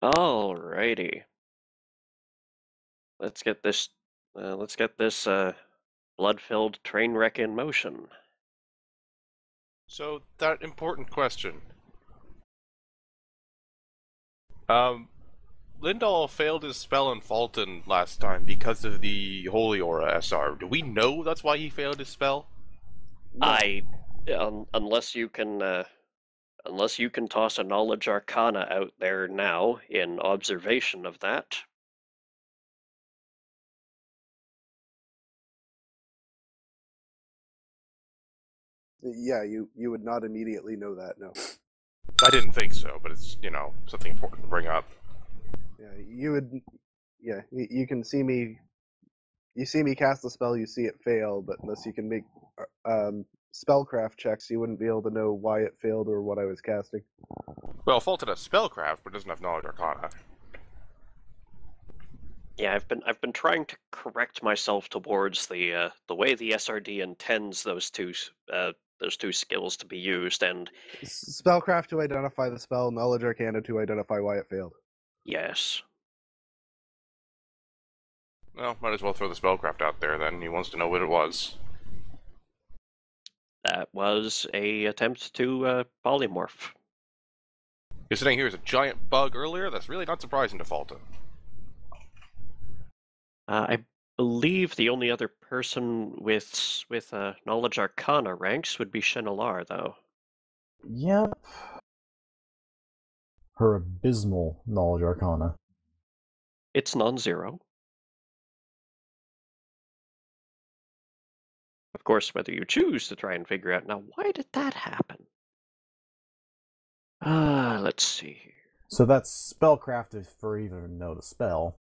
Alrighty. Let's get this. Let's get this blood-filled train wreck in motion. So, that important question. Um, Lindahl failed his spell in Fulton last time because of the Holy Aura SR. Do we know that's why he failed his spell? No. Unless you can toss a knowledge arcana out there now in observation of that. Yeah, you would not immediately know that, no. I didn't think so, but it's, something important to bring up. Yeah, you would. Yeah, you can see me. You see me cast the spell, you see it fail, but unless you can make spellcraft checks, you wouldn't be able to know why it failed or what I was casting. Well, Fulton has spellcraft, but doesn't have knowledge arcana. Yeah, I've been trying to correct myself towards the way the SRD intends those two skills to be used, and Spellcraft to identify the spell, knowledge arcana to identify why it failed. yes. Well, might as well throw the spellcraft out there then. He wants to know what it was. That was a attempt to polymorph. You're sitting here as a giant bug earlier? That's really not surprising to Fulton. I believe the only other person with knowledge arcana ranks would be Shenalar, though. Yep. Her abysmal knowledge arcana. It's non-zero. Of course, whether you choose to try and figure out, now, why did that happen? Let's see here. So that's spellcraft if for even know the spell.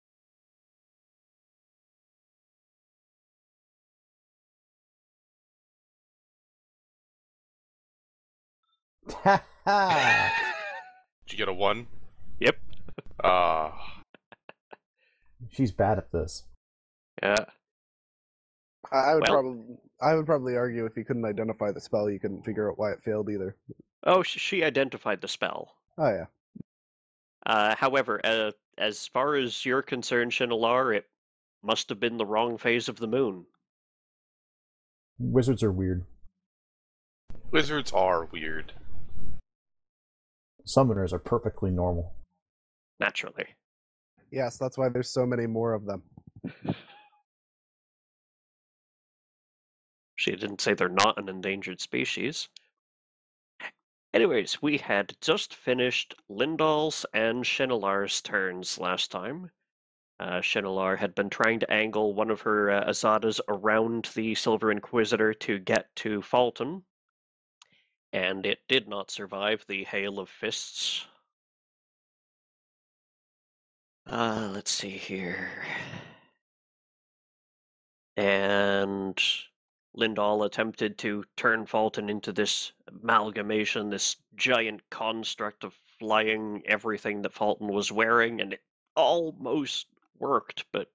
Ha ha! Did you get a 1? Yep. She's bad at this. Yeah. I would Well- probably argue if you couldn't identify the spell, you couldn't figure out why it failed either. Oh, she identified the spell. Oh yeah. However, as far as you're concerned, Shenalar, it must have been the wrong phase of the moon. Wizards are weird. Wizards are weird. Summoners are perfectly normal. Naturally. Yes, that's why there's so many more of them. She didn't say they're not an endangered species. Anyways, we had just finished Lindahl's and Shenalar's turns last time. Shenalar had been trying to angle one of her Azadas around the Silver Inquisitor to get to Fulton, and it did not survive the hail of fists. Let's see here. And Lindahl attempted to turn Fulton into this amalgamation, this giant construct of flying everything that Fulton was wearing, and it almost worked, but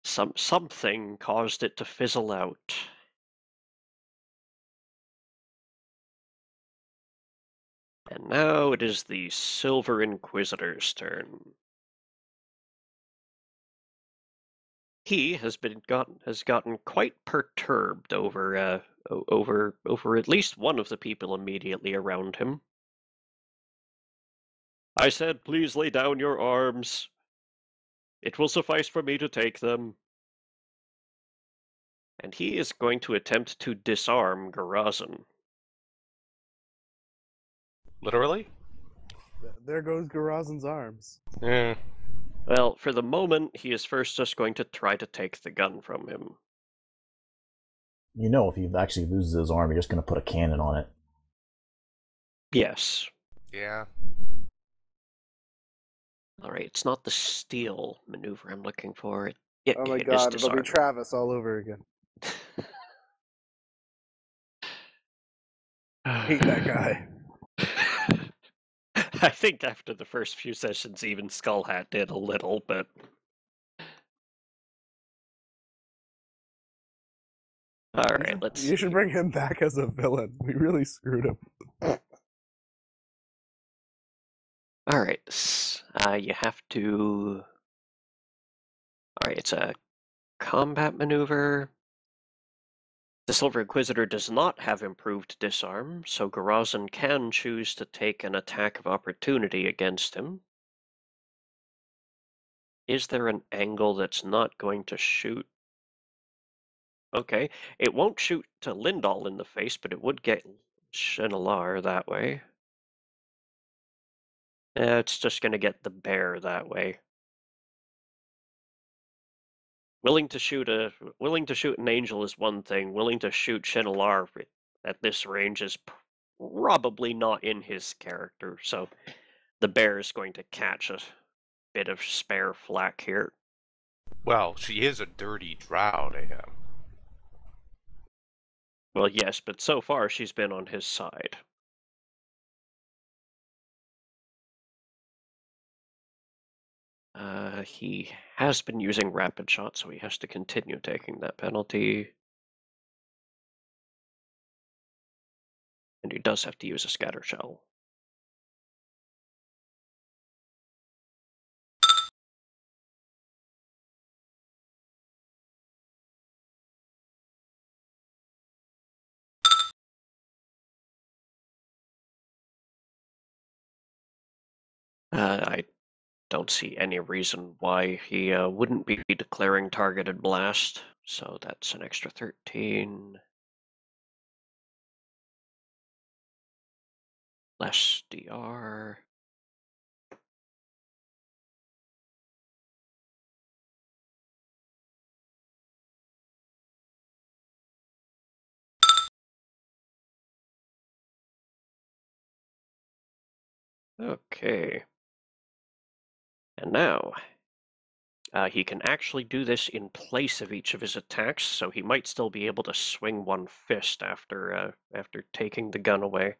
something caused it to fizzle out. And now it is the Silver Inquisitor's turn. He has gotten quite perturbed over at least one of the people immediately around him. I said, please lay down your arms. It will suffice for me to take them. And he is going to attempt to disarm Garazan. Literally? There goes Garazan's arms. Yeah. Well, for the moment, he is first just going to try to take the gun from him. You know, if he actually loses his arm, you're just going to put a cannon on it. Yes. Yeah. Alright, it's not the steal maneuver I'm looking for. Oh my god, it'll be Travis all over again. Hate that guy. I think after the first few sessions, even Skullhat did a little, but... Alright, let's... You should bring him back as a villain. We really screwed him. Alright, you have to... Alright, it's a combat maneuver. The Silver Inquisitor does not have improved disarm, so Garazin can choose to take an attack of opportunity against him. Is there an angle that's not going to shoot? Okay, it won't shoot to Lindahl in the face, but it would get Shenalar that way. It's just going to get the bear that way. Willing to shoot an angel is one thing. Willing to shoot Shenalar at this range is probably not in his character. So the bear is going to catch a bit of spare flak here. Well, she is a dirty drow to him. Well, yes, but so far she's been on his side. He has been using rapid shot, so he has to continue taking that penalty. And he does have to use a scatter shell. I don't see any reason why he wouldn't be declaring targeted blast. So that's an extra 13. Less DR. Okay. And now, he can actually do this in place of each of his attacks, so he might still be able to swing one fist after taking the gun away.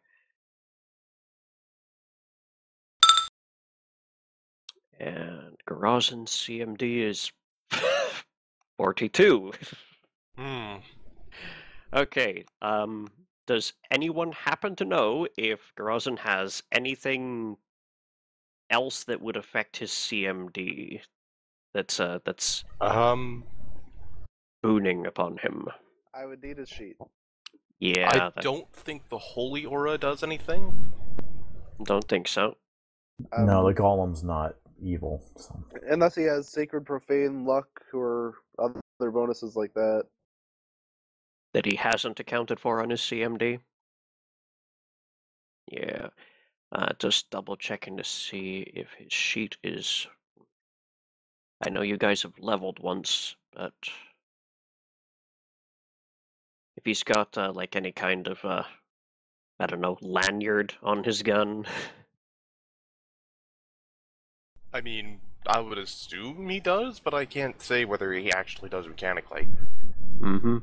And Garazin CMD is 42. Okay, does anyone happen to know if Garazin has anything else that would affect his CMD that's booning upon him? I would need his sheet. Yeah, I don't think the Holy Aura does anything. don't think so. No, the golem's not evil. So. Unless he has Sacred Profane, Luck, or other bonuses like that. That he hasn't accounted for on his CMD? Yeah. Just double checking to see if his sheet is... I know you guys have leveled once, but... if he's got, like, any kind of, I don't know, lanyard on his gun... I mean, I would assume he does, but I can't say whether he actually does mechanically. Mm-hmm.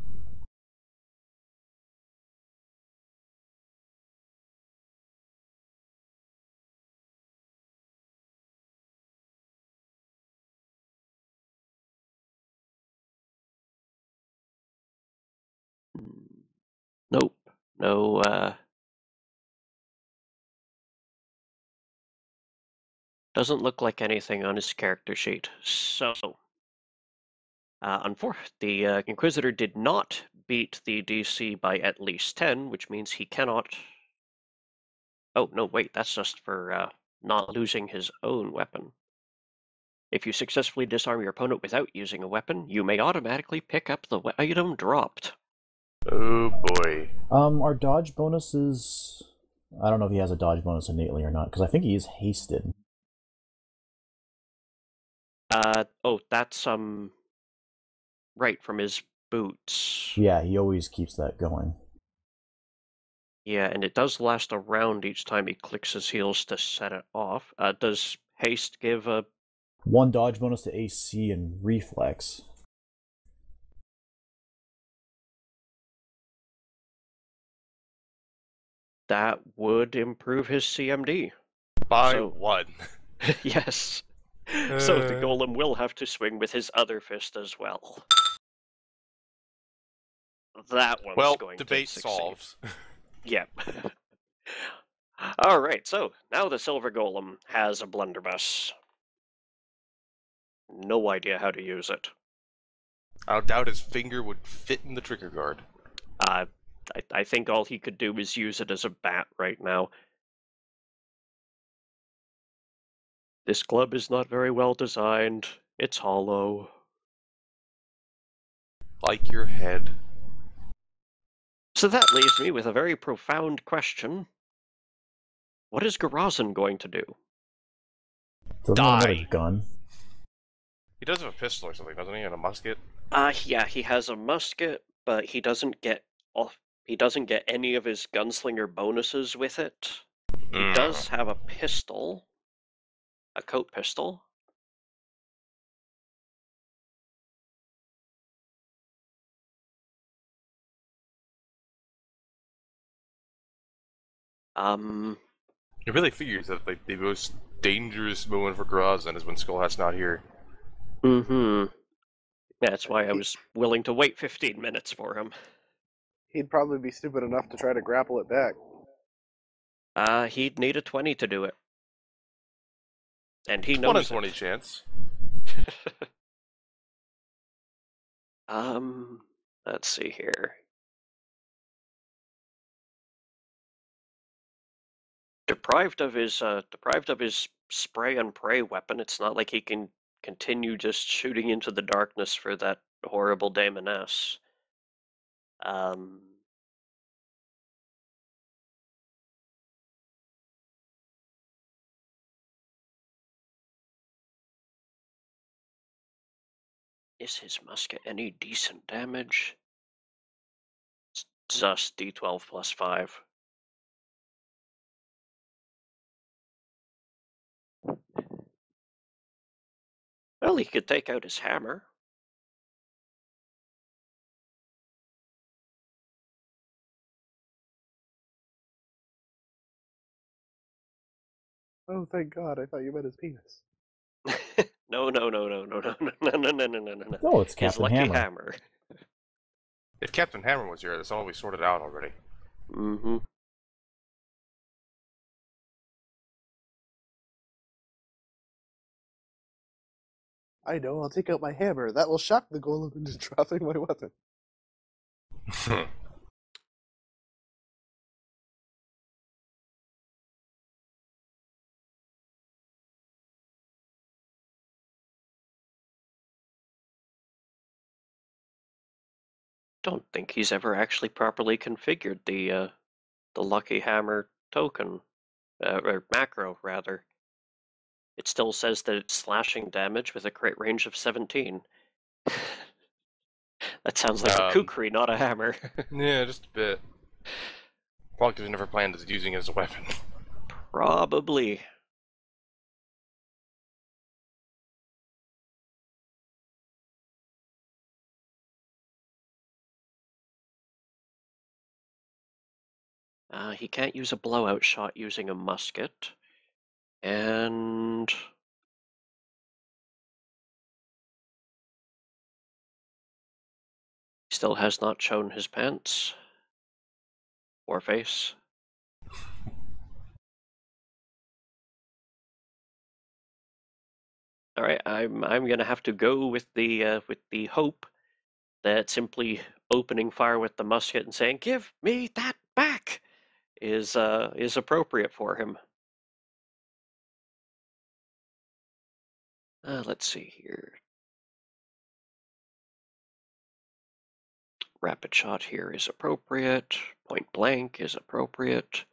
Nope. No, doesn't look like anything on his character sheet. So, the Inquisitor did not beat the DC by at least 10, which means he cannot... Oh, no, wait, that's just for not losing his own weapon. If you successfully disarm your opponent without using a weapon, you may automatically pick up the item dropped. Oh boy. Our dodge bonuses... I don't know if he has a dodge bonus innately or not, because I think he is hasted. Oh, that's, right, from his boots. Yeah, he always keeps that going. Yeah, and it does last a round each time he clicks his heels to set it off. Does haste give a... 1 dodge bonus to AC and reflex. That would improve his CMD. By 1. Yes. So the golem will have to swing with his other fist as well. That one's going debate to succeed. solves. Yep. Alright, so now the Silver Golem has a blunderbuss. No idea how to use it. I doubt his finger would fit in the trigger guard. Uh, I think all he could do is use it as a bat right now. This club is not very well designed. It's hollow. Like your head. So that leaves me with a very profound question. What is Garazin going to do? Doesn't he have Die. another gun? He does have a pistol or something, doesn't he? And a musket? Yeah, he has a musket, but he doesn't get any of his gunslinger bonuses with it. He does have a pistol. A coat pistol. It really figures that like the most dangerous moment for Grazan is when Skullhat's not here. That's why I was willing to wait 15 minutes for him. He'd probably be stupid enough to try to grapple it back. He'd need a 20 to do it. And he 1 in knows 20 it. chance. Let's see here. Deprived of his spray and pray weapon, it's not like he can continue just shooting into the darkness for that horrible daemoness. Is his musket any decent damage? It's just D12 plus 5. Well, he could take out his hammer. Oh, thank God! I thought you meant his penis. No. Oh, it's His Captain lucky Hammer. hammer. If Captain Hammer was here, this all be sorted out already. Mm-hmm. I know. I'll take out my hammer. That will shock the golem into dropping my weapon. Don't think he's ever actually properly configured the lucky hammer token, or macro rather. It still says that it's slashing damage with a crit range of 17. That sounds like a kukri, not a hammer. Yeah, just a bit. Probably because he never planned on using it as a weapon. Probably. He can't use a blowout shot using a musket. And still has not shown his pants or face. All right, I'm gonna have to go with the hope that simply opening fire with the musket and saying "Give me that back" is appropriate for him. Let's see here. Rapid shot here is appropriate. Point blank is appropriate.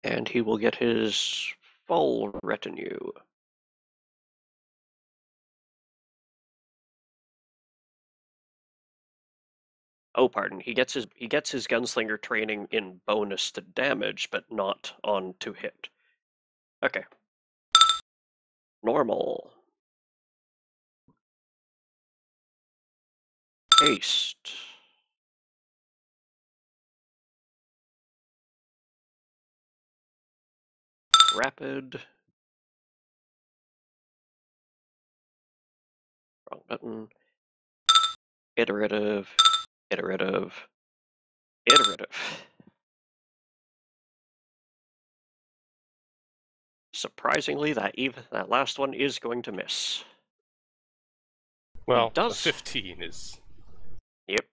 And he will get his full retinue. Oh, pardon. He gets his gunslinger training in bonus to damage, but not on to hit. Okay. Normal. Haste. Rapid. Wrong button. Iterative. Iterative. Iterative. surprisingly, that last one is going to miss. Well, does. a 15 is... Yep.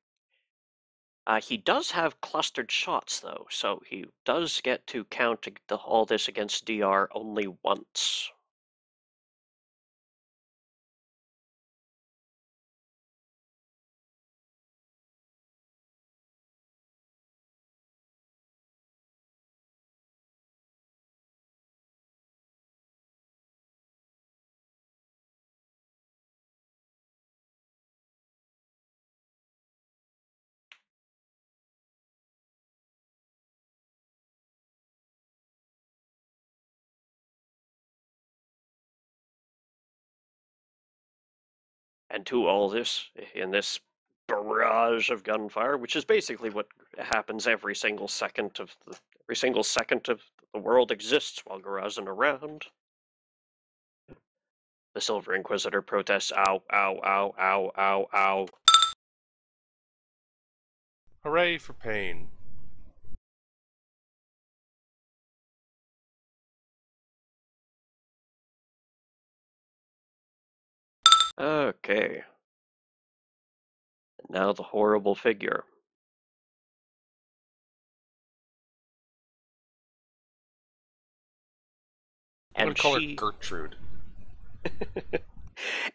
He does have clustered shots, though, so he does get to count all this against DR only once. And to all this, in this barrage of gunfire, which is basically what happens every single second of the world exists while Gorazin around. The Silver Inquisitor protests, ow, ow, ow, ow, ow, ow. Hooray for pain. Okay. And now the horrible figure. I'm And gonna call her she... Gertrude.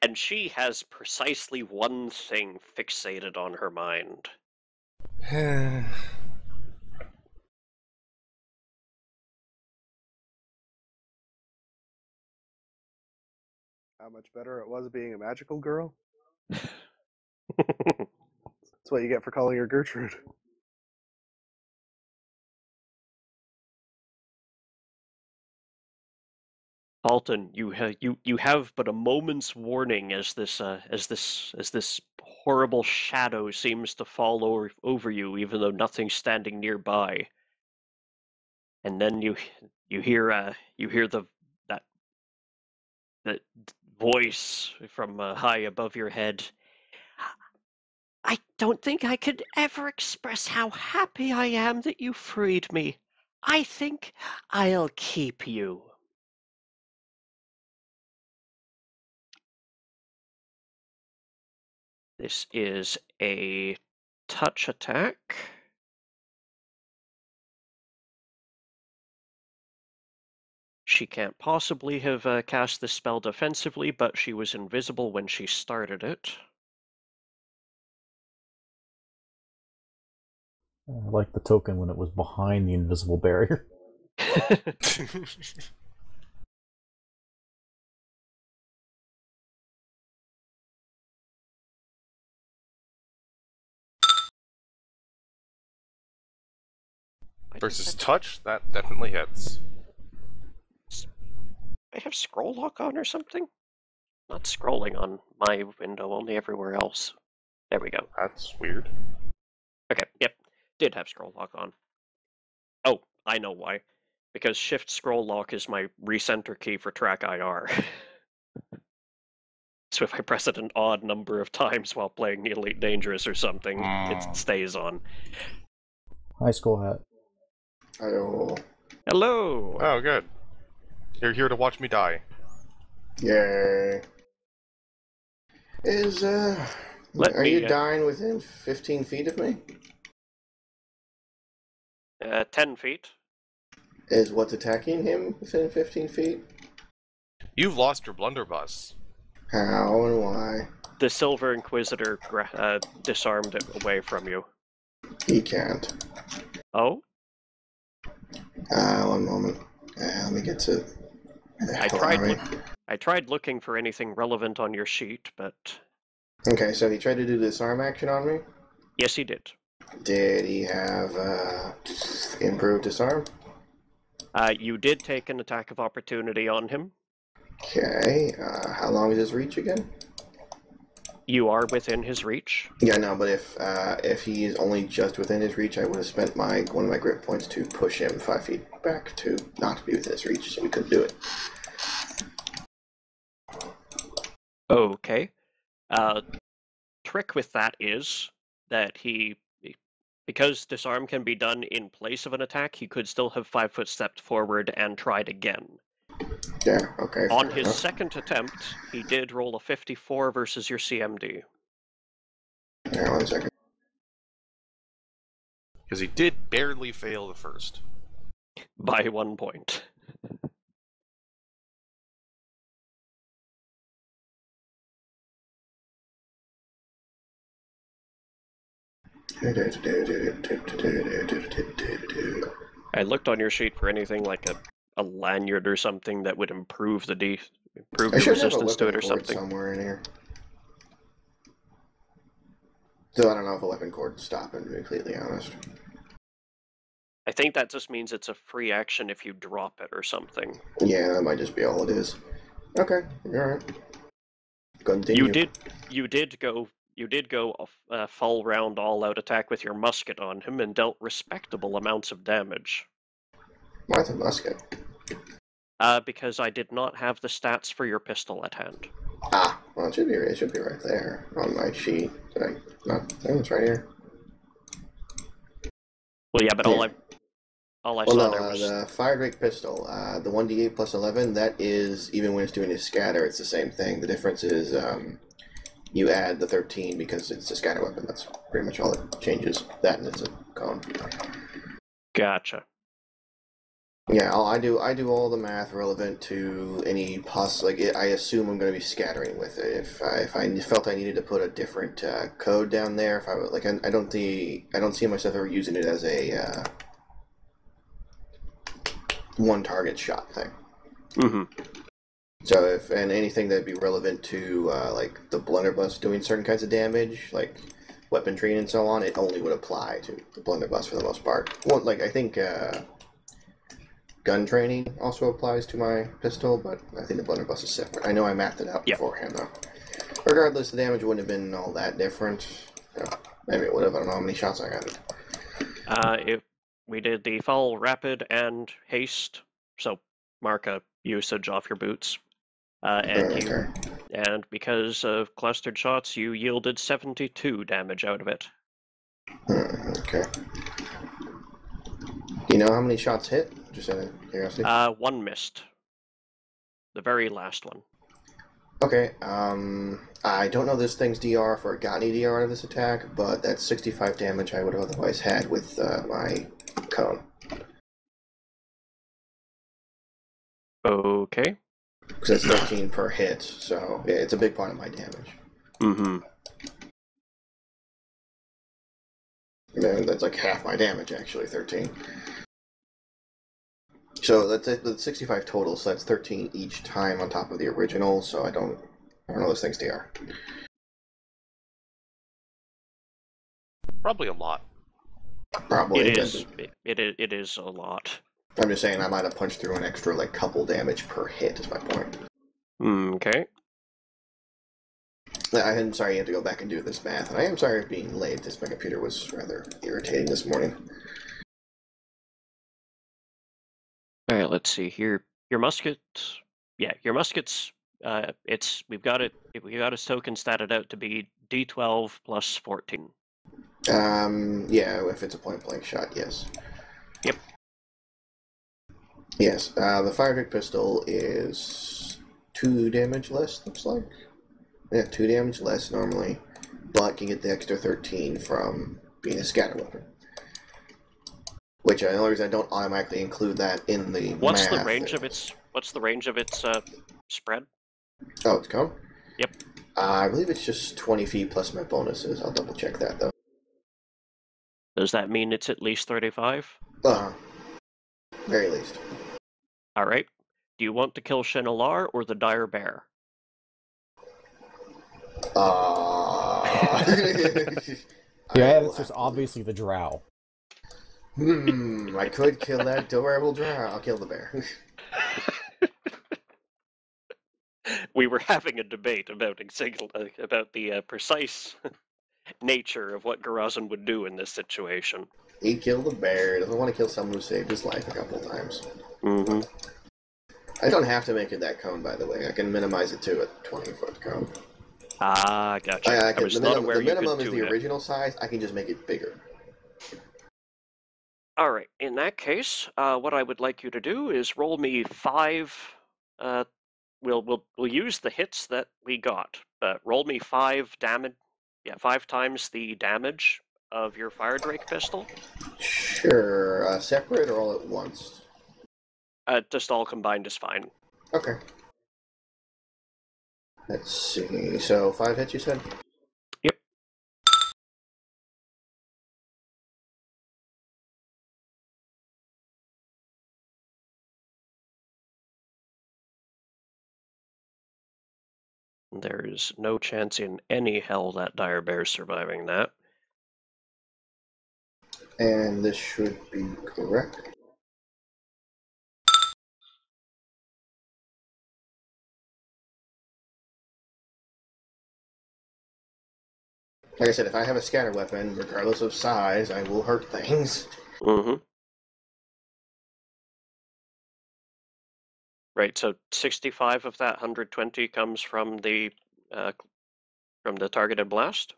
And she has precisely one thing fixated on her mind. How much better it was being a magical girl? That's what you get for calling her Gertrude. Alton, you have but a moment's warning as this horrible shadow seems to fall over you, even though nothing's standing nearby. And then you hear that voice from high above your head. I don't think I could ever express how happy I am that you freed me. I think I'll keep you. This is a touch attack. She can't possibly have cast this spell defensively, but she was invisible when she started it. I like the token when it was behind the invisible barrier. Versus touch, that definitely hits. I have scroll lock on or something? Not scrolling on my window, only everywhere else. There we go. That's weird. Okay, yep. Did have scroll lock on. Oh, I know why. Because shift scroll lock is my recenter key for track IR. So if I press it an odd number of times while playing the Elite Dangerous or something, it stays on. Hi, Skull Hat. Hello. Hello! Oh, good. You're here to watch me die. Yay. Are you dying within 15 feet of me? 10 feet. Is what's attacking him within 15 feet? You've lost your blunderbuss. How and why? The Silver Inquisitor disarmed it away from you. He can't. Oh? One moment. Let me get to... I tried looking for anything relevant on your sheet, but... Okay, so he tried to do this arm action on me? Yes, he did. Did he have improved disarm? You did take an attack of opportunity on him. Okay, how long is his reach again? You are within his reach. Yeah, no, but if he is only just within his reach, I would have spent one of my grip points to push him 5 feet back to not be within his reach, so we couldn't do it. Okay. Trick with that is that because disarm can be done in place of an attack, he could still have 5 foot stepped forward and tried again. Yeah, okay. On fair his enough. second attempt, he did roll a 54 versus your CMD. Yeah, 1 second. Because he did barely fail the first. By 1 point. I looked on your sheet for anything like a lanyard or something that would improve the I should have a resistance to weapon it or cord something. somewhere in here. Still, I don't know if a weapon cord would stop it, to be completely honest. I think that just means it's a free action if you drop it or something. Yeah, that might just be all it is. Okay, alright. Continue. You did go a full round all-out attack with your musket on him and dealt respectable amounts of damage. Why it's a musket? Because I did not have the stats for your pistol at hand. Ah, well, it should be right there on my sheet. Did I not? I think it's right here. Well, yeah, but Yeah. all I Well, saw no, there was the fire rate pistol, the 1d8 plus 11, that is, even when it's doing a scatter, it's the same thing. The difference is you add the 13 because it's a scatter weapon. That's pretty much all it changes. That and it's a cone. Gotcha. Yeah, I do all the math relevant to any I assume I'm going to be scattering with it. If I felt I needed to put a different code down there, if I would, like, I don't see myself ever using it as a one target shot thing. Mm-hmm. So if anything that'd be relevant to like the blunderbuss doing certain kinds of damage, like weaponry and so on, it only would apply to the blunderbuss for the most part. Well, like I think gun training also applies to my pistol, but I think the blunderbuss is separate. I know I mathed it out beforehand though. Regardless, the damage wouldn't have been all that different. Maybe it would have. I don't know how many shots I got. If we did the fall rapid and haste, so mark a usage off your boots. And because of clustered shots, you yielded 72 damage out of it. Okay. Do you know how many shots hit? Just out of curiosity. 1 missed. The very last one. Okay, I don't know this thing's DR if I got any DR out of this attack, but that's 65 damage I would have otherwise had with my cone. Okay. Because it's 13 per hit, so yeah, it's a big part of my damage. Mm-hmm. And that's like half my damage, actually, 13. So that's 65 total, so that's 13 each time on top of the original, so I don't know this thing's DR. Probably a lot. Probably. It is a lot. I'm just saying I might have punched through an extra, like, couple damage per hit, is my point. Okay. I'm sorry you have to go back and do this math, and I am sorry for being late. My computer was rather irritating this morning. Alright, let's see here. Your musket... Yeah, your musket's... we've got its token statted out to be D12 plus 14. Yeah, if it's a point-blank shot, yes. Yep. Yes, the fire rate pistol is 2 damage less, looks like. Yeah, 2 damage less normally, but can get the extra 13 from being a scatter weapon. Which, the only reason I don't automatically include that in the What's math the range of its spread? Oh, it's cone? Yep. I believe it's just 20 feet plus my bonuses. I'll double check that, though. Does that mean it's at least 35? Very least. Alright. Do you want to kill Shinalar or the Dire Bear? Yeah, it's just obviously the drow. I could kill that adorable drow. I'll kill the bear. We were having a debate about the precise nature of what Garazan would do in this situation. He'd kill the bear. He doesn't want to kill someone who saved his life a couple of times. Mm-hmm. I don't have to make it that cone, by the way. I can minimize it to a 20-foot cone. Ah, gotcha. The minimum is the original size. I can just make it bigger. Alright, in that case, what I would like you to do is roll me 5 We'll use the hits that we got. Roll me 5 damage. Yeah, 5 times the damage of your fire drake pistol. Sure. Separate or all at once? Just all combined is fine. Okay. Let's see. So 5 hits, you said? Yep. There's no chance in any hell that dire bear's surviving that. And this should be correct. Like I said, if I have a scatter weapon, regardless of size, I will hurt things. Mm-hmm. Right, so 65 of that 120 comes from the targeted blast.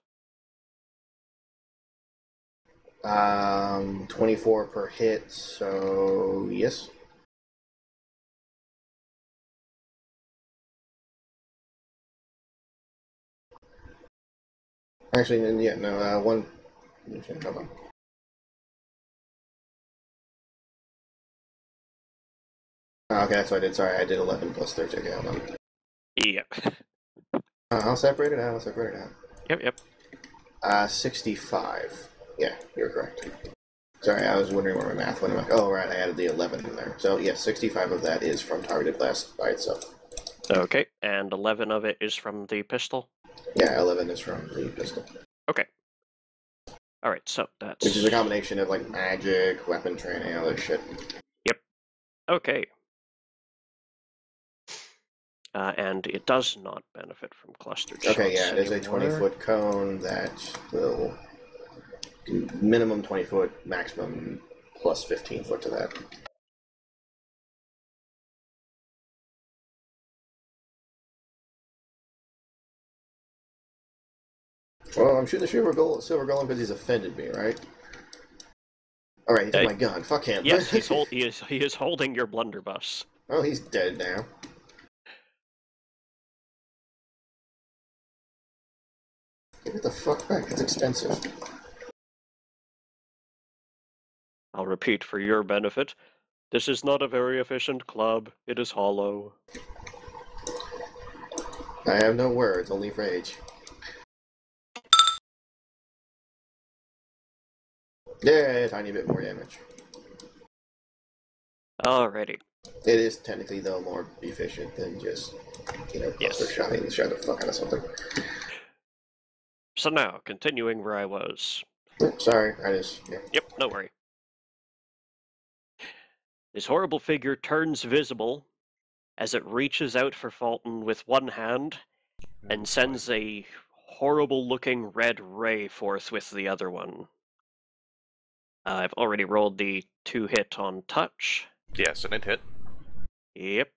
24 per hit, so yes. Actually, yeah, no, one. Hold on. Oh, okay, that's what I did. Sorry, I did 11 plus 13. Okay, hold on. Yep. I'll separate it out. Yep. 65. Yeah, you're correct. Sorry, I was wondering where my math went. I'm like, oh, right, I added the 11 in there. So, yes, 65 of that is from targeted blast by itself. Okay, and 11 of it is from the pistol? Yeah, 11 is from the pistol. Okay. Alright, so that's... Which is a combination of, like, magic, weapon training, all this shit. Yep. Okay. And it does not benefit from clustered shots. Okay, yeah, it is a anymore. 20-foot cone that will do minimum 20 foot, maximum plus 15 foot to that. Well, I'm shooting the silver golem because he's offended me, right? Alright, he took my gun. Fuck him. Yes, he is holding your blunderbuss. Oh, he's dead now. Give it the fuck back. It's expensive. I'll repeat for your benefit. This is not a very efficient club. It is hollow. I have no words, only rage. Yeah, a tiny bit more damage. Alrighty. It is technically, though, more efficient than just, cluster shotting the shot the fuck out of something. So now, continuing where I was. Sorry, yeah. Yep, no worry. This horrible figure turns visible as it reaches out for Fulton with one hand and sends a horrible-looking red ray forth with the other one. I've already rolled the 2 hit on touch. Yes, and it hit. Yep.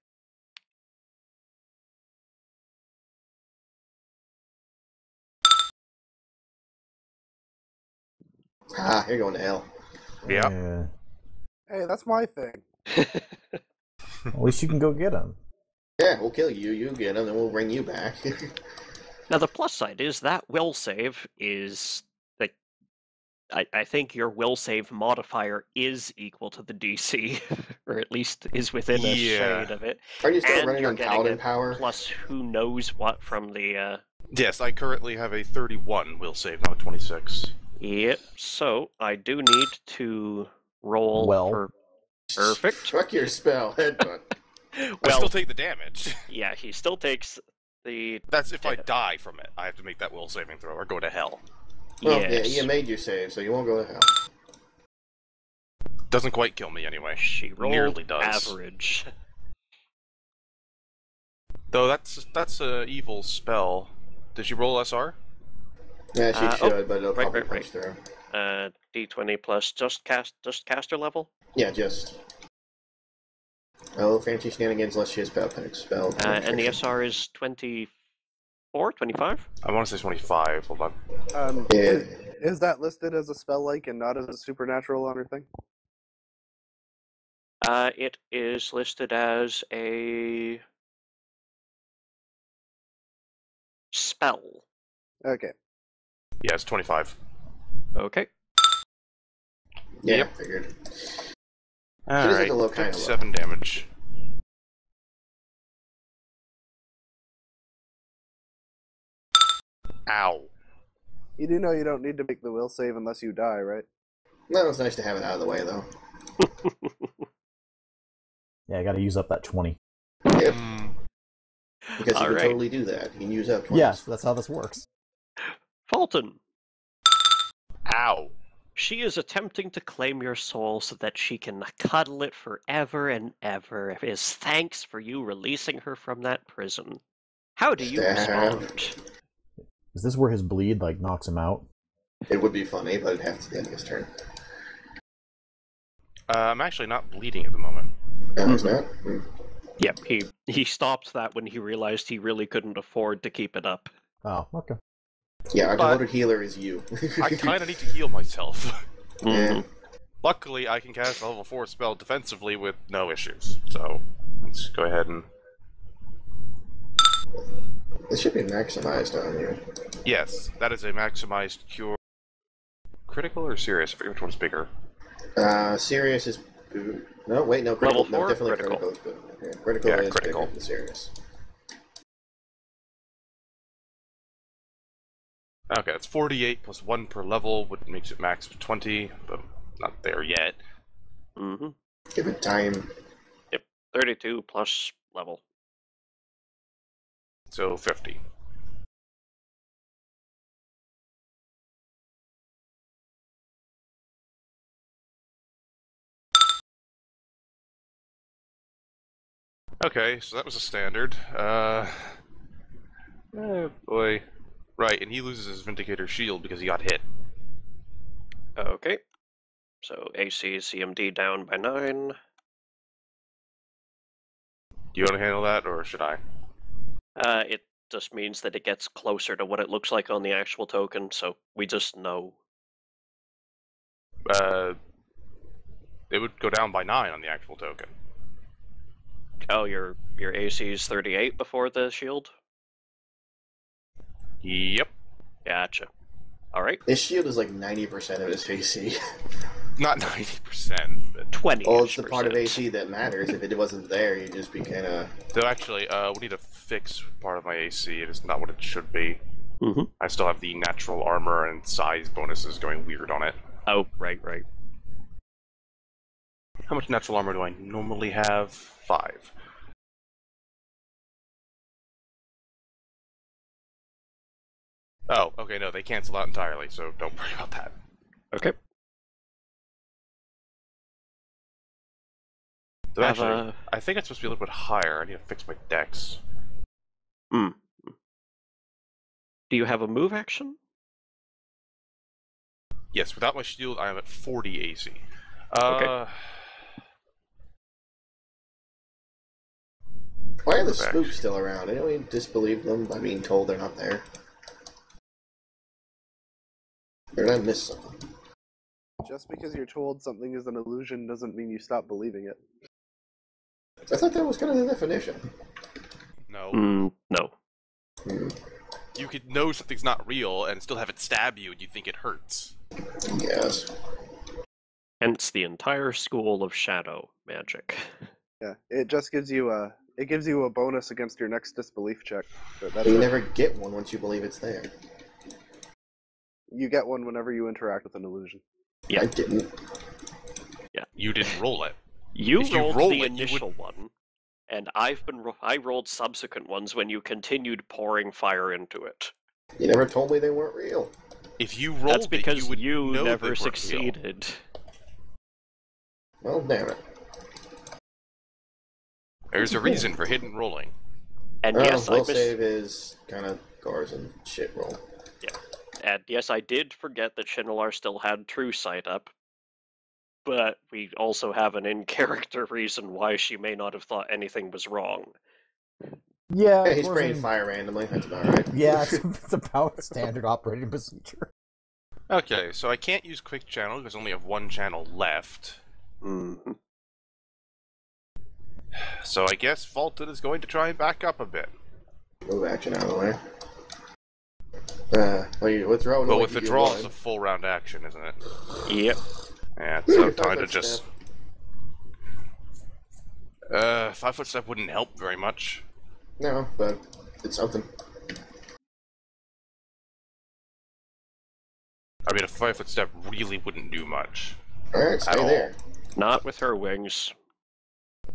Ah, you're going to hell. Yeah. Hey, that's my thing. At least you can go get him. Yeah, we'll kill you, you get him, then we'll bring you back. Now, the plus side is that will save is... I think your will save modifier is equal to the DC, or at least is within a shade of it. Are you still And running you're on getting Paladin a power? plus who knows what from the... Yes, I currently have a 31 will save, not a 26. Yep, so I do need to roll for perfect. Fuck your spell, headbutt. I still take the damage. Yeah, he still takes the... That's if I die from it. I have to make that will saving throw or go to hell. Well, yes. yeah, you made your save, so you won't go to hell. Doesn't quite kill me anyway. She rolled Nearly does. average. Though that's a evil spell. Did she roll SR? Yeah, she should, but it'll probably punch through. D20 plus just caster level. Yeah, just. Oh, fancy shenanigans unless she has spell. And the SR is 24, 25? I want to say 25. Hold on. Yeah. Is that listed as a spell-like and not as a supernatural on her thing? It is listed as a spell. Okay. Yeah, it's 25. Okay. Yeah, Yep. figured. Alright, a low kind of 57 damage. Ow. You do know you don't need to make the will save unless you die, right? No, it's nice to have it out of the way, though. Yeah, I gotta use up that 20. Yep. Mm. Because you All can right. totally do that. You can use up 20. Yes, that's how this works. Fulton, Ow. she is attempting to claim your soul so that she can cuddle it forever and ever as thanks for you releasing her from that prison. How do you Stab. respond? Is this where his bleed, like, knocks him out? It would be funny, but it'd have to be the end of his turn. I'm actually not bleeding at the moment. No, it's not? Hmm. Yep, he stopped that when he realized he really couldn't afford to keep it up. Oh, okay. Yeah, our But- devoted healer is you. I kinda need to heal myself. Yeah. Luckily, I can cast a level 4 spell defensively with no issues. So, let's go ahead and... It should be maximized on you. Yes, that is a maximized cure. Critical or serious? I forget which one's bigger. Serious is... No, wait, no, Level critical. No, 4? definitely Critical. critical is good. Yeah, critical Yeah, is critical. bigger than serious. Okay, it's 48 plus 1 per level, which makes it max of 20, but not there yet. Mm-hmm. Give it time. 32 plus level. So 50. Okay, so that was a standard. Oh boy. Right, and he loses his Vindicator shield because he got hit. Okay. So AC CMD down by 9. Do you want to handle that, or should I? It just means that it gets closer to what it looks like on the actual token, so we just know. It would go down by 9 on the actual token. Oh, your AC is 38 before the shield? Yep. Gotcha. Alright. His shield is like 90% of his AC. Not 90%, but... 20. Well, it's the part of AC that matters. If it wasn't there, you'd just be kind of... So actually, we need to fix part of my AC. It is not what it should be. Mm-hmm. I still have the natural armor and size bonuses going weird on it. Oh, right. How much natural armor do I normally have? 5. Oh, okay, no, they cancel out entirely, so don't worry about that. Okay. So Have actually, I think it's supposed to be a little bit higher. I need to fix my dex. Do you have a move action? Yes, without my shield, I am at 40 AC. Okay. Why are the Correct. spooks still around? Anyone disbelieve them by being told they're not there? They're gonna miss something. Just because you're told something is an illusion doesn't mean you stop believing it. I thought that was kind of the definition. No. No. Hmm. You could know something's not real and still have it stab you and you think it hurts. Yes. Hence the entire school of shadow magic. Yeah, it just gives you a bonus against your next disbelief check. But that's But you it. never get one once you believe it's there. You get one whenever you interact with an illusion. Yeah. I didn't. You didn't roll it. You If you rolled roll the it, you initial one, and I rolled subsequent ones when you continued pouring fire into it. You never told me they weren't real. If you rolled That's because it, you would you know they never weren't real. succeeded. Well, damn it. There's a reason for hidden rolling. And Oh, yes, will save is kind of Gars and shit roll. And yes, I did forget that Shinolar still had True Sight up, but we also have an in-character reason why she may not have thought anything was wrong. Yeah, Yeah, he's Gorzen- spraying fire randomly. That's about right. Yeah, it's about standard operating procedure. Okay, so I can't use Quick Channel because I only have one channel left. Mhm. So I guess Fulton is going to try and back up a bit. Move action out of the way. Withdraw. But with withdrawal, it's a full round action, isn't it? Yep. Yeah, so time to just. 5-foot step wouldn't help very much. No, but it's something. I mean, a 5-foot step really wouldn't do much. Alright, stay there. Not with her wings.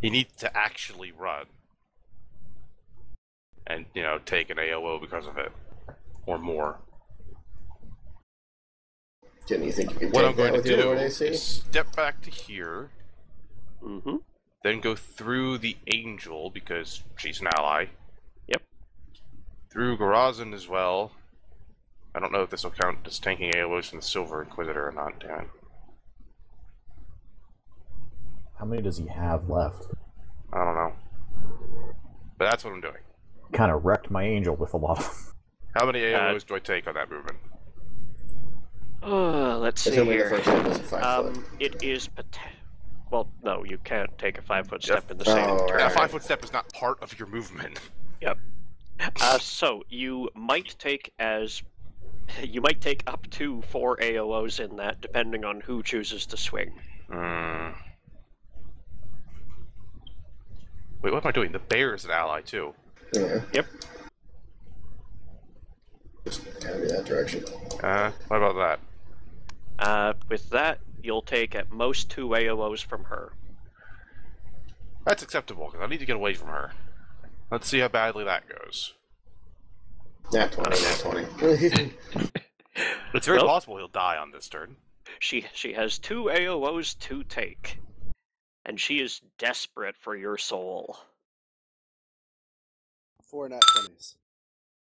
He needs to actually run. And, take an AOO because of it. Or more. Didn't you think you could What take I'm going that to with your do Lord AC? is step back to here. Mm-hmm. Then go through the Angel, because she's an ally. Yep. Through Gorazin as well. I don't know if this will count as tanking AOOs from the Silver Inquisitor or not, damn it. How many does he have left? I don't know. But that's what I'm doing. Kind of wrecked my angel with a lot of. How many AOOs do I take on that movement? Let's see Assuming the here. first one is a 5 foot. It is well, no, you can't take a 5-foot step in the same Oh, turn. Yeah, right. 5-foot step is not part of your movement. Yep. So you might take up to 4 AOOs in that, depending on who chooses to swing. Wait, what am I doing? The bear is an ally too. Yeah, Yep. just gotta be that direction. What about that? With that, you'll take at most 2 AOOs from her. That's acceptable, because I need to get away from her. Let's see how badly that goes. Nat 20, nat 20. It's very Well- possible he'll die on this turn. She has 2 AOOs to take, and she is desperate for your soul. 4 nat 20s.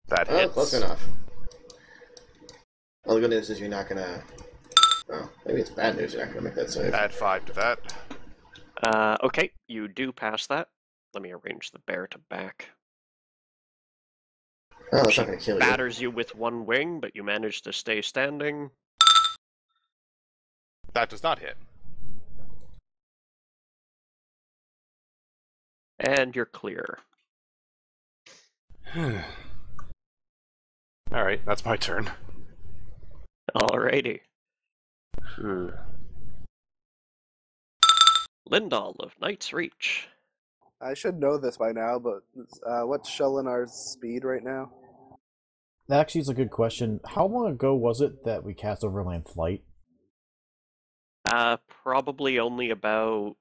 That Oh, hits. close enough. Well, the good news is you're not gonna... Oh, maybe it's bad news you're not gonna make that save. Add 5 to that. Okay, you do pass that. Let me arrange the bear to back. Oh, that's She not gonna kill you. batters you with 1 wing, but you manage to stay standing. That does not hit. And you're clear. Alright, that's my turn. Alrighty. Lindahl of Knight's Reach. I should know this by now, but what's Shelinar's speed right now? That actually is a good question. How long ago was it that we cast Overland Flight? Probably only about...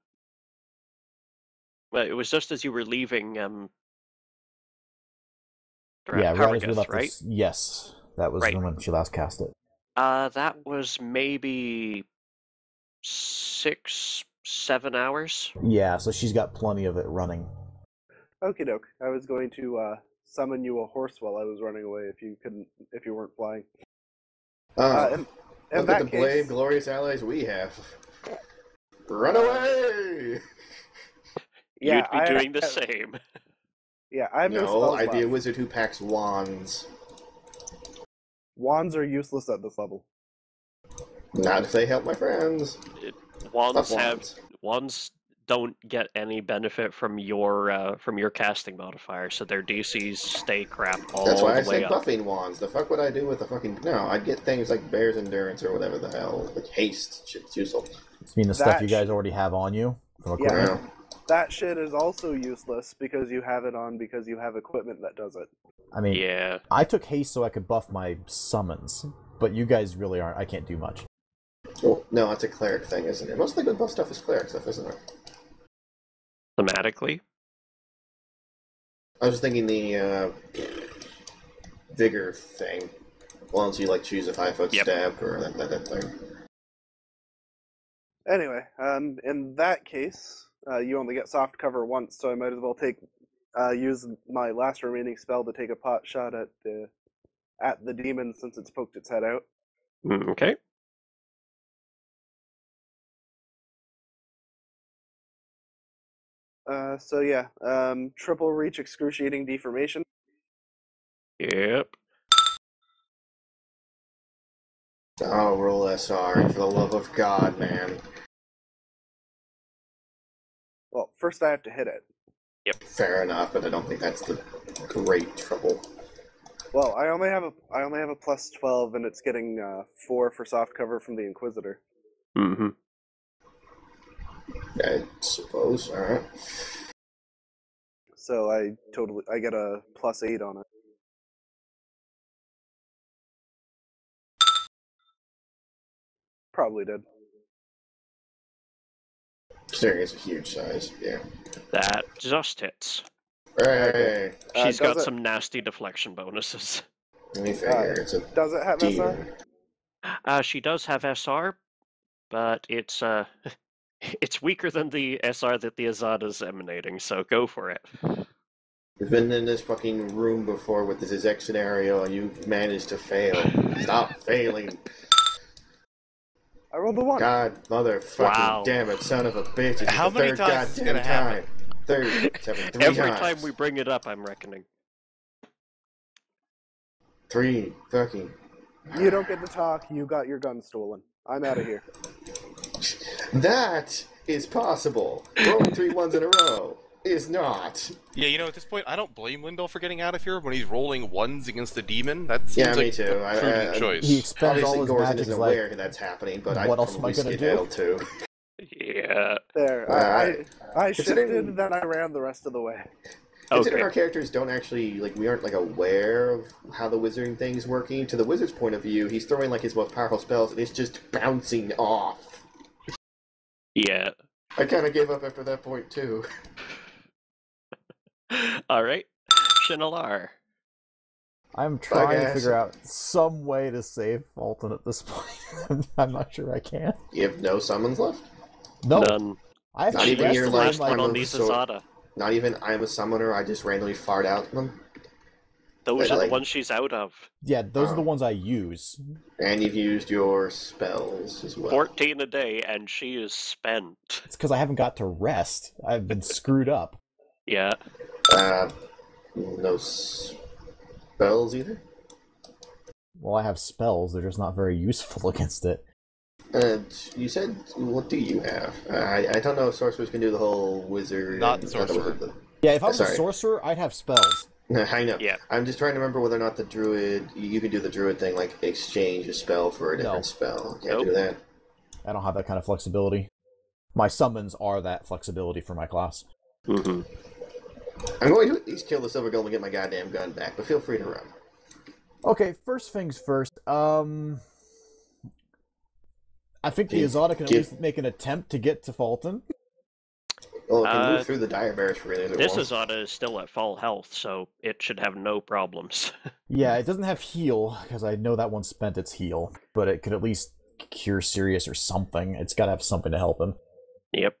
Well, it was just as you were leaving, Yeah, right as we Hargath, left right? this. Yes, that was Right. when she last cast it. That was maybe 6-7 hours. Yeah, so she's got plenty of it running. Okie doke. I was going to summon you a horse while I was running away if you weren't flying. Oh, In look that at the case, brave, glorious allies we have. Run away! yeah, You'd be doing the same. Yeah, I have no No, spells I'd be a left. wizard who packs wands. Wands are useless at this level. Not if they help my friends. Wands Fuck have wands. wands don't get any benefit from your casting modifier, so their DCs stay crap all That's why I the way say up. buffing wands. The fuck would I do with the fucking... No, I'd get things like Bear's Endurance or whatever the hell. Like haste. Shit's useful. You mean the stuff That you guys already have on you from Yeah. equipment? Yeah. That shit is also useless because you have it on because you have equipment that does it. I mean, Yeah. I took haste so I could buff my summons, but you guys really aren't. I can't do much. Well, no, it's a cleric thing, isn't it? Most of the good buff stuff is cleric stuff, isn't it? Thematically. I was thinking the vigor thing. Once you like choose a 5-foot Yep. step or that thing. Anyway, in that case, you only get soft cover once, so I might as well use my last remaining spell to take a pot shot at the demon since it's poked its head out. Okay. So yeah, triple reach, excruciating deformation. Yep. Oh, roll SR, for the love of God, man. Well, first I have to hit it. Fair enough, but I don't think that's the great trouble. Well, I only have a plus 12, and it's getting 4 for soft cover from the Inquisitor. Mm-hmm. I suppose. All right. So I get a plus 8 on it. Probably did. Considering it's a huge size, yeah. That just hits. Hey, Okay. She's does got it- some nasty deflection bonuses. let me figure. It's a Does it have demon. SR? She does have SR, but it's it's weaker than the SR that the Azada's emanating, so go for it. We've been in this fucking room before with this exact scenario, and you've managed to fail. Stop failing. I rolled a 1. God, motherfucking Wow. damn it, son of a bitch. It's How the many third times is this goddamn gonna happen? time. 37, Every times. time we bring it up, I'm reckoning. 3 fucking. You don't get to talk. You got your gun stolen. I'm out of here. That is possible. Rolling 3 ones in a row is not. Yeah, you know, at this point, I don't blame Lindell for getting out of here when he's rolling ones against the demon. That seems Yeah, like me too. a prudent choice. He expends all Obviously, his Gorson magic. isn't Like, aware that's happening, but what I'd else am I probably gonna do? skedaddle too. Yeah. There. I shifted, then I ran the rest of the way. Considering Okay. our characters don't actually, like, we aren't, like, aware of how the wizarding thing's working, to the wizard's point of view, he's throwing, like, his most powerful spells, and it's just bouncing off. Yeah. I kind of gave up after that point, too. All right. Shinalar. I'm trying to guys. figure out some way to save Fulton at this point. I'm not sure I can. You have no summons left? No, None. I have Not to even That's your the rest last last one time on of these sword. Azada. Not even I'm a summoner, I just randomly fart out them? Those But, are like- the ones she's out of. Yeah, those are the ones I use. And you've used your spells as well. 14 a day, and she is spent. It's because I haven't got to rest. I've been screwed up. Yeah. No spells either? Well, I have spells. They're just not very useful against it. You said, what do you have? I don't know if sorcerers can do the whole wizard. Not and- sorcerer. Yeah, if I was Sorry. a sorcerer, I'd have spells. I know. Yeah. I'm just trying to remember whether or not the druid, you can do the druid thing, like exchange a spell for a different No. spell. You can't Nope. do that. I don't have that kind of flexibility. My summons are that flexibility for my class. Mm-hmm. I'm going to at least kill the silver golem and get my goddamn gun back, but feel free to run. Okay, first things first. I think the Give- Azada can at give- least make an attempt to get to Fulton. Well, it can Uh, move through the dire barriers for really This long. Azada is still at full health, so it should have no problems. Yeah, it doesn't have heal, because I know that one spent its heal, but it could at least cure Sirius or something. It's got to have something to help him. Yep.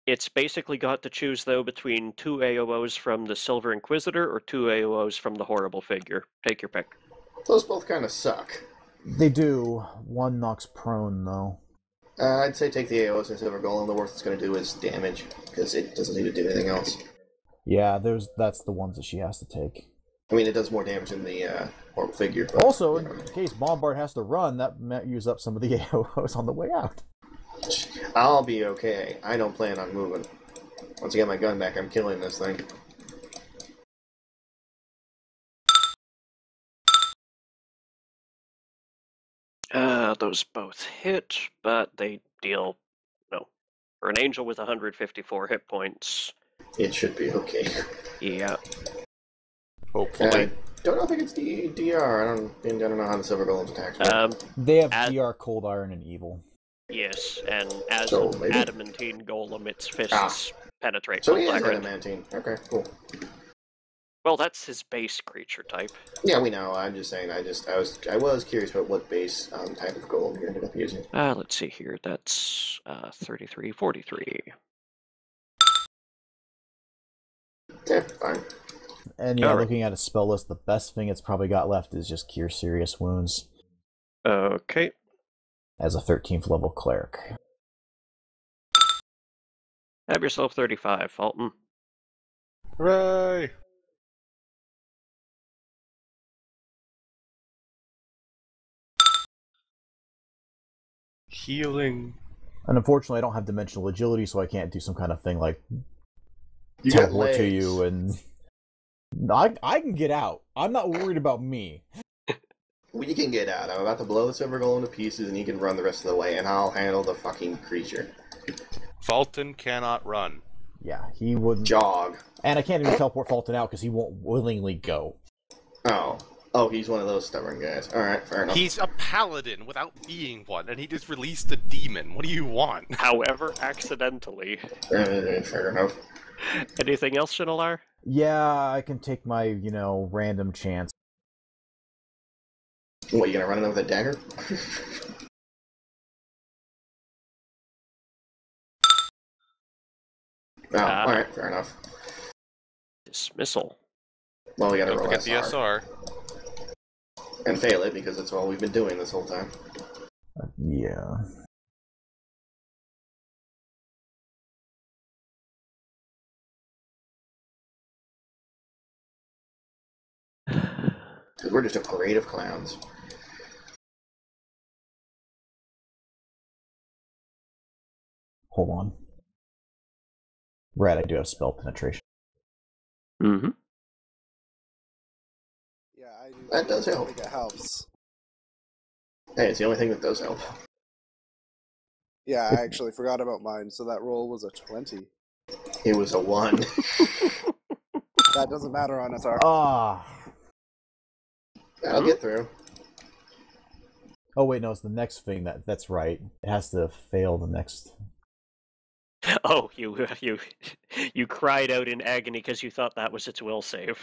It's basically got to choose, though, between 2 AOOs from the Silver Inquisitor or 2 AOOs from the Horrible Figure. Take your pick. Those both kind of suck. They do. One knocks prone, though. I'd say take the AOS and silver golem. The worst it's going to do is damage, because it doesn't need to do anything else. Yeah, that's the ones that she has to take. I mean, it does more damage than the horrible figure. But, Also, you know. in case Bombard has to run, that might use up some of the AOs on the way out. I'll be okay. I don't plan on moving. Once I get my gun back, I'm killing this thing. Those both hit, but they deal... No. For an angel with 154 hit points, It should be okay. yeah. Hopefully. I don't know if it gets DR. I don't know how the silver golems attacks work. They have Ad- DR, Cold Iron, and Evil. Yes, and as So, an maybe- adamantine golem, its fists penetrate So he is labyrinth. adamantine. Okay, cool. Well, that's his base creature type. Yeah, we know. I'm just saying. I was curious about what base type of golem you ended up using. Let's see here. That's 33, 43. Yeah, fine. And yeah, Alright. looking at a spell list, the best thing it's probably got left is just Cure Serious Wounds Okay. as a 13th level cleric. Have yourself 35, Fulton. Hooray! Healing. And unfortunately, I don't have dimensional agility, so I can't do some kind of thing like You got teleport to legs. you and I can get out. I'm not worried about me. We can get out. I'm about to blow the silver golem to pieces, and you can run the rest of the way, and I'll handle the fucking creature. Fulton cannot run. Yeah, he wouldn't. Jog. And I can't even teleport Fulton out because he won't willingly go. Oh, he's one of those stubborn guys. Alright, fair enough. He's a paladin without being one, and he just released a demon. What do you want? However, accidentally. Fair enough. Anything else, Shinalar? Yeah, I can take my, random chance. What, you gonna run it with a dagger? Alright, fair enough. Dismissal. Well, we gotta Don't roll forget the SR. And fail it, because that's all we've been doing this whole time. Yeah. Because we're just a parade of clowns. Hold on. Red, I do have spell penetration. Mm-hmm. Yeah, I do. That does help. I think it helps. Hey, it's the only thing that does help. Yeah, I actually forgot about mine, so that roll was a 20. It was a 1. That doesn't matter on SR. That'll get through. Oh wait, no, it's the next thing that's right. It has to fail the next. Oh, you cried out in agony because you thought that was its will save.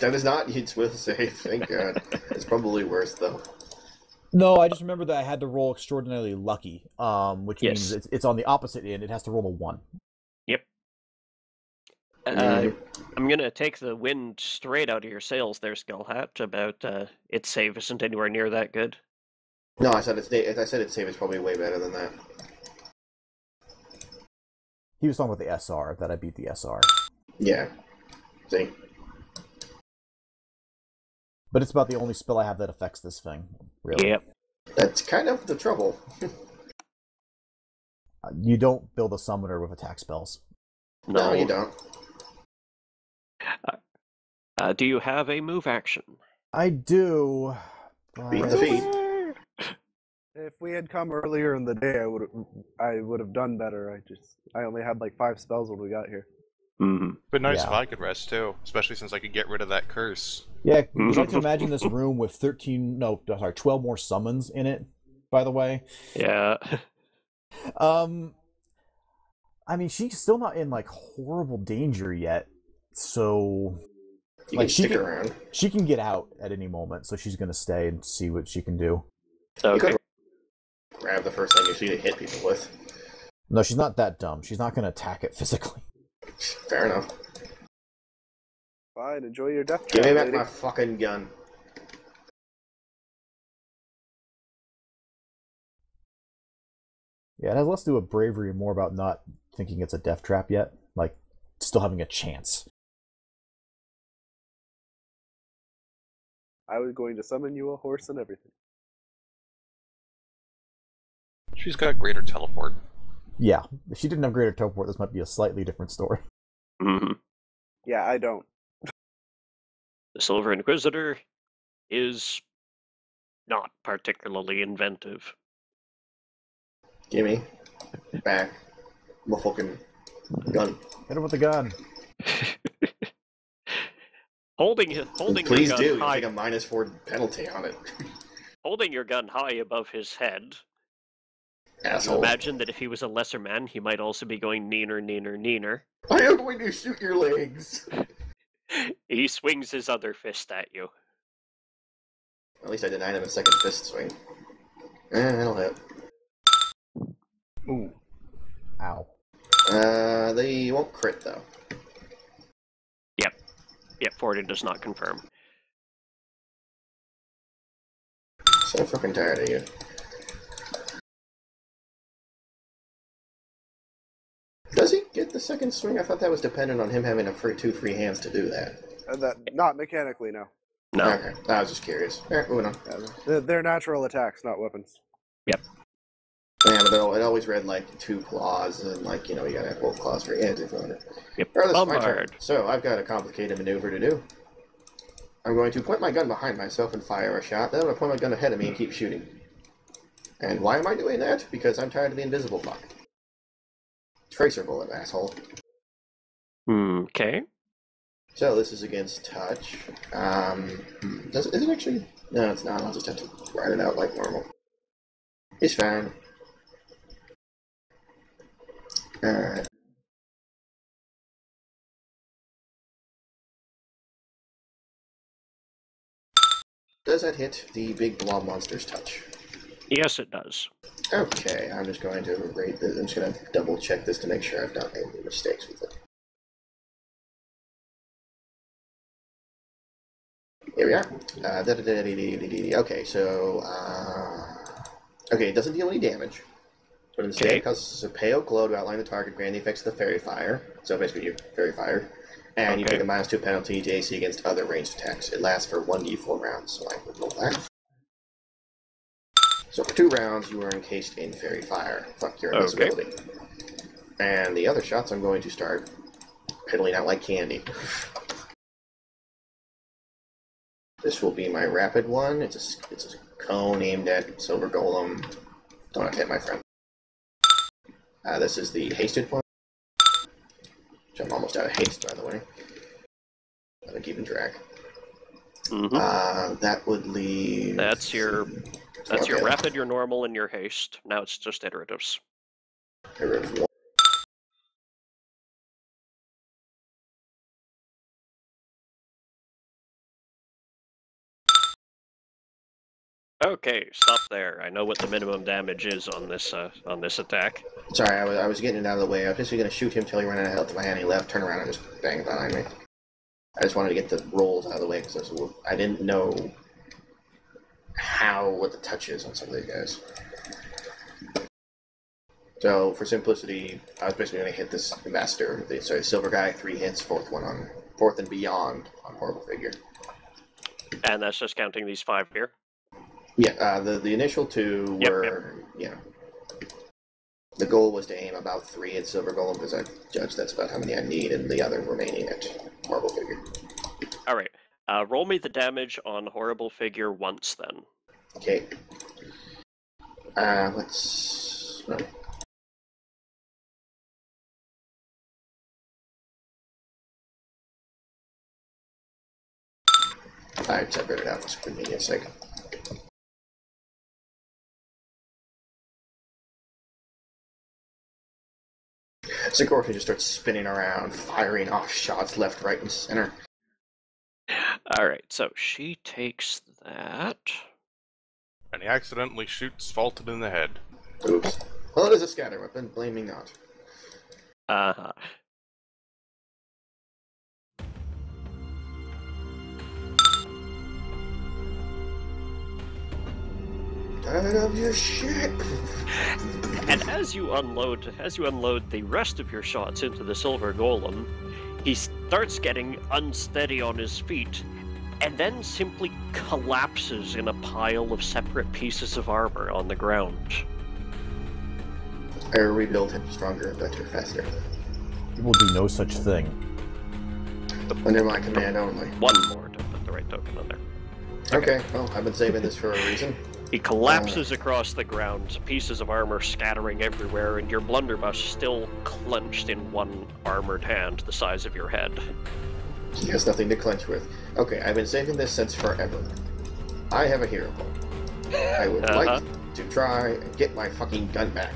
That is not its will save, thank God. It's probably worse, though. No, I just remember that I had to roll extraordinarily lucky, which Yes. means it's on the opposite end. It has to roll a 1. Yep. I'm gonna take the wind straight out of your sails there, Skullhat, about its save isn't anywhere near that good. No, I said its save is probably way better than that. He was talking about the SR, that I beat the SR. Yeah. See? But it's about the only spell I have that affects this thing, really. Yep. That's kind of the trouble. You don't build a summoner with attack spells. No, you don't. Do you have a move action? I do. Beat the feet. If we had come earlier in the day, I would have done better. I only had like 5 spells when we got here. Mm-hmm. But nice Yeah. if I could rest too, especially since I could get rid of that curse. Yeah, would you like to imagine this room with 12 more summons in it, by the way? Yeah. I mean, she's still not in, like, horrible danger yet, so... You like, can stick around. She can get out at any moment, so she's gonna stay and see what she can do. You Okay. could grab the first thing you see to hit people with. No, she's not that dumb. She's not gonna attack it physically. Fair enough. Fine, enjoy your death. Give me trap, back lady. my fucking gun. Yeah, it has less to do with bravery and more about not thinking it's a death trap yet. Like, still having a chance. I was going to summon you a horse and everything. She's got greater teleport. Yeah, if she didn't have greater teleport, this might be a slightly different story. Mm-hmm. Yeah, I don't. The Silver Inquisitor is not particularly inventive. Gimme back my fucking gun. Hit her with the gun. Holding Please your gun do. You high, take a -4 penalty on it. holding your gun high above his head. You Asshole. imagine that if he was a lesser man, he might also be going neener, neener, neener. I am going to shoot your legs. He swings his other fist at you. At least I denied him a second fist swing. That'll hit. Ooh. Ow. They won't crit though. Yep, Forden does not confirm. So fucking tired of you. Does he get the second swing? I thought that was dependent on him having 2 free hands to do that. That not mechanically, no. No. Okay, I was just curious. Alright, moving on. They're natural attacks, not weapons. Yeah, but it always read like 2 claws, and like, you gotta have both claws for hands if you want it. Yep. Or that's my turn. Bombard. So I've got a complicated maneuver to do. I'm going to point my gun behind myself and fire a shot. Then I'm going to point my gun ahead of me and keep shooting. And why am I doing that? Because I'm tired of the invisible fuck. Tracer bullet, asshole. Okay. So this is against touch. Is it actually? No, it's not. I'll just have to write it out like normal. It's fine. Alright. Does that hit the big blob monster's touch? Yes, it does. Okay, I'm just going to rate this. I'm just going to double check this to make sure I've not made any mistakes with it. Here we are. Okay, so okay, it doesn't deal any damage, but instead it causes a pale glow to outline the target, granting the effects of the fairy fire. So basically, you fairy fire, and you take a -2 penalty to AC against other ranged attacks. It lasts for 1d4 rounds, so I would roll that. So for 2 rounds, you are encased in fairy fire. Fuck your invisibility. And the other shots, I'm going to start piddling out like candy. This will be my rapid one. It's a cone aimed at Silver Golem. Don't have to hit my friend. This is the hasted one. Which I'm almost out of haste, by the way. I've been keeping track. That would leave... That's your rapid, your normal, and your haste. Now it's just iteratives. Iterative 1. Okay, stop there. I know what the minimum damage is on this attack. Sorry, I was getting it out of the way. I was just going to shoot him till he ran out of health. If I had any left, turn around and just bang behind me. I just wanted to get the rolls out of the way because I didn't know what the touch is on some of these guys. So for simplicity, I was basically going to hit this ambassador, silver guy, 3 hits, fourth and beyond on horrible figure. And that's just counting these 5 here. Yeah, the initial 2 were the goal was to aim about 3 at Silver Golem because I judged that's about how many I need, and the other remaining at Horrible Figure. All right, roll me the damage on Horrible Figure once then. Okay. Let's. I separated it out for convenience sake. Sikorsky just starts spinning around, firing off shots left, right, and center. Alright, so she takes that. And he accidentally shoots Fulton in the head. Oops. Well, it is a scatter weapon, blame me not. Uh-huh. Out of your shit! And as you unload the rest of your shots into the Silver Golem, he starts getting unsteady on his feet, and then simply collapses in a pile of separate pieces of armor on the ground. I rebuild him stronger, better, faster. You will do no such thing. Under my command only. One more to put the right token on there. Okay, well, I've been saving this for a reason. He collapses across the ground, pieces of armor scattering everywhere, and your blunderbuss still clenched in one armored hand the size of your head. He has nothing to clench with. Okay, I've been saving this since forever. I have a hero point. I would like to try and get my fucking gun back.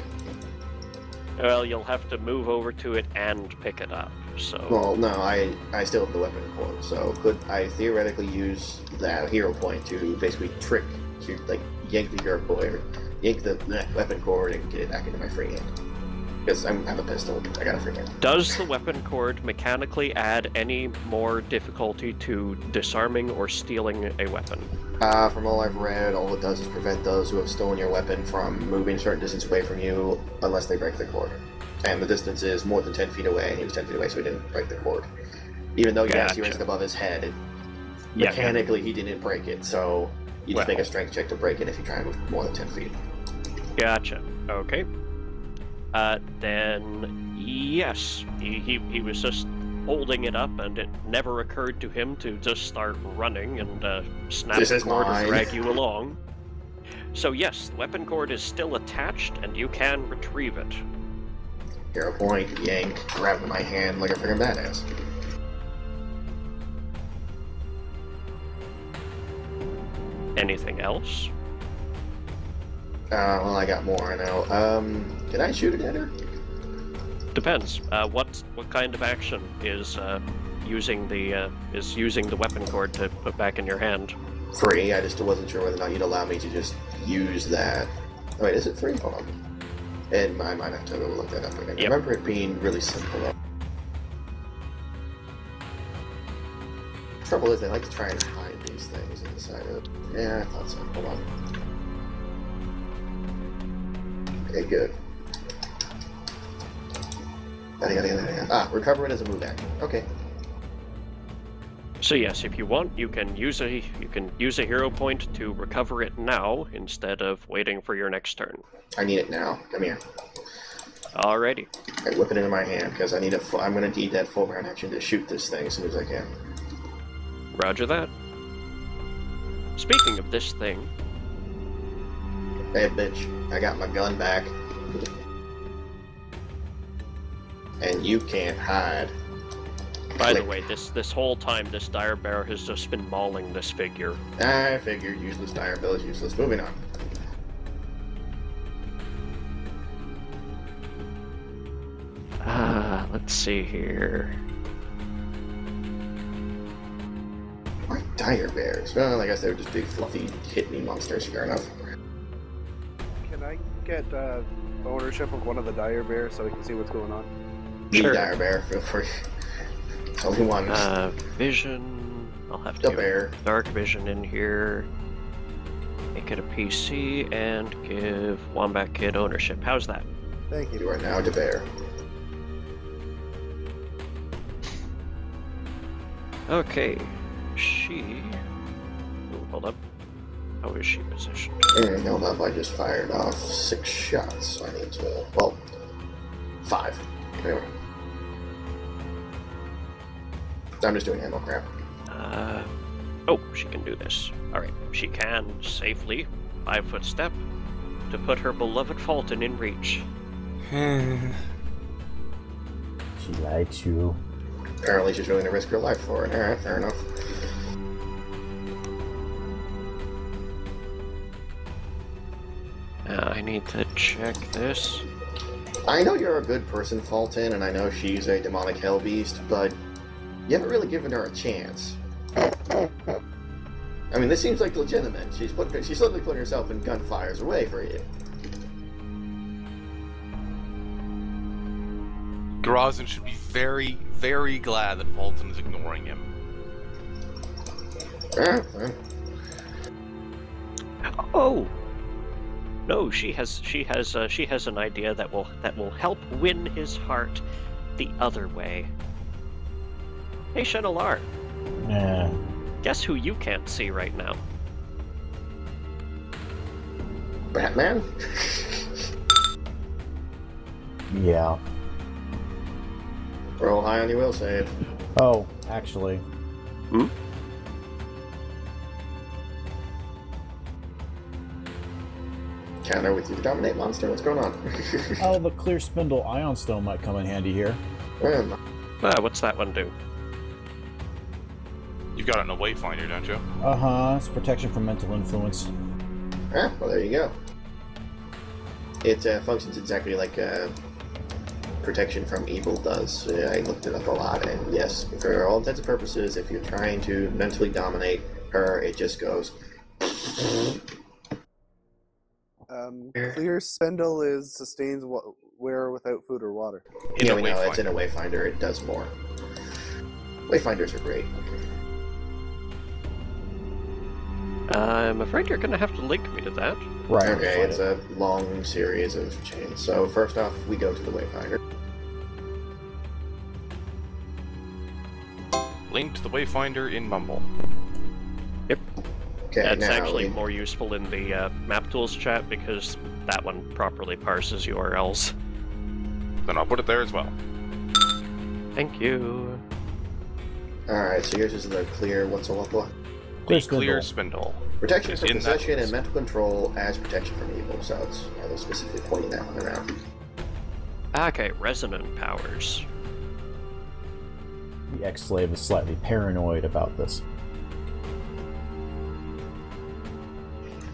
Well, you'll have to move over to it and pick it up, so... Well, no, I still have the weapon cord, so could I theoretically use that hero point to basically trick, to, like, yank the hero point, or yank the weapon cord and get it back into my free hand? Because I have a pistol, I got a free hand. Does the weapon cord mechanically add any more difficulty to disarming or stealing a weapon? From all I've read, all it does is prevent those who have stolen your weapon from moving a certain distance away from you unless they break the cord. And the distance is more than 10 feet away, and he was 10 feet away, so he didn't break the cord. Even though, yes, he raised it above his head, mechanically he didn't break it, so you just make a strength check to break it if you try and move more than 10 feet. Gotcha. Okay. Then, yes, he was just holding it up, and it never occurred to him to just start running and snap This the is cord mine. and drag you along. So yes, the weapon cord is still attached, and you can retrieve it. Hero point, yank, grab in my hand like a freaking badass. Anything else? Well, I got more now. Can I shoot it at her? Depends. What kind of action is using the weapon cord to put back in your hand? Free, I just wasn't sure whether or not you'd allow me to just use that. Oh, wait, is it free? Hold on. And I might have to go look that up again. Yep. I remember it being really simple. Trouble is, they like to try and hide these things inside of it. Yeah, I thought so. Hold on. Okay, good. Ah, recover it as a move action. Okay. So yes, if you want, you can use a hero point to recover it now instead of waiting for your next turn. I need it now. Come here. Alrighty. I whip it into my hand because I need a. I'm going to need that full round action to shoot this thing as soon as I can. Roger that. Speaking of this thing, Hey, bitch! I got my gun back, and you can't hide. by the Click. way, this whole time this dire bear has just been mauling this figure. I figured useless dire bill is useless. Moving on. Let's see here. Why dire bears? Well, I guess they were just big, fluffy, hit-me monsters. Fair enough. Can I get ownership of one of the dire bears so we can see what's going on? The Sure. dire bear, feel free. It's only one. Vision. I'll have to The give bear. dark vision in here. Make it a PC and give Wombat Kid ownership. How's that? Thank You you. are now the bear. Okay. She. Ooh, hold up. How is she positioned? And held up, I just fired off 6 shots. So I need to. Well, 5. Anyway. I'm just doing ammo crap. Oh, she can do this. Alright, she can safely 5-foot step to put her beloved Fulton in reach. She likes you. Apparently, she's willing to risk her life for it. Alright, fair enough. I need to check this. I know you're a good person, Fulton, and I know she's a demonic hell beast, but you haven't really given her a chance. I mean, this seems like legitimate. She's suddenly putting herself in gunfire's way for you. Grazin should be very, very glad that Fulton is ignoring him. Well, Oh! No, she has an idea that will help win his heart the other way. Hey, Shenalar, Yeah. guess who you can't see right now? Batman? Yeah. Roll high on your will save. Oh, actually. Hmm? Counter with your dominate monster. What's going on? Oh, the clear spindle ion stone might come in handy here. Well, What's that one do? You've got it in a wayfinder, don't you? Uh-huh. It's protection from mental influence. well, there you go. It functions exactly like protection from evil does. I looked it up a lot, and yes, for all intents and purposes, if you're trying to mentally dominate her, it just goes. Clear spindle is sustains wear without food or water. In Yeah, a we know it's in a wayfinder. wayfinder. It does more. Wayfinders are great. I'm afraid you're gonna have to link me to that. Right. Okay, find it's it. a long series of chains. So first off, we go to the wayfinder. Link to the wayfinder in Mumble. Okay, That's now actually we- more useful in the map tools chat because that one properly parses URLs. Then I'll put it there as well. Thank you. Alright, so yours is the clear, what's a what? The clear spindle. Protection Is from in that possession and list. mental control as protection from evil, so it's they're specifically pointing that one around. Okay, resonant powers. The ex-slave is slightly paranoid about this.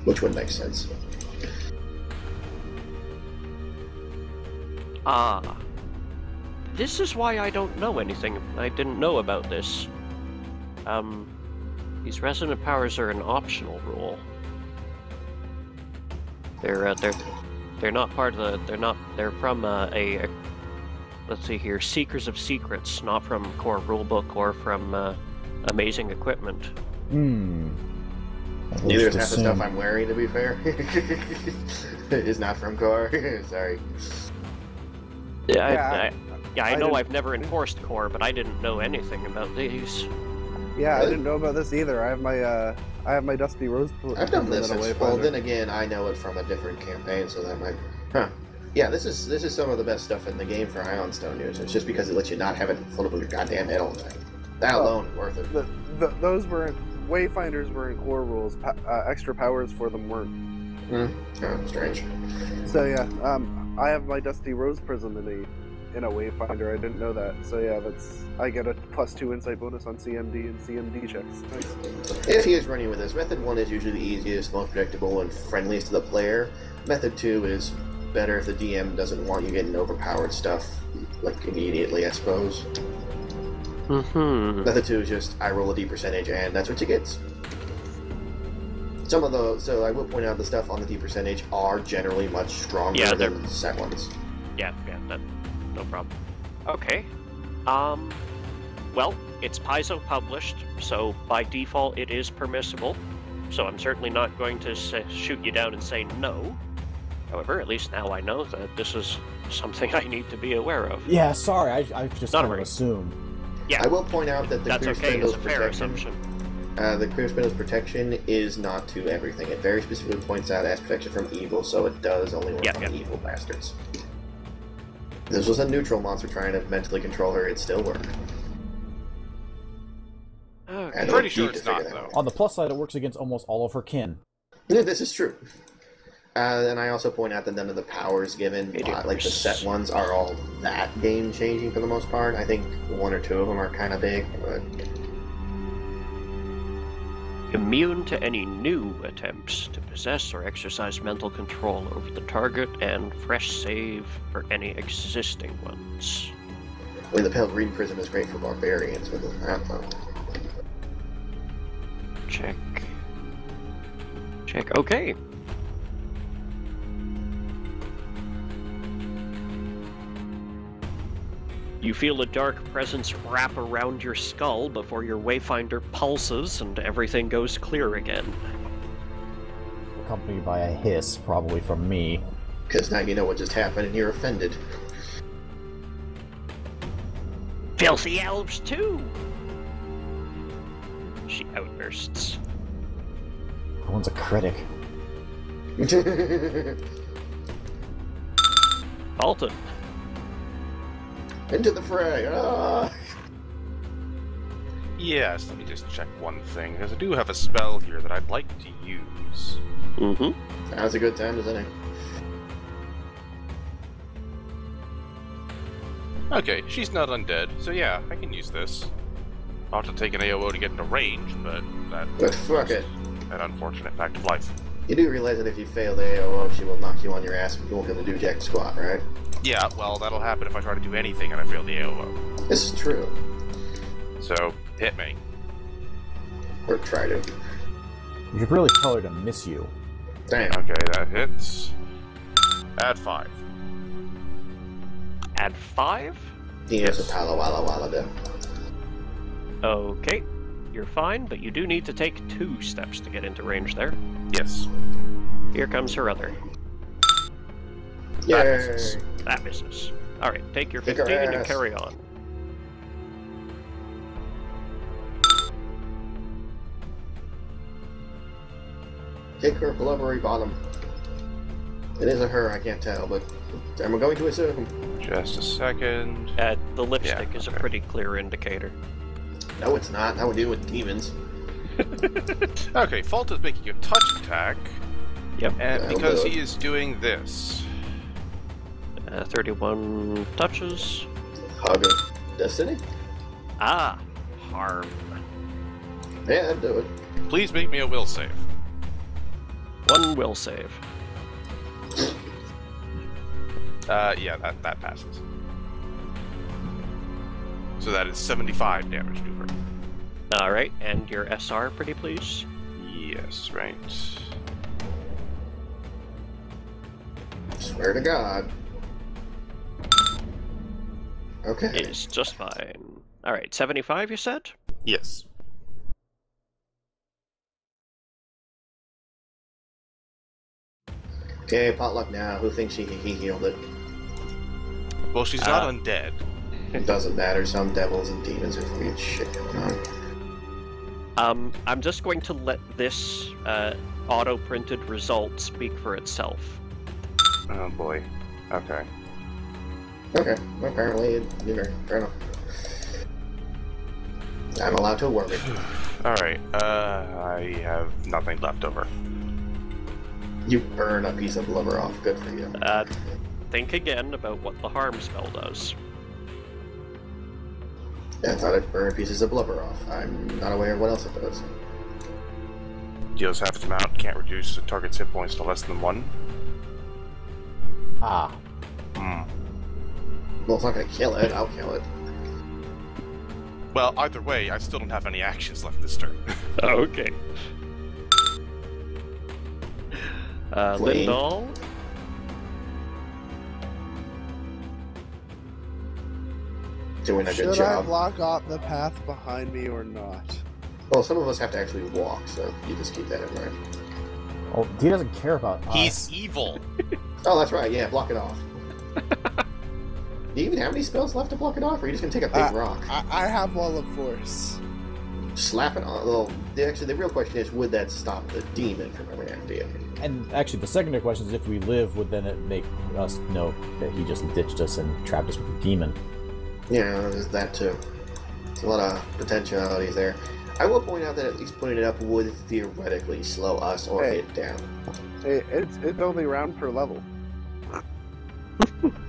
Which would make sense. Ah. This is why I don't know anything. I didn't know about this. These resonant powers are an optional rule. They're not part of the. They're from a. Let's see here. Seekers of Secrets, not from Core Rulebook or from Amazing Equipment. Neither is half the stuff I'm wearing, to be fair. Is not from Core. Sorry. I know I've never enforced Core, but I didn't know anything about these. Yeah, Really? I didn't know about this either. I have my Dusty Rose. I've done this. away Well, from then again, I know it from a different campaign, so that might. Huh. Yeah, this is some of the best stuff in the game for Ionstone users. Just because it lets you not have it float up on your goddamn head all the time. That alone is worth it. Those weren't Wayfinders were in core rules. Extra powers for them weren't. Oh, strange. So yeah, I have my Dusty Rose Prism in a Wayfinder. I didn't know that. So yeah, I get a +2 insight bonus on CMD and CMD checks. Nice. If he is running with this, Method 1 is usually the easiest, most predictable, and friendliest to the player. Method 2 is better if the DM doesn't want you getting overpowered stuff, like, immediately, I suppose. Method 2 is just, I roll a D percentage, and that's what you get. Some of those, so I will point out the stuff on the D percentage are generally much stronger than set ones. Yeah, no problem. Okay. Well, it's Paizo published, so by default it is permissible. So I'm certainly not going to shoot you down and say no. However, at least now I know that this is something I need to be aware of. Yeah, sorry, I just Not kind of worry. assumed. Yeah, I will point out that the that's Clear okay. Spindle's It's a fair protection, assumption. the Clear Spindle's protection is not to everything. It very specifically points out as protection from evil, so it does only work on evil bastards. If this was a neutral monster trying to mentally control her, it'd still work. Okay. And Pretty you sure need to it's not, figure that though. out. On the plus side, it works against almost all of her kin. Yeah, this is true. And I also point out that none of the powers given, like the set ones, are all that game-changing for the most part. I think one or two of them are kind of big, but... Immune to any new attempts to possess or exercise mental control over the target, and fresh save for any existing ones. I mean, the Pale Green Prism is great for barbarians, but I don't know. Check. Okay. You feel a dark presence wrap around your skull before your Wayfinder pulses and everything goes clear again. Accompanied by a hiss, probably from me. Because now you know what just happened and you're offended. Filthy elves too! She outbursts. That one's a critic. Alton. Into the fray! Ah! Yes, let me just check one thing, because I do have a spell here that I'd like to use. Mm-hmm. Now's a good time, isn't it? Okay, she's not undead, so yeah, I can use this. I'll have to take an AOO to get into range, but But fuck it. an unfortunate fact of life. You do realize that if you fail the AOO, she will knock you on your ass and you won't be able to do jack squat, right? Yeah, well, that'll happen if I try to do anything and I fail the AOO. This is true. So, hit me. Or try to. You should really tell her to miss you. Damn. Okay, that hits. Add 5. Add 5? Yes. A Palo Walla Walla do. Okay. You're fine, but you do need to take 2 steps to get into range there. Yes. Here comes her other. That Yay! misses. That misses. Alright, take your Kick her 15 and ass. carry on. Kick her blubbery bottom. It is a her, I can't tell, but I'm going to assume. Just a second. The lipstick is a okay. pretty clear indicator. No, it's not. Now we're dealing with demons. Okay, Fault is making a touch attack, Yep. and That'll because do he it. is doing this, 31 touches. Hug of Destiny? Ah, harm. Yeah, that'd do it. please make me a will save. 1 will save. Yeah, that passes. So that is 75 damage to her. Alright, and your SR, pretty please. Yes, right. Swear to God. Okay. It's just fine. Alright, 75 you said? Yes. Okay, potluck now. Who thinks he healed it? Well, she's not undead. It doesn't matter. Some devils and demons are weird shit going on. I'm just going to let this auto-printed result speak for itself. Oh boy. Okay. Okay. Apparently, fair enough. I'm allowed to worry. Alright, I have nothing left over. You burn a piece of liver off. Good for you. Think again about what the harm spell does. Yeah, I thought I'd burn pieces of blubber off. I'm not aware of what else it does. Deals half its amount, can't reduce the target's hit points to less than 1. Ah. Hmm. Well, it's not gonna kill it. I'll kill it. Well, either way, I still don't have any actions left this turn. Okay. Clean. Lindal? Doing a good Should I job. block off the path behind me or not? Well, some of us have to actually walk, so you just keep that in mind. Well, he doesn't care about us. He's evil. Oh, that's right. Yeah, block it off. Do you even have any spells left to block it off, or are you just gonna take a big rock? I have Wall of Force. Slap it on. Well, the real question is, would that stop the demon from ever after you? And actually, the secondary question is if we live, would then it make us know that he just ditched us and trapped us with a demon? Yeah, there's that too. There's a lot of potentialities there. I will point out that at least putting it up would theoretically slow us or Hey. it down. It's only round per level.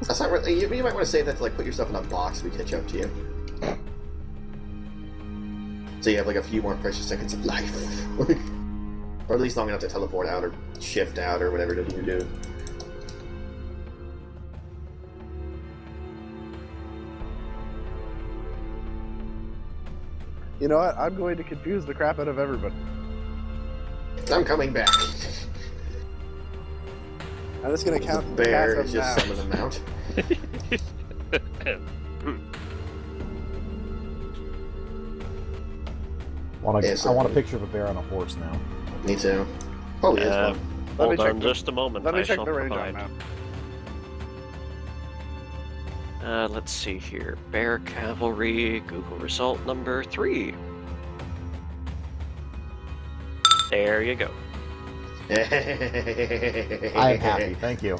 That's not really. You might want to save that to like put yourself in a box we catch up to you. So you have like a few more precious seconds of life, or at least long enough to teleport out or shift out or whatever it is you do. You know what? I'm going to confuse the crap out of everybody. I'm coming back. I'm just going to count The bear cast is them just now. summon them out. I want a picture of a bear on a horse now. Me too. Oh, he is one. Hold check on the- just a moment. Let me I check shall the range provide. on that. Let's see here. Bear Cavalry, Google result number 3. There you go. I'm happy, thank you.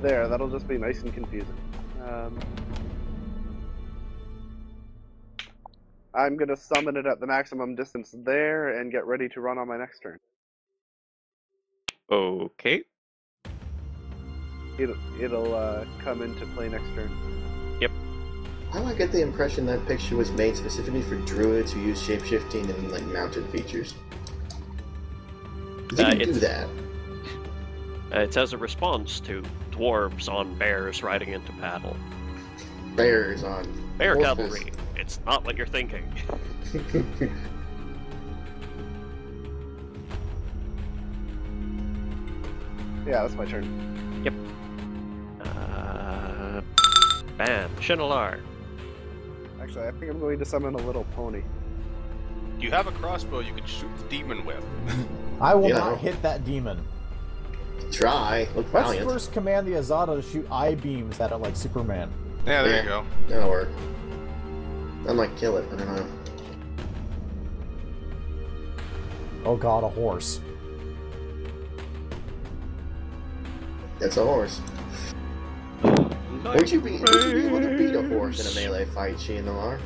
There, that'll just be nice and confusing. I'm going to summon it at the maximum distance there and get ready to run on my next turn. Okay. It'll come into play next turn. How do I get the impression that picture was made specifically for druids who use shapeshifting and like mounted features? 'Cause you can do it's- that. It's as a response to dwarves on bears riding into battle. Bears on Bear horses. Cavalry. It's not what you're thinking. Yeah, that's my turn. Bam. Shinalar. Actually, I think I'm going to summon a little pony. You have a crossbow you can shoot the demon with. I will Yeah. not hit that demon. Try. Look Let's valiant. first command the Azada to shoot eye beams at it like Superman. Yeah, there you go. That'll work. I might kill it. I don't know. Oh god, a horse. That's a horse. Would you be able to beat a horse in a melee fight, Shinolar?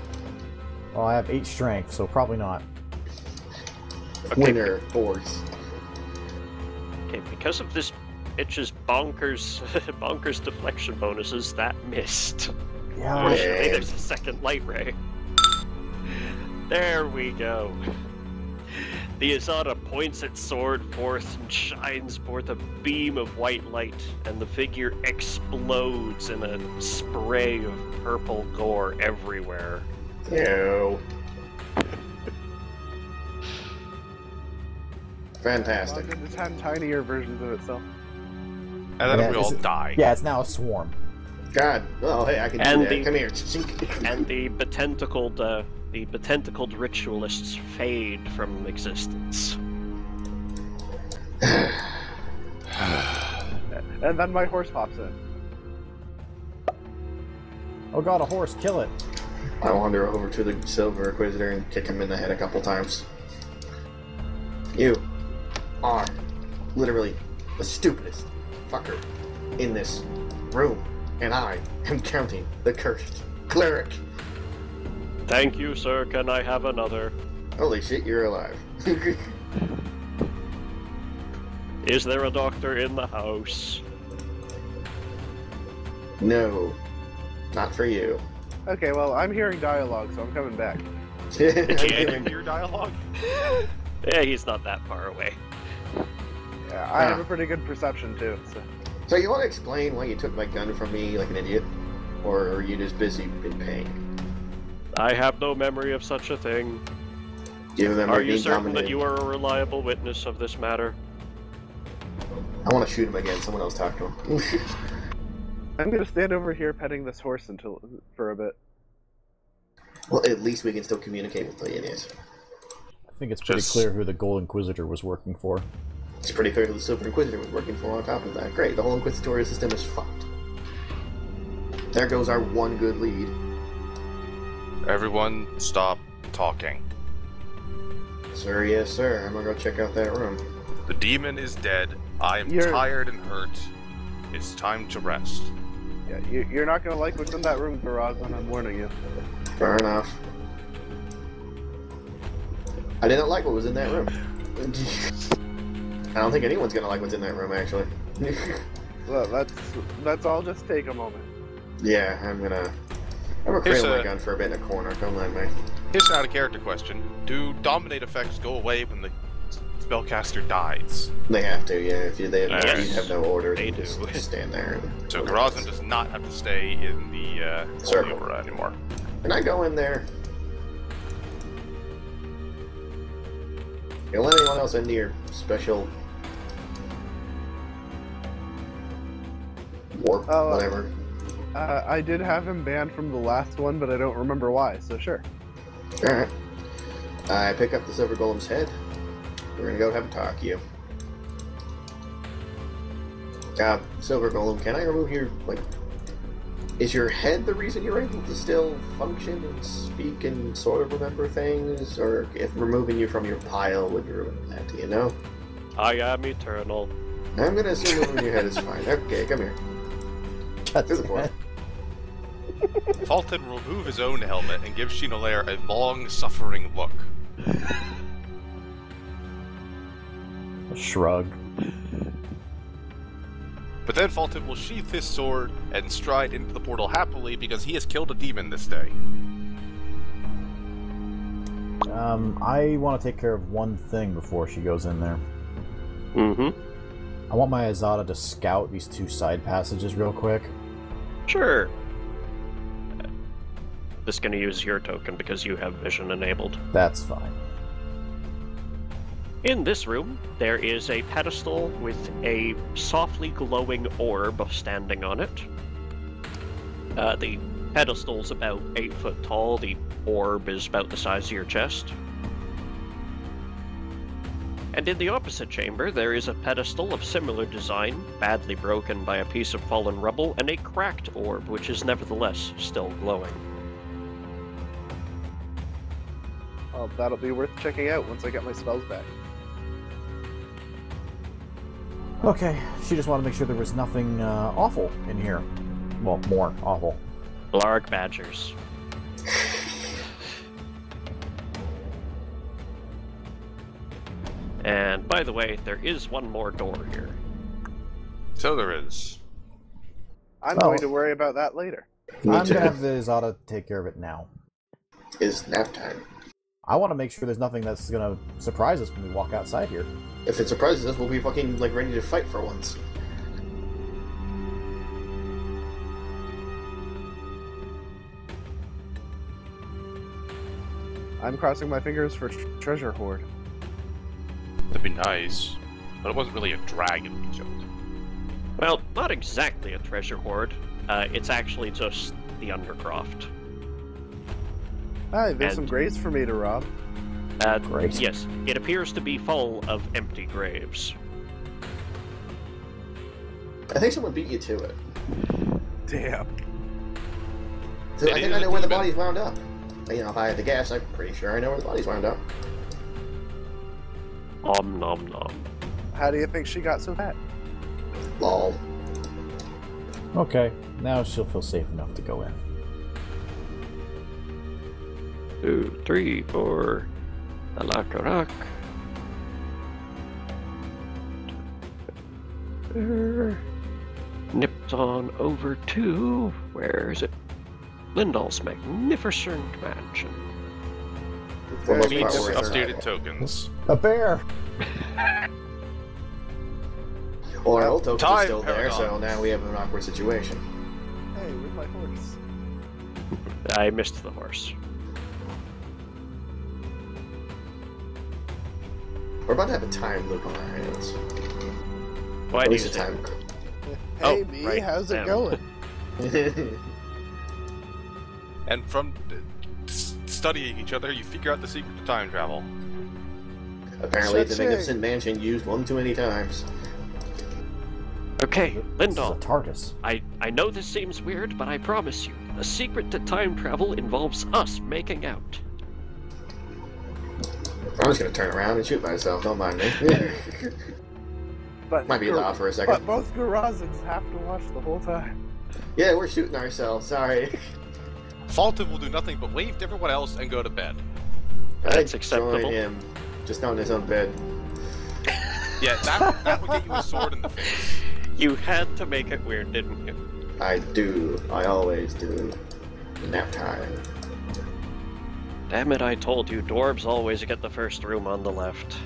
Well, I have 8 strength, so probably not. Winner, horse. Okay, because of this bitch's bonkers deflection bonuses, that missed. Yeah. Fortunately, there's a second light ray. There we go. The Azada points its sword forth and shines forth a beam of white light, and the figure explodes in a spray of purple gore everywhere. Ew. Fantastic. Spawned into 10 tinier versions of itself. And then Yeah, we all die. Yeah, it's now a swarm. God. Oh, hey, I can And do that. the- Come here. And the betentacled ritualists fade from existence. And then my horse pops in. Oh god, a horse, kill it. I wander over to the Silver Inquisitor and kick him in the head a couple times. You are literally the stupidest fucker in this room, and I am counting the cursed cleric. Thank you, sir. Can I have another? Holy shit, you're alive. Is there a doctor in the house? No, not for you. Okay, well, I'm hearing dialogue, so I'm coming back. Can you hear dialogue? Yeah, he's not that far away. Yeah, I have a pretty good perception, too, so... So you want to explain why you took my gun from me like an idiot? Or are you just busy in pain? I have no memory of such a thing. Do you remember Are you being certain that dominated? you are a reliable witness of this matter? I want to shoot him again. Someone else talk to him. I'm gonna stand over here petting this horse for a bit. Well, at least we can still communicate with the idiot. I think it's pretty clear who the Gold Inquisitor was working for. It's pretty clear who the Silver Inquisitor was working for on top of that. Great, the whole Inquisitorial system is fucked. There goes our one good lead. Everyone stop talking. Sir, yes sir. I'm gonna go check out that room. The demon is dead. I am You're- tired and hurt. It's time to rest. Yeah, you're not gonna like what's in that room, Barazan, I'm warning you. Fair enough. I didn't like what was in that room. I don't think anyone's gonna like what's in that room, actually. Well, let's all just take a moment. Yeah, I'm gonna Here's cradle my a- gun for a bit in a corner. Don't mind me. Here's an out-of-character question. Do dominate effects go away when the spellcaster dies? They have to, yeah. If you Yes, have no orders, they you do. just stand there. And So Garazan does not have to stay in the Holy Circle. Aura anymore. And I go in there. You let anyone else into your special warp, Oh, whatever. I did have him banned from the last one, but I don't remember why, so sure. Alright. I pick up the Silver Golem's head. We're gonna go have a talk, you. Silver Golem, can I remove your, is your head the reason you're able to still function and speak and sort of remember things? Or if removing you from your pile would ruin that, do you know? I am eternal. I'm gonna assume removing your head is fine. Okay, come here. God Through the damn portal. it. Fulton will remove his own helmet and give Shinolair a long, suffering look. A shrug. But then Fulton will sheath his sword and stride into the portal happily because he has killed a demon this day. I want to take care of one thing before she goes in there. Mm-hmm. I want my Azada to scout these 2 side passages real quick. Sure. Just gonna use your token because you have vision enabled. That's fine. In this room, there is a pedestal with a softly glowing orb standing on it. The pedestal's about 8 foot tall. The orb is about the size of your chest. And in the opposite chamber, there is a pedestal of similar design, badly broken by a piece of fallen rubble, and a cracked orb, which is nevertheless still glowing. Well, that'll be worth checking out once I get my spells back. Okay, she just wanted to make sure there was nothing awful in here. Well, more awful. Lark badgers. And by the way, there is one more door here. So there is. I'm Well- going to worry about that later. Me I'm too. gonna have the Zada take care of it now. It's nap time. I want to make sure there's nothing that's gonna surprise us when we walk outside here. If it surprises us, we'll be fucking like ready to fight for once. I'm crossing my fingers for treasure hoard. That'd be nice. But it wasn't really a dragon we chose. Well, not exactly a treasure hoard. It's actually just the Undercroft. Hi, there's And- some graves for me to rob. Great. Yes, it appears to be full of empty graves. I think someone beat you to it. Damn. So It I think is I a know where the demon. bodies wound up. You know, if I had to guess, I'm pretty sure I know where the bodies wound up. Om nom nom. How do you think she got so fat? Lol. Okay, now she'll feel safe enough to go in. 2, 3, 4. Alakarak. Nipped on over to. Where is it? Lindall's magnificent mansion. For most Needs part, we're updated inside. tokens. A bear! Well, our old token is Time still there, so paradox. now we have an awkward situation. Hey, where's my horse? I missed the horse. We're about to have a time loop on our hands. Why At do you least a time Hey, Oh, me, right, how's it damn. going? code. And from studying each other, you figure out the secret to time travel. Apparently, the Cha-ching. Magnificent Mansion used one too many times. Okay, This is a Lindall. TARDIS. I know this seems weird, but I promise you, the secret to time travel involves us making out. I'm just gonna turn around and shoot myself, don't mind me. But Might be loud for a second. But both Garazans have to watch the whole time. Yeah, we're shooting ourselves, sorry. Fulton will do nothing but wave to everyone else and go to bed. That's I'd acceptable. join him, just not in his own bed. Yeah, that would get you a sword in the face. You had to make it weird, didn't you? I do. I always do. Nap time. Damn it, I told you, dwarves always get the first room on the left.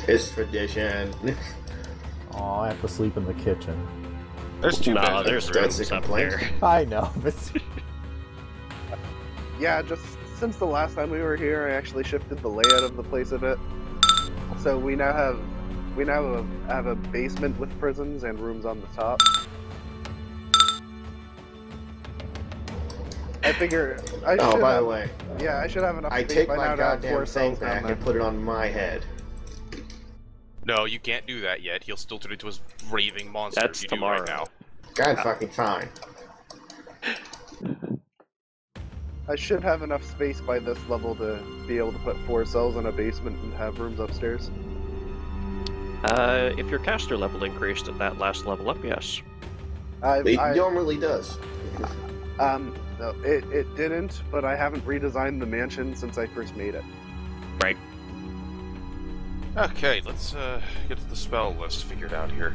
It's tradition. Aw, I have to sleep in the kitchen. There's two Nah, beds. there's That's rooms a up complaint. there. I know, but Yeah, just since the last time we were here, I actually shifted the layout of the place a bit. So we now have a basement with prisons and rooms on the top. I figure I should. Oh, by have, the way, yeah, I should have enough I space take by my now to have goddamn 4 thing cells down back there. and put it on my head. No, you can't do that yet. He'll still turn into his raving monster That's if you tomorrow. do right now. God fucking fine. I should have enough space by this level to be able to put 4 cells in a basement and have rooms upstairs. If your caster level increased at that last level up, yes. It I normally does. no, it didn't, but I haven't redesigned the mansion since I first made it. Right. Okay, let's get the spell list figured out here.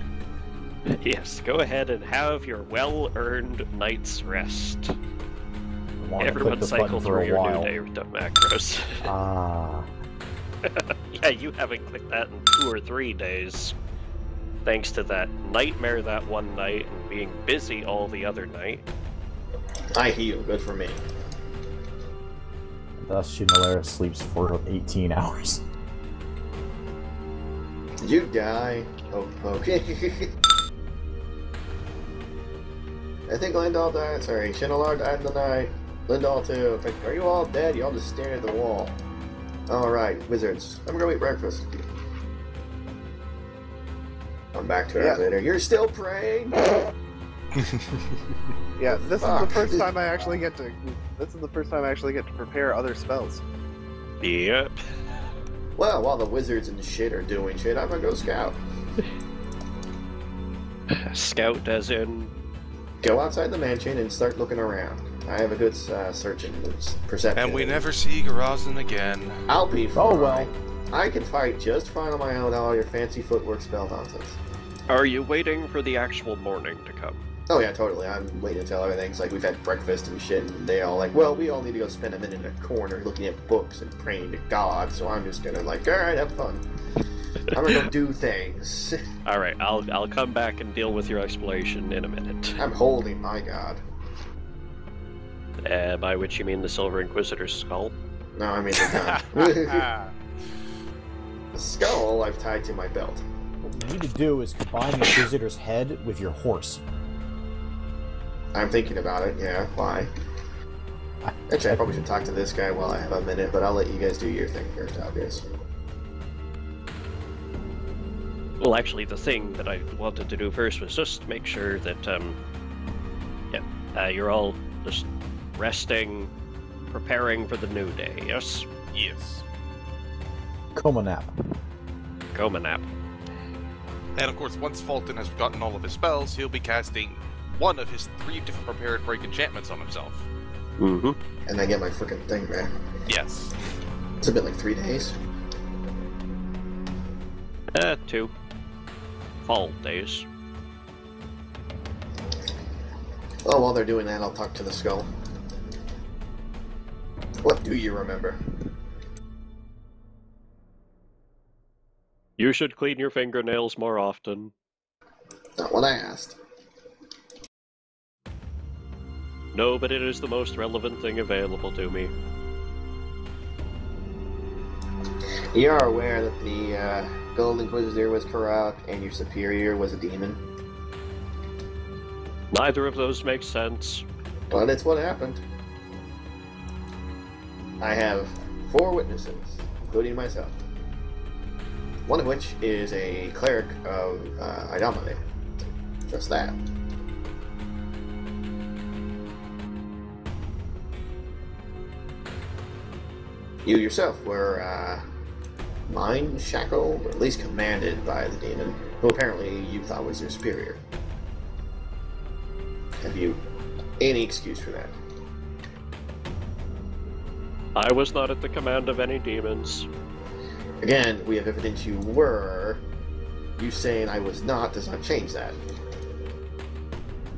Yes, go ahead and have your well-earned night's rest. I want to click Everyone this cycle button for through a your while. new day macros. Ah, Yeah, you haven't clicked that in 2 or 3 days. Thanks to that nightmare that one night and being busy all the other night. I heal. Good for me. thus Shinolara sleeps for 18 hours. Did you die? Oh, okay. I think Lindahl died. Sorry, Shinolar died in the night. Lindahl too. Like, are you all dead? You all just staring at the wall. Alright, wizards. I'm gonna eat breakfast. I'm back to it Yeah. later. You're still praying? Yeah, this is the Fuck. first time I actually get to. This is the first time I actually get to prepare other spells. Yep. Well, while the wizards and shit are doing shit, I'm gonna go scout. Scout as in... Go outside the mansion and start looking around. I have a good search and perception. And we never see Garazin again. I'll be fine. Oh, well. I can fight just fine on my own, all your fancy footwork spell nonsense. Are you waiting for the actual morning to come? Oh yeah, totally. I'm waiting until everything's like, we've had breakfast and shit, and they all like, well, we all need to go spend a minute in a corner looking at books and praying to God, so I'm just gonna like, alright, have fun. I'm gonna go do things. Alright, I'll come back and deal with your exploration in a minute. I'm holding my God. By which you mean the Silver Inquisitor's skull? No, I mean the gun. The skull I've tied to my belt. What we need to do is combine the Inquisitor's head with your horse. I'm thinking about it, yeah, why? Actually, I probably should talk to this guy while I have a minute, but I'll let you guys do your thing first, obvious. Well, actually, the thing that I wanted to do first was just make sure that, you're all just resting, preparing for the new day, yes? Yes. Coma nap. Coma nap. And of course, once Fulton has gotten all of his spells, he'll be casting one of his 3 different prepared break enchantments on himself. Mm-hmm. And I get my freaking thing back. Yes. It's a bit like 3 days. 2. Fall days. Well, while they're doing that, I'll talk to the skull. What do you remember? You should clean your fingernails more often. Not what I asked. No, but it is the most relevant thing available to me. You are aware that the Gold Inquisitor was corrupt and your superior was a demon? Neither of those makes sense. But it's what happened. I have 4 witnesses, including myself. One of which is a cleric of Idomine. Just that. You yourself were mind shackled, or at least commanded by the demon, who apparently you thought was your superior. Have you any excuse for that? I was not at the command of any demons. Again, we have evidence you were. You saying I was not does not change that.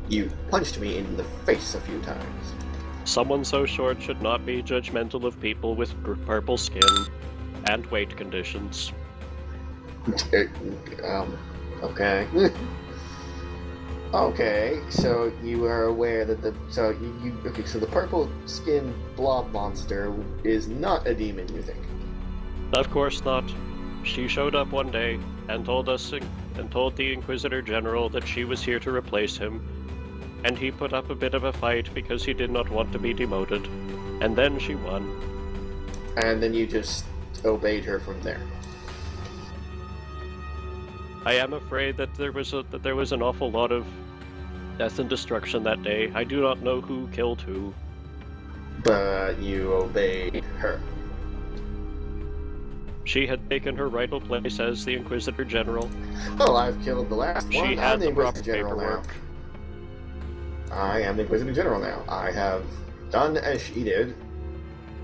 You punched me in the face a few times. Someone so short should not be judgmental of people with purple skin and weight conditions. Okay. Okay, so you are aware that so the purple skin blob monster is not a demon, you think? Of course not. She showed up one day and told the Inquisitor General that she was here to replace him, and he put up a bit of a fight because he did not want to be demoted, and then she won. And then you just obeyed her from there. I am afraid that there was an awful lot of death and destruction that day. I do not know who killed who. But you obeyed her. She had taken her rightful place as the Inquisitor General. Oh, I've killed the last one. She had the proper paperwork. I am the Inquisitor General now. I have done as she did,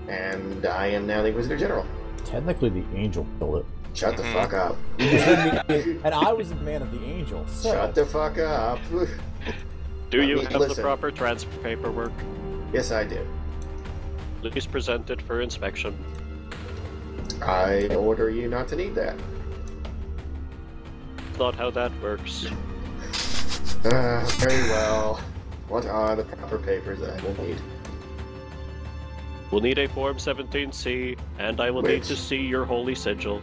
and I am now the Inquisitor General. Technically, the angel killed it. Shut the fuck up. And I was the man of the angel. So. Shut the fuck up. Do you have listen. the proper transfer paperwork? Yes, I do. Please present it for inspection. I order you not to need that. Not how that works. Very well. What are the proper papers that I will need? We'll need a Form 17C, and I will need to see your holy sigil.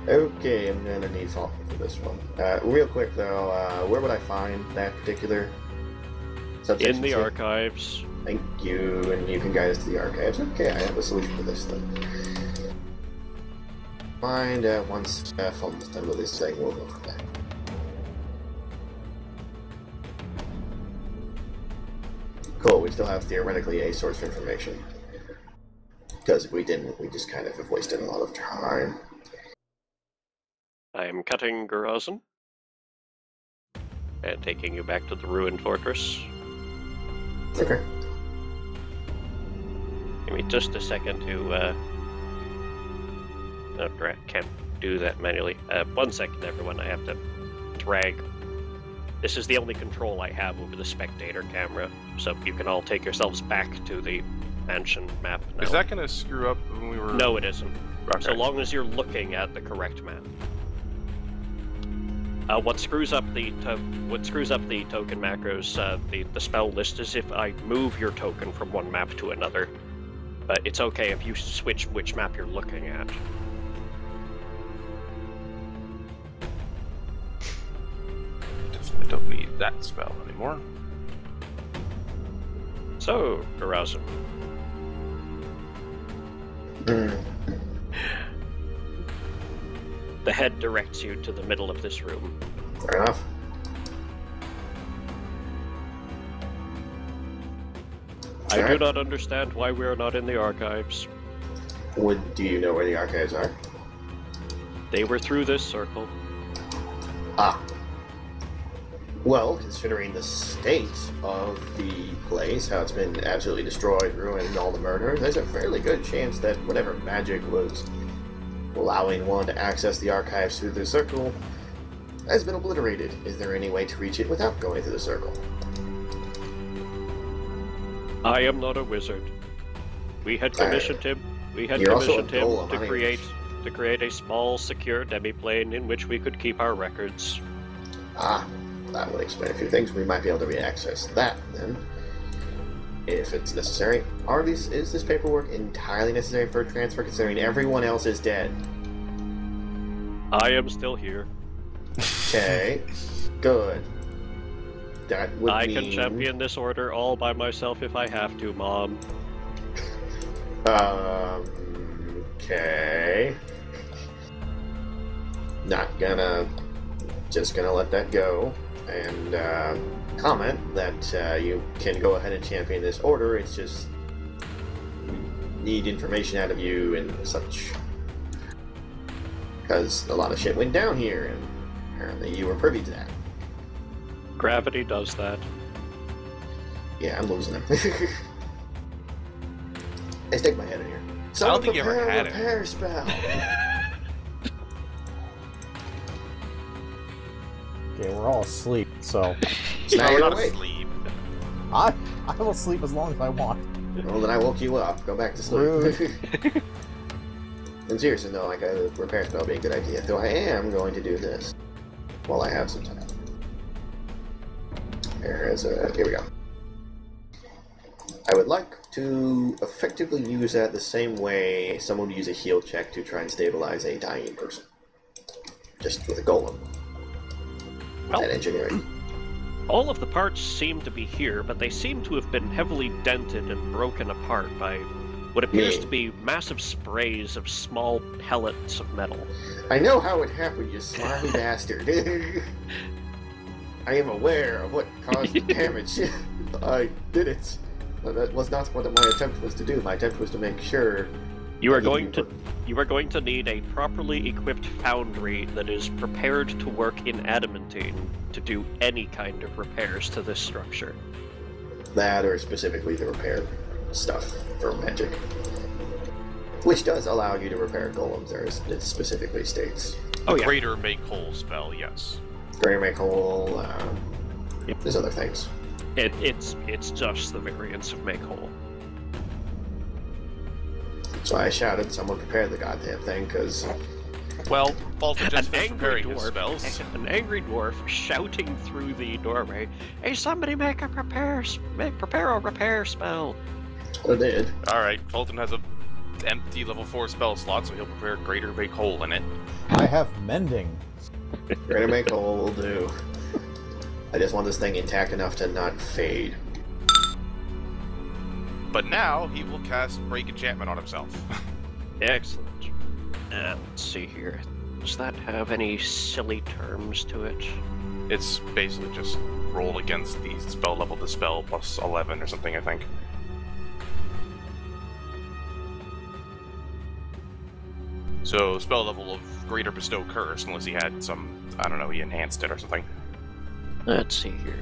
Okay, I'm gonna need Falcon for this one. Real quick though, where would I find that particular subsection? In the archives. Thank you, and you can guide us to the archives. Okay, I have a solution for this then. Find once Fulton's done with this thing, we'll go from there. Cool, we still have theoretically a source of information. Because if we didn't, we just kind of have wasted a lot of time. I am cutting Gurazin and taking you back to the ruined fortress. Okay. Give me just a second to, oh, can't do that manually. 1 second, everyone. I have to drag. This is the only control I have over the spectator camera, so you can all take yourselves back to the mansion map now. Is that gonna screw up when we were... No, it isn't. Okay. So long as you're looking at the correct map. What screws up the token macros, the spell list, is if I move your token from one map to another. But it's okay if you switch which map you're looking at. I don't need that spell anymore. So, Gurazin. The head directs you to the middle of this room. Fair enough. I do Alright. not understand why we are not in the archives. Do you know where the archives are? They were through this circle. Ah. Well, considering the state of the place, how it's been absolutely destroyed, ruined, all the murder, there's a fairly good chance that whatever magic was allowing one to access the archives through the circle has been obliterated. Is there any way to reach it without going through the circle? I am not a wizard. We had commissioned him. We had You're also a commissioned him golem, to aren't you? create a small, secure demiplane in which we could keep our records. Ah, that would explain a few things. We might be able to re-access that then, if it's necessary. Is this paperwork entirely necessary for a transfer, considering everyone else is dead? I am still here. Okay, good. That would I mean... can champion this order all by myself if I have to, Mom. Okay. Just gonna let that go, and comment that you can go ahead and champion this order. It's just we need information out of you and such, because a lot of shit went down here, and apparently you were privy to that. Gravity does that. Yeah, I'm losing it. Hey, stick my head in here. I don't think you ever had it. Repair spell. Okay, we're all asleep, so Now we're you're not awake. asleep. I will sleep as long as I want. Well, then I woke you up. Go back to sleep. And seriously, though, like a repair spell would be a good idea. Though I am going to do this while I have some time. Here we go. I would like to effectively use that the same way someone would use a heal check to try and stabilize a dying person. Just with a golem. Well, That engineering. all of the parts seem to be here, but they seem to have been heavily dented and broken apart by what appears to be massive sprays of small pellets of metal. I know how it happened, you slimy bastard. I am aware of what caused the damage. I did it. But that was not what my attempt was to do. My attempt was to make sure... You are going to need a properly equipped foundry that is prepared to work in adamantine to do any kind of repairs to this structure. That, or specifically the repair stuff for magic. Which does allow you to repair golems, it specifically states. Oh yeah. Greater make whole spell, yes. Greater make whole, Yep. there's other things. It's just the variance of make whole. So I shouted, someone prepare the goddamn thing, because... Well, Fulton just An finished angry preparing his spells. an angry dwarf shouting through the doorway, "Hey, somebody prepare a repair spell!" That's what I did. Alright, Fulton has a empty level 4 spell slot, so he'll prepare Greater Make Whole in it. I have mending. Greater make whole will do. I just want this thing intact enough to not fade. But now, he will cast Break Enchantment on himself. Excellent. Let's see here. Does that have any silly terms to it? It's basically just roll against the spell level to spell plus 11 or something, I think. So, spell level of Greater Bestow Curse, unless he had some, I don't know, he enhanced it or something. Let's see here.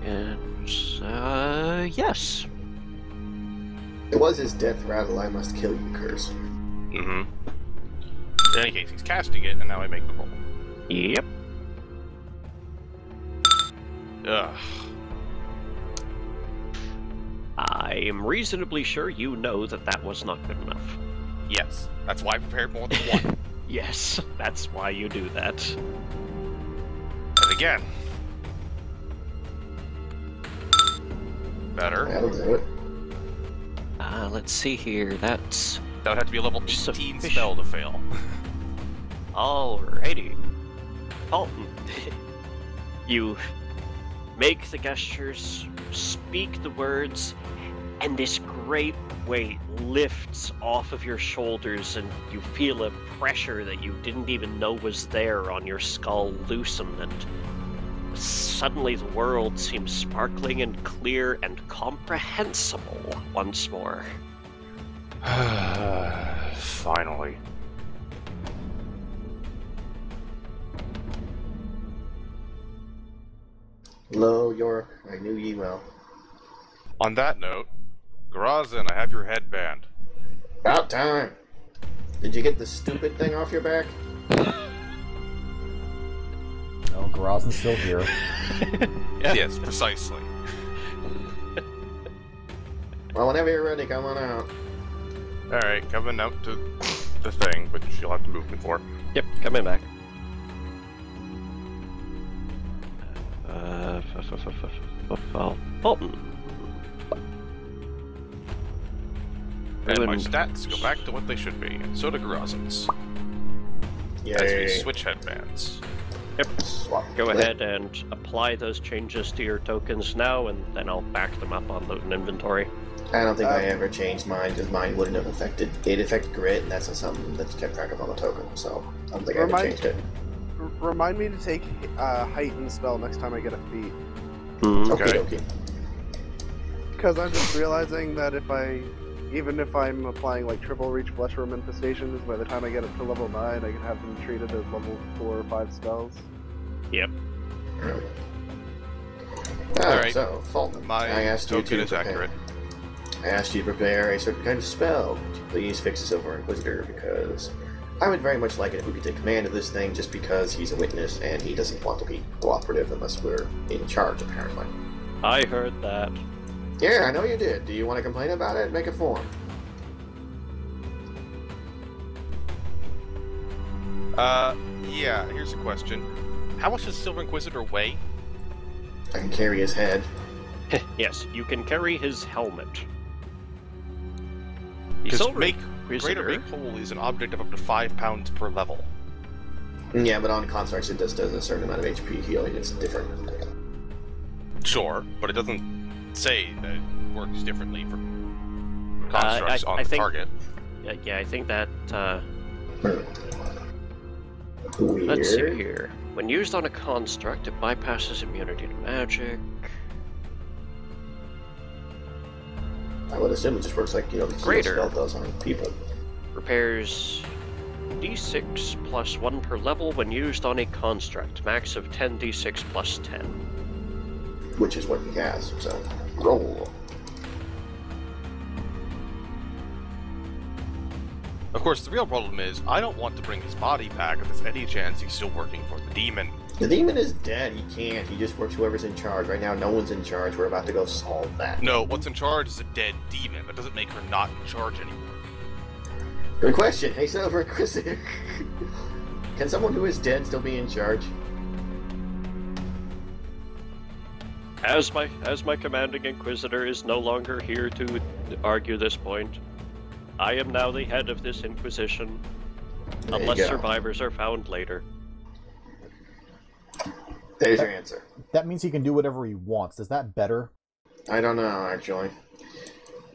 And, yes. It was his death rattle, I must kill you curse. Mm-hmm. In any case, he's casting it, and now I make the roll. Yep. Ugh. I am reasonably sure you know that that was not good enough. Yes, that's why I prepared more than one. Yes, that's why you do that. And again. Better. That'll do it. Let's see here. That's That would have to be a level 18 sufficient. spell to fail. Alrighty. Fulton, you make the gestures, speak the words, and this great weight lifts off of your shoulders, and you feel a pressure that you didn't even know was there on your skull loosen, and suddenly the world seems sparkling and clear and comprehensible once more. Finally. Lo, York, I knew ye well. On that note, Grazin, I have your headband. About time. Did you get the stupid thing off your back? Oh, Grazin's still here. Yes, precisely. Well, whenever you're ready, come on out. Alright, coming out to the thing, which you'll have to move me for. Yep, coming back. Fulton. And my Ruined. stats go back to what they should be, and so do Grazin's. As we Yay. switch headbands. Yep. Swap. Go ahead and apply those changes to your tokens now, and then I'll back them up on the inventory. I don't think I ever changed mine because mine wouldn't have affected. It affected grit, and that's not something that's kept track of on the token. So I don't think I ever changed it. Remind me to take heightened spell next time I get a feat. Okay. Okay. Because I'm just realizing that even if I'm applying like triple reach flesh worm infestations, by the time I get up to level 9, I can have them treated as level 4 or 5 spells. Yep. Alright. So, Fulton, My I asked you token to is prepare. accurate. I asked you to prepare a certain kind of spell. Could you please fix this over Inquisitor, because I would very much like it if we could take command of this thing, just because he's a witness and he doesn't want to be cooperative unless we're in charge, apparently. I heard that. Yeah, I know you did. Do you want to complain about it? Make a form. Yeah, here's a question. How much does Silver Inquisitor weigh? I can carry his head. Yes, you can carry his helmet. The Because Silver Greater Inquisitor- Make Whole is an object of up to 5 pounds per level. Yeah, but on constructs it just does a certain amount of HP healing. It's different. Sure, but it doesn't say that it works differently for constructs on I the think- target. Yeah, I think that, Weird. let's see here. When used on a construct, it bypasses immunity to magic. I would assume it just works like, the heal Greater. spell does on people. Repairs d6 plus 1 per level when used on a construct. Max of 10d6 plus 10. Which is what he has, so roll. Of course, the real problem is, I don't want to bring his body back if there's any chance he's still working for the demon. The demon is dead, he can't. He just works whoever's in charge. Right now, no one's in charge. We're about to go solve that. No, what's in charge is a dead demon. That doesn't make her not in charge anymore. Good question. Hey, Silver Inquisitor. Can someone who is dead still be in charge? As my commanding inquisitor is no longer here to argue this point, I am now the head of this inquisition, There you unless go. survivors are found later. There's your answer. That means he can do whatever he wants. Is that better? I don't know, actually.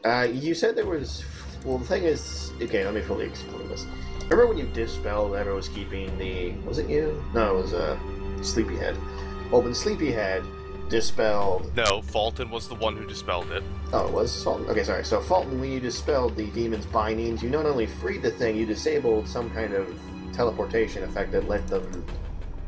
You said there was... Well, the thing is... Okay, let me fully explain this. Remember when you dispelled whoever was keeping the... Was it you? No, it was Sleepyhead. Well, when Sleepyhead dispelled... No, Fulton was the one who dispelled it. Oh, it was Fulton? Okay, sorry. So Fulton, when you dispelled the demon's bindings, you not only freed the thing, you disabled some kind of teleportation effect that let them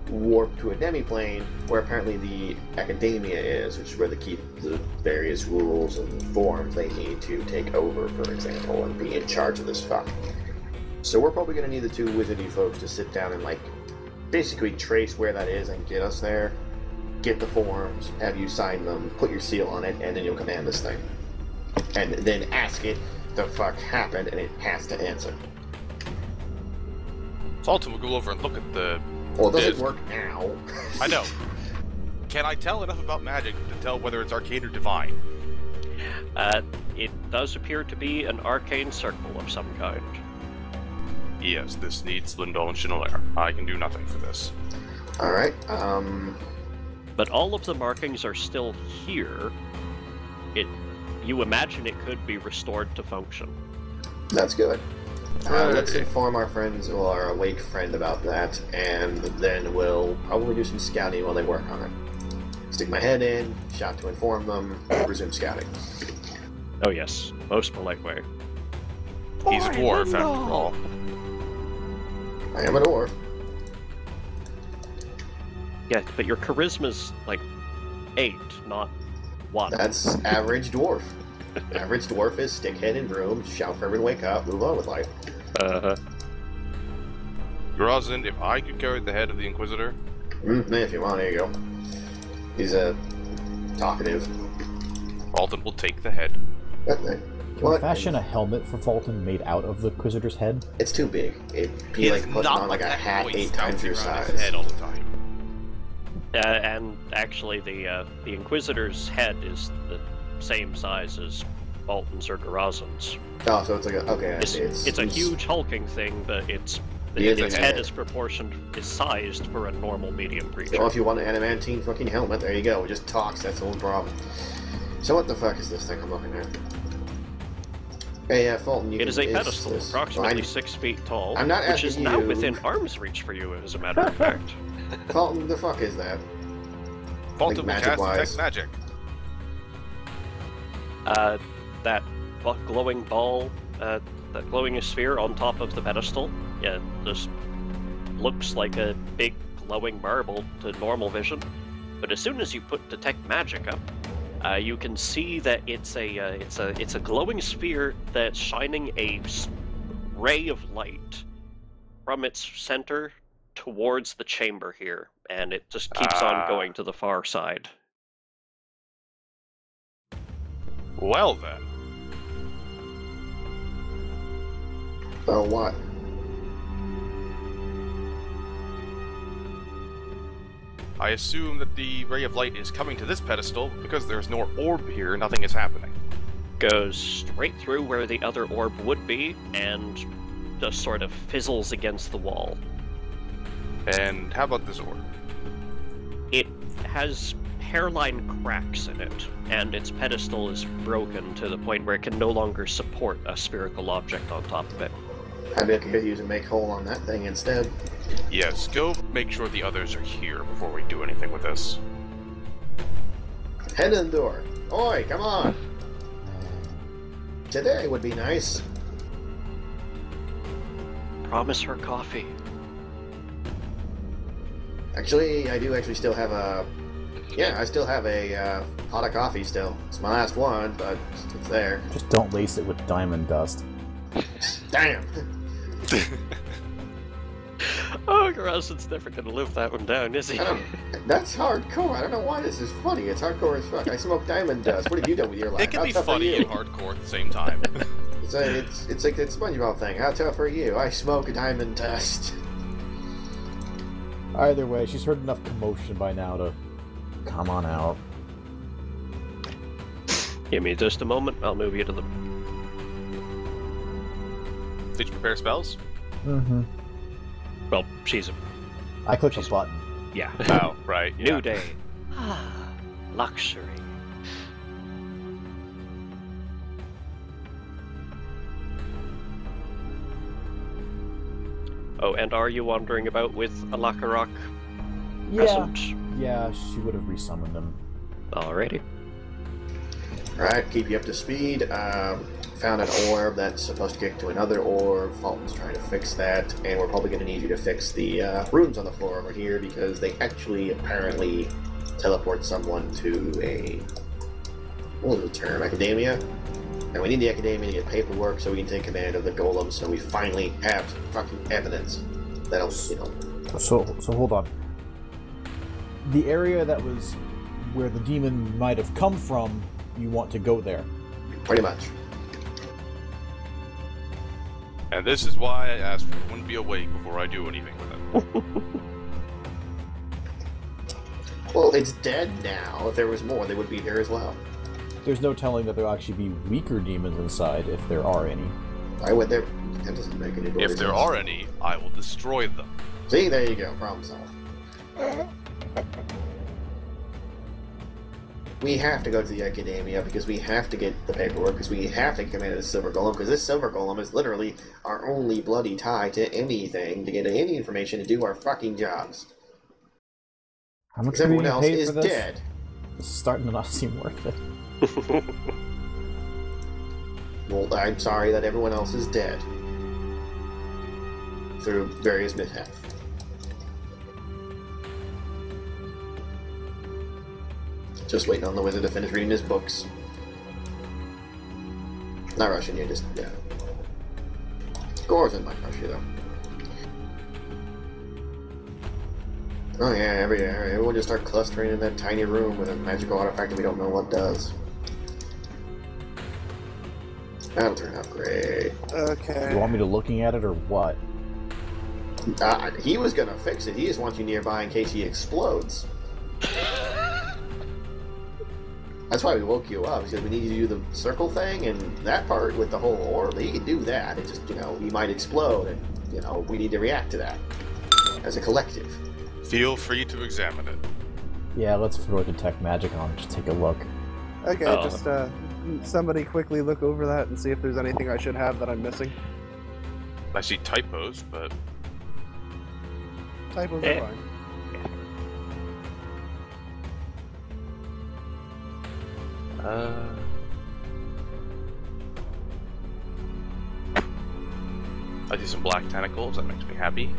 warp to a demiplane, where apparently the academia is, which is where they keep the various rules and forms they need to take over, for example, and be in charge of this fuck. So we're probably going to need the two wizardy folks to sit down and, like, basically trace where that is and get us there, get the forms, have you sign them, put your seal on it, and then you'll command this thing. And then ask it the fuck happened, and it has to answer. Fulton will go over and look at the... Well, it doesn't work now. I know. Can I tell enough about magic to tell whether it's arcane or divine? It does appear to be an arcane circle of some kind. Yes, this needs Lindol and Chenelaire. I can do nothing for this. Alright, But all of the markings are still here. You imagine it could be restored to function. that's good. Let's inform our friends or our awake friend about that, and then we'll probably do some scouting while they work on it. Stick my head in, shout to inform them, resume scouting. Oh yes, most polite way. He's a dwarf, after all. I am a dwarf. Yeah, but your charisma's like 8, not 1. That's average dwarf. Average dwarf is stick head in room, shout for everyone to wake up, move on with life. Grozin, if I could carry the head of the Inquisitor... If you want, there you go. He's a talkative. Fulton will take the head. Can we fashion a helmet for Fulton made out of the Inquisitor's head? It's too big. It'd be like putting on like a hat 8 times your size. Head all the time. And actually, the Inquisitor's head is the same size as Fulton's or Garazan's. Oh, so it's like a... Okay, it's a huge hulking thing, but its head is sized for a normal medium creature. Well, if you want an adamantine fucking helmet, there you go. It just talks, that's the only problem. So what the fuck is this thing I'm looking at? Hey, Fulton, It is a pedestal, approximately 6 feet tall, which is now within arm's reach for you, as a matter of fact. Fulton, the fuck is that? Fulton will cast detect magic. That glowing ball, that glowing sphere on top of the pedestal, yeah, just looks like a big glowing marble to normal vision. But as soon as you put detect magic up, you can see that it's a glowing sphere that's shining a ray of light from its center towards the chamber here, and it just keeps on going to the far side. Well then. Oh, what? I assume that the ray of light is coming to this pedestal, because there's no orb here, nothing is happening. Goes straight through where the other orb would be, and just sort of fizzles against the wall. And how about this orb? It has hairline cracks in it, and its pedestal is broken to the point where it can no longer support a spherical object on top of it. Maybe I could use a make hole on that thing instead. Yes, go make sure the others are here before we do anything with this. Head in the door. Oi, come on! Today would be nice. Promise her coffee. Actually, I do actually still have a... Yeah, I still have a pot of coffee still. It's my last one, but it's there. Just don't lace it with diamond dust. Damn! Oh, Garazan's never gonna live that one down, is he? That's hardcore. I don't know why this is funny. It's hardcore as fuck. I smoke diamond dust. What have you done with your life? It can How be tough are funny you? and hardcore at the same time. It's like that SpongeBob thing. How tough are you? I smoke diamond dust. Either way, she's heard enough commotion by now to come on out. Give me just a moment, I'll move you to the... Did you prepare spells? Mm-hmm. Well, she's a... I clicked a button. Yeah. Oh, right. Yeah. New day. Ah, luxury. Oh, and are you wandering about with Alakarok present? Yeah, she would have resummoned him. Alrighty. Alright, keep you up to speed. Found an orb that's supposed to get to another orb. Fulton's trying to fix that, and we're probably going to need you to fix the runes on the floor over here because they actually apparently teleport someone to a, what was the term, academia? And we need the academia to get paperwork so we can take command of the golem, so we finally have fucking evidence that'll, you know. So hold on. The area that was where the demon might have come from, you want to go there. Pretty much. And this is why I asked for everyone to be awake before I do anything with it. Well, it's dead now. If there was more, they would be here as well. There's no telling that there'll actually be weaker demons inside, if there are any. Why would there? That doesn't make any sense. If there are any, I will destroy them. See, there you go. Problem solved. We have to go to the academia because we have to get the paperwork because we have to command the silver golem because this silver golem is literally our only bloody tie to anything to get any information to do our fucking jobs. How much Because everyone else paid is for this? dead. This is starting to not seem worth it. Well, I'm sorry that everyone else is dead through various mishaps. Just waiting on the wizard to finish reading his books. Not rushing you, just, yeah. Scores in my rush you, though. Oh yeah, everyone just start clustering in that tiny room with a magical artifact that we don't know what does. That'll turn out great. Okay. You want me to looking at it or what? He was gonna fix it, he just wants you nearby in case he explodes. That's why we woke you up, because we need you to do the circle thing, and that part with the whole orb, he can do that. It just, you know, he might explode, and, you know, we need to react to that. As a collective. Feel free to examine it. Yeah, let's throw detect magic on and just take a look. Okay, Oh. just somebody quickly look over that and see if there's anything I should have that I'm missing. I see typos, but Typos Eh. are fine. I see some black tentacles. That makes me happy.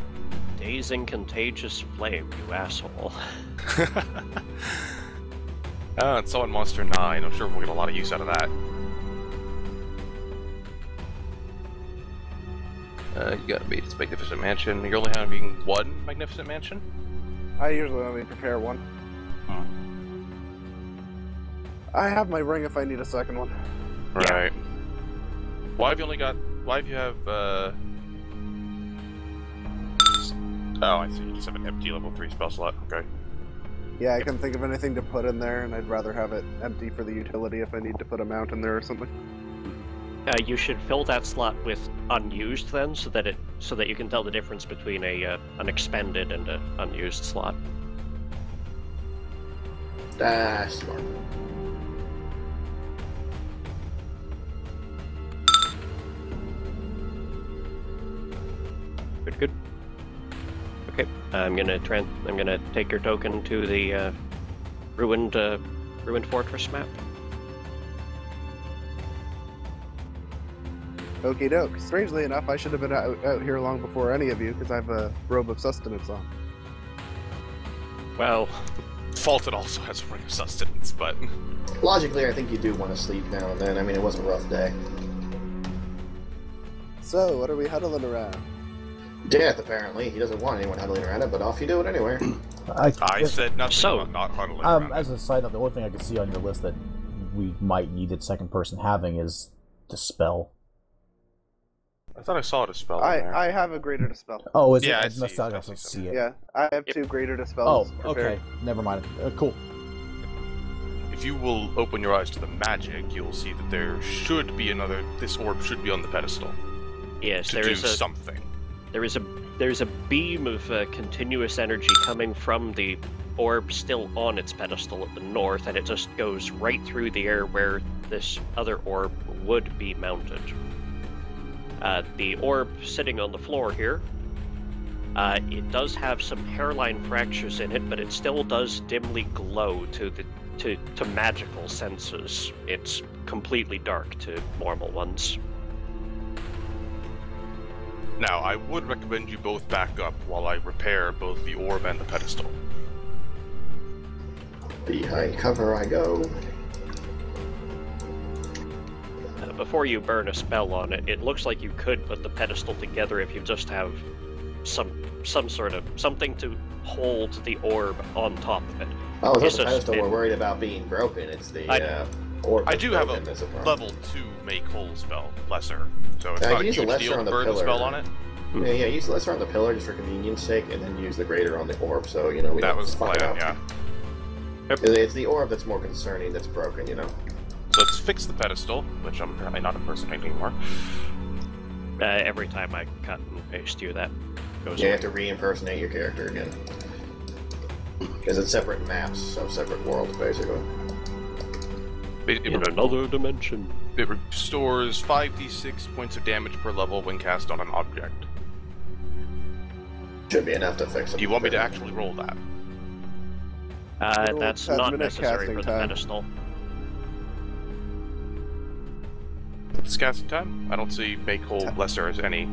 Dazing contagious flame, you asshole. It's all in Monster 9. I'm sure we'll get a lot of use out of that. You got me. It's Magnificent Mansion. You're only having one Magnificent Mansion? I usually only prepare one. I have my ring if I need a second one. Right. Why have you only got... Why have you have, Oh, I see. You just have an empty level 3 spell slot. Okay. Yeah, I couldn't think of anything to put in there, and I'd rather have it empty for the utility if I need to put a mount in there or something. You should fill that slot with unused then, so that you can tell the difference between an expended and an unused slot. That's smart. Good. Okay, I'm gonna take your token to the ruined fortress map. Okie doke. Strangely enough, I should have been out here long before any of you, because I have a robe of sustenance on. Well, Fulton also has a ring of sustenance, but... Logically, I think you do want to sleep now and then. I mean, it was a rough day. So, what are we huddling around? Death, apparently. He doesn't want anyone huddling around it, but off you do it anyway. I said nothing So- about not huddling around As a side note, the only thing I can see on your list that we might need its second person having is Dispel. I thought I saw a spell in there. I have a greater dispel. Oh, is Yeah, it? I see must it. not I also see see it. Yeah, I have Yep. 2 greater Oh, dispels prepared. okay. Never mind. Cool. If you will open your eyes to the magic, you'll see that there should be another... This orb should be on the pedestal. yes, To there do is a something. there's a beam of continuous energy coming from the orb still on its pedestal at the north, and it just goes right through the air where this other orb would be mounted. The orb sitting on the floor here, it does have some hairline fractures in it, but it still does dimly glow to to magical senses, it's completely dark to normal ones. Now, I would recommend you both back up while I repair both the orb and the pedestal. Behind cover I go. Before you burn a spell on it, it looks like you could put the pedestal together if you just have some sort of something to hold the orb on top of it. Oh, it's It's not the just- pedestal we're worried about being broken. It's the orb. I that's do have broken that's a problem. level 2 make whole spell, lesser. So it's Yeah, not you a can use the huge lesser deal on to the burn the pillar. spell on it. Yeah, use the lesser on the pillar just for convenience sake, and then use the greater on the orb. So we don't That was the fuck plan, up. yeah. It's the orb that's more concerning. That's broken, So let's fix the pedestal, which I'm apparently not impersonating anymore. Every time I cut and paste you, that goes You away. have to re-impersonate your character again. Because it's separate maps, so separate worlds, basically. In another dimension. It restores 5d6 points of damage per level when cast on an object. Should be enough to fix it. Do you want me to actually roll that? Roll That's 10 not minute necessary casting for the time. pedestal. It's casting time? I don't see make whole lesser as any.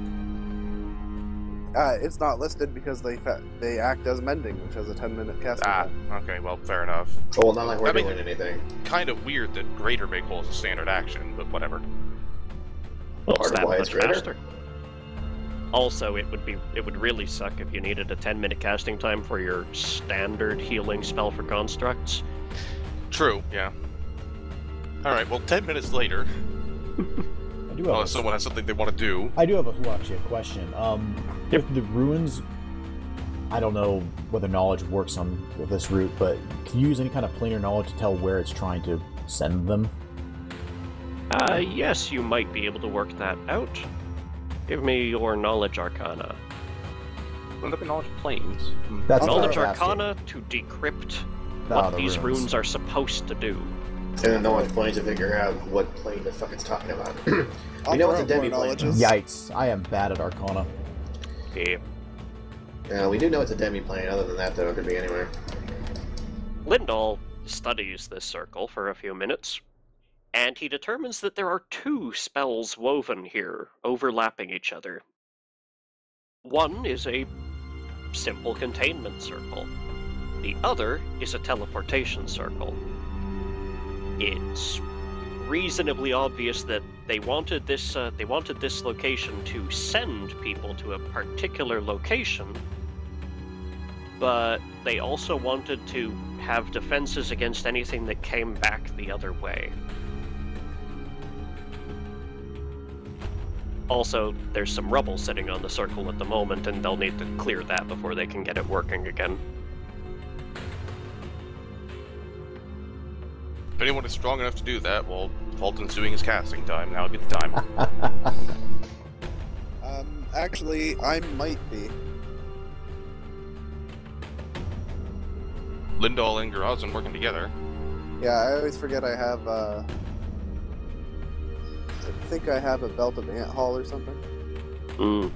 It's not listed because they act as mending, which has a 10-minute casting Ah, time. okay, well, fair enough. Well, not like we're I mean- doing anything. Kind of weird that greater make whole is a standard action, but whatever. Well, Part it's of that why much it's greater. faster. Also, it would really suck if you needed a 10-minute casting time for your standard healing spell for constructs. True, yeah. Alright, well, 10 minutes later, I do have unless someone has something they want to do. I do have actually a question. With the ruins, I don't know whether knowledge works on this route, but can you use any kind of planar knowledge to tell where it's trying to send them? Yes, you might be able to work that out. Give me your knowledge arcana. Well, look at knowledge planes. That's what I Knowledge was asking. Arcana to decrypt Ah, what the these runes. runes are supposed to do. And then no one's playing to figure out what plane the fuck it's talking about. I'll We know throw it's a out more demi plane. knowledges. Yikes! I am bad at Arcana. Yeah. We do know it's a demi plane. Other than that, though, it could be anywhere. Lindahl studies this circle for a few minutes, and he determines that there are two spells woven here, overlapping each other. One is a simple containment circle. The other is a teleportation circle. It's reasonably obvious that they wanted this location to send people to a particular location, but they also wanted to have defenses against anything that came back the other way. Also, there's some rubble sitting on the circle at the moment, and they'll need to clear that before they can get it working again. If anyone is strong enough to do that, well, Fulton's doing his casting time. Now would be the time. Actually, I might be. Lindahl and Garazin working together. Yeah, I always forget I have, I think I have a belt of ant haul or something. Mm.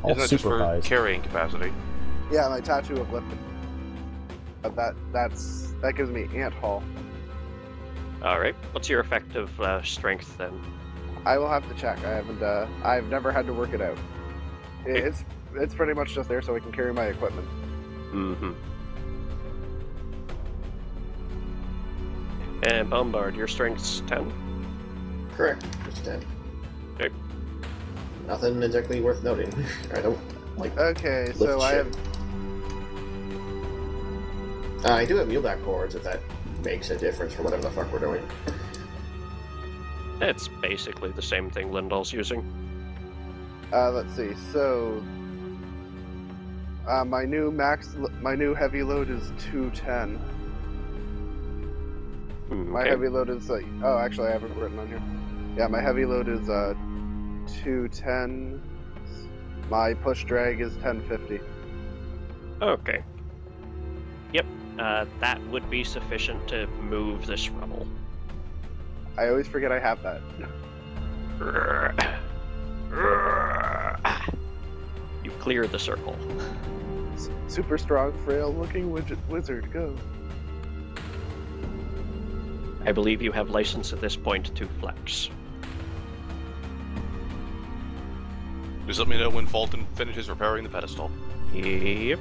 All Isn't that just for supervised. carrying capacity? Yeah, my tattoo of lifting. But that gives me ant haul. Alright, what's your effective strength then? I will have to check. I've never had to work it out. It's pretty much just there so I can carry my equipment. Mm-hmm. And Bombard, your strength's 10? Correct. Just 10. Okay. Nothing exactly worth noting. I don't like. Okay, Lift so I shit. have. I do have muleback cords if that makes a difference for whatever the fuck we're doing. It's basically the same thing Lindahl's using. Let's see. So, my new heavy load is 210. My Okay. heavy load is oh, actually I have it written on here. Yeah, my heavy load is 210. My push drag is 1050. Okay. Yep, that would be sufficient to move this rubble. I always forget I have that. You clear the circle. Super strong, frail looking wizard, go. I believe you have license at this point to flex. Just let me know when Fulton finishes repairing the pedestal. Yep.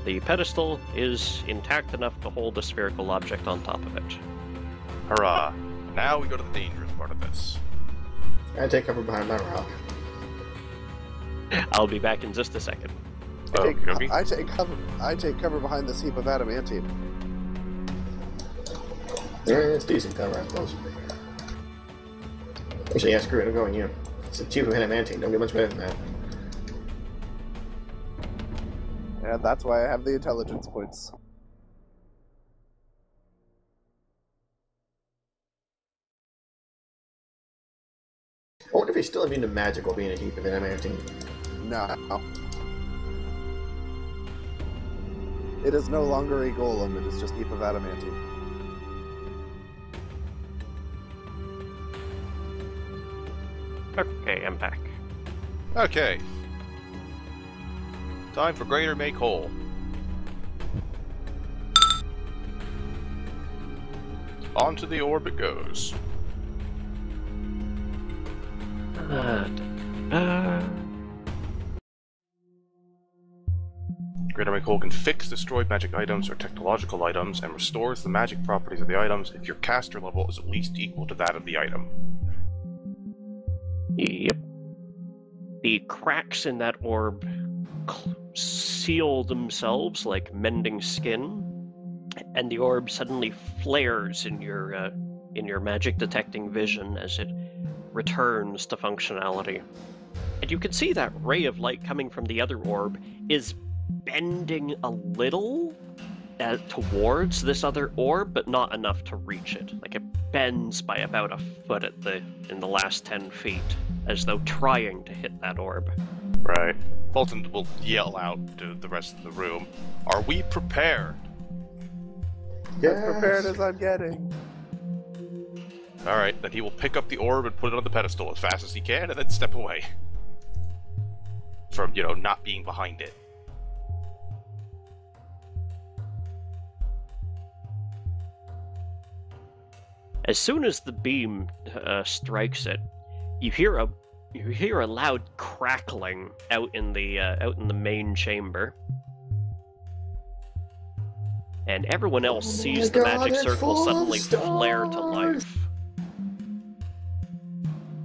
The pedestal is intact enough to hold a spherical object on top of it. Hurrah. Now we go to the dangerous part of this. I take cover behind my rock. I'll be back in just a second. I Okay. take cover behind this heap of adamantine. Yeah, it's decent cover, I suppose. Actually, yeah, screw it, I'm going you. It's a chief of adamantine, don't get much better than that. And that's why I have the intelligence points. I wonder if he's still immune to magic while being a heap of adamantine. No. It is no longer a golem, it is just heap of adamantine. Okay, I'm back. Okay. Time for Greater Make Whole. Onto the orb it goes. Greater Make Whole can fix destroyed magic items or technological items and restores the magic properties of the items if your caster level is at least equal to that of the item. Yep. The cracks in that orb seal themselves like mending skin, and the orb suddenly flares in your magic detecting vision as it returns to functionality. And you can see that ray of light coming from the other orb is bending a little towards this other orb, but not enough to reach it. Like it bends by about a foot in the last 10 feet, as though trying to hit that orb. Right. Fulton will yell out to the rest of the room, "Are we prepared?" As prepared as I'm getting. Alright, then he will pick up the orb and put it on the pedestal as fast as he can, and then step away. From, not being behind it. As soon as the beam strikes it, you hear a loud crackling out in the main chamber, and everyone else sees the magic circle suddenly flare to life.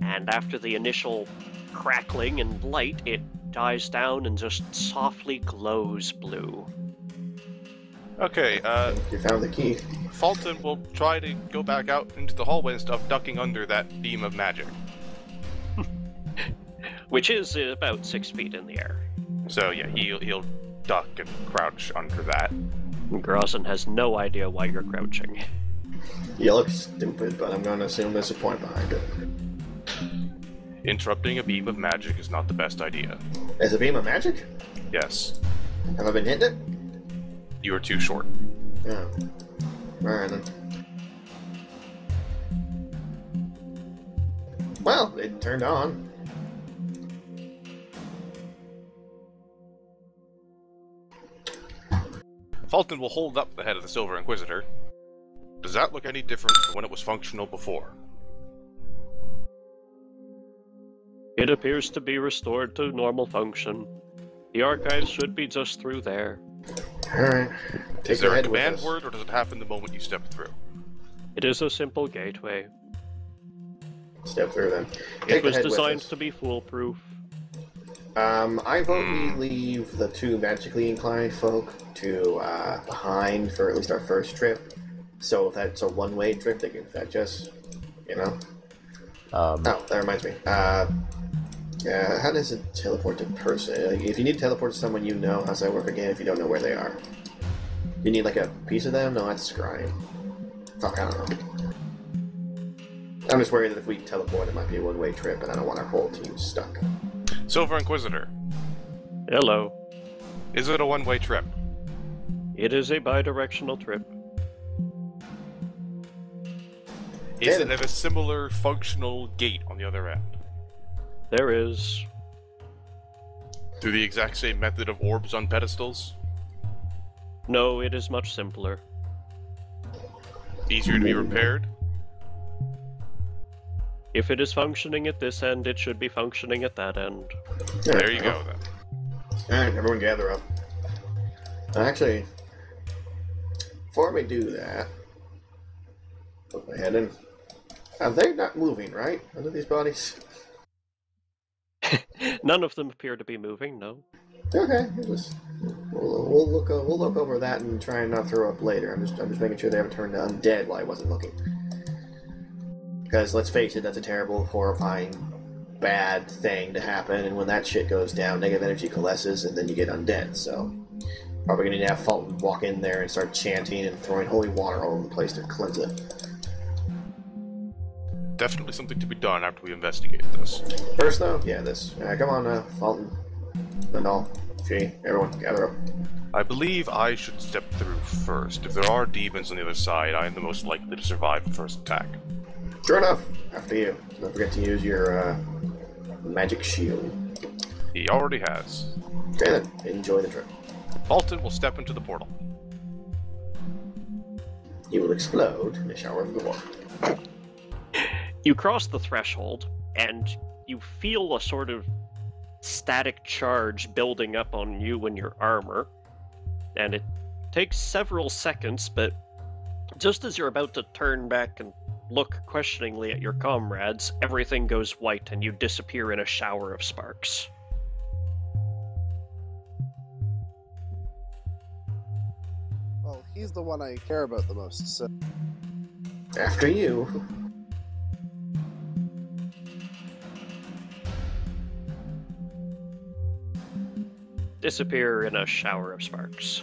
And after the initial crackling and light, it dies down and just softly glows blue. Okay, You found the key. Fulton will try to go back out into the hallway and stuff, ducking under that beam of magic. Which is about 6 feet in the air. So yeah, he'll duck and crouch under that. Grosson has no idea why you're crouching. You look stupid, but I'm gonna assume there's a point behind it. Interrupting a beam of magic is not the best idea. Is a beam of magic? Yes, Have I been hitting it? you are too short. Yeah. Alright then. Well, it turned on. Fulton will hold up the head of the Silver Inquisitor. Does that look any different from when it was functional before? It appears to be restored to normal function. The archives should be just through there. Alright. Take Is there your a head with command us. word, or does it happen the moment you step through? It is a simple gateway. Step through then. It Take the was head with designed us. to be foolproof. I vote we leave the two magically inclined folk to behind for at least our first trip. So if that's a one-way trip, they can fetch us. Oh, that reminds me. How does it teleport to person? Like, if you need to teleport to someone you know, how's that work again if you don't know where they are? You need like a piece of them? No, that's scrying. Fuck, I don't know. I'm just worried that if we teleport, it might be a one-way trip, and I don't want our whole team stuck. Silver Inquisitor, Hello. is it a one-way trip? It is a bi-directional trip. Is it at a similar functional gate on the other end? There is. Through the exact same method of orbs on pedestals? No, it is much simpler. Easier to be repaired? If it is functioning at this end, it should be functioning at that end. There you go, then. Alright, everyone gather up. Actually, before we do that, put my head in. They're not moving, right? None of these bodies? None of them appear to be moving, no. Okay, we'll look over that and try and not throw up later. I'm just making sure they haven't turned undead while I wasn't looking. Because let's face it, that's a terrible, horrifying, bad thing to happen. And when that shit goes down, negative energy coalesces, and then you get undead. So probably gonna need to have Fulton walk in there and start chanting and throwing holy water all over the place to cleanse it. Definitely something to be done after we investigate this. First, though, yeah, this. Come on, Fulton, Lindall, she, everyone, gather up. I believe I should step through first. If there are demons on the other side, I am the most likely to survive the first attack. Sure enough, after you. Don't forget to use your magic shield. He already has. Okay then, enjoy the trip. Fulton will step into the portal. You will explode in a shower of water. You cross the threshold, and you feel a sort of static charge building up on you and your armor. And it takes several seconds, but just as you're about to turn back and look questioningly at your comrades, everything goes white and you disappear in a shower of sparks. Well, he's the one I care about the most, so... After you. Disappear in a shower of sparks.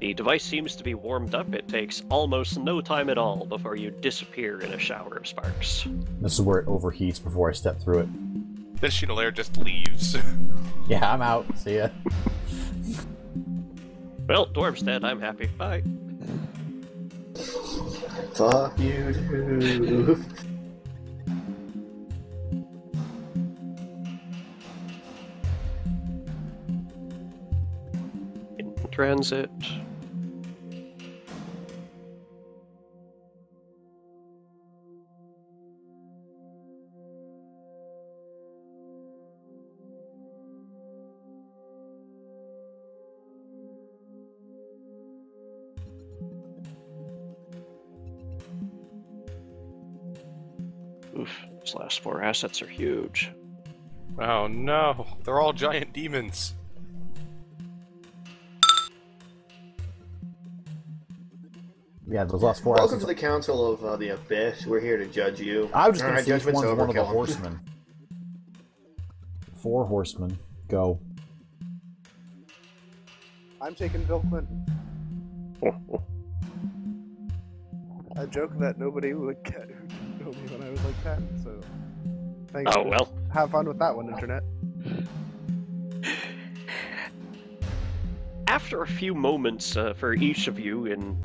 The device seems to be warmed up. It takes almost no time at all before you disappear in a shower of sparks. This is where it overheats before I step through it. Then Chandelier just leaves. Yeah, I'm out. See ya. Well, Dwarf's dead. I'm happy. Bye. Fuck you, dude. In transit. Oof, those last 4 assets are huge. Oh no, they're all giant demons. Yeah, those last 4 Welcome assets. to the Council of the Abyss. We're here to judge you. I was just going Alright, to see which judgment's one's over, one of the kill 'em. horsemen. 4 horsemen. Go. I'm taking Bill Clinton. I joke that nobody would get who know me when I was like 10, so... Thanks. Oh, well. Have fun with that one, Internet. After a few moments for each of you in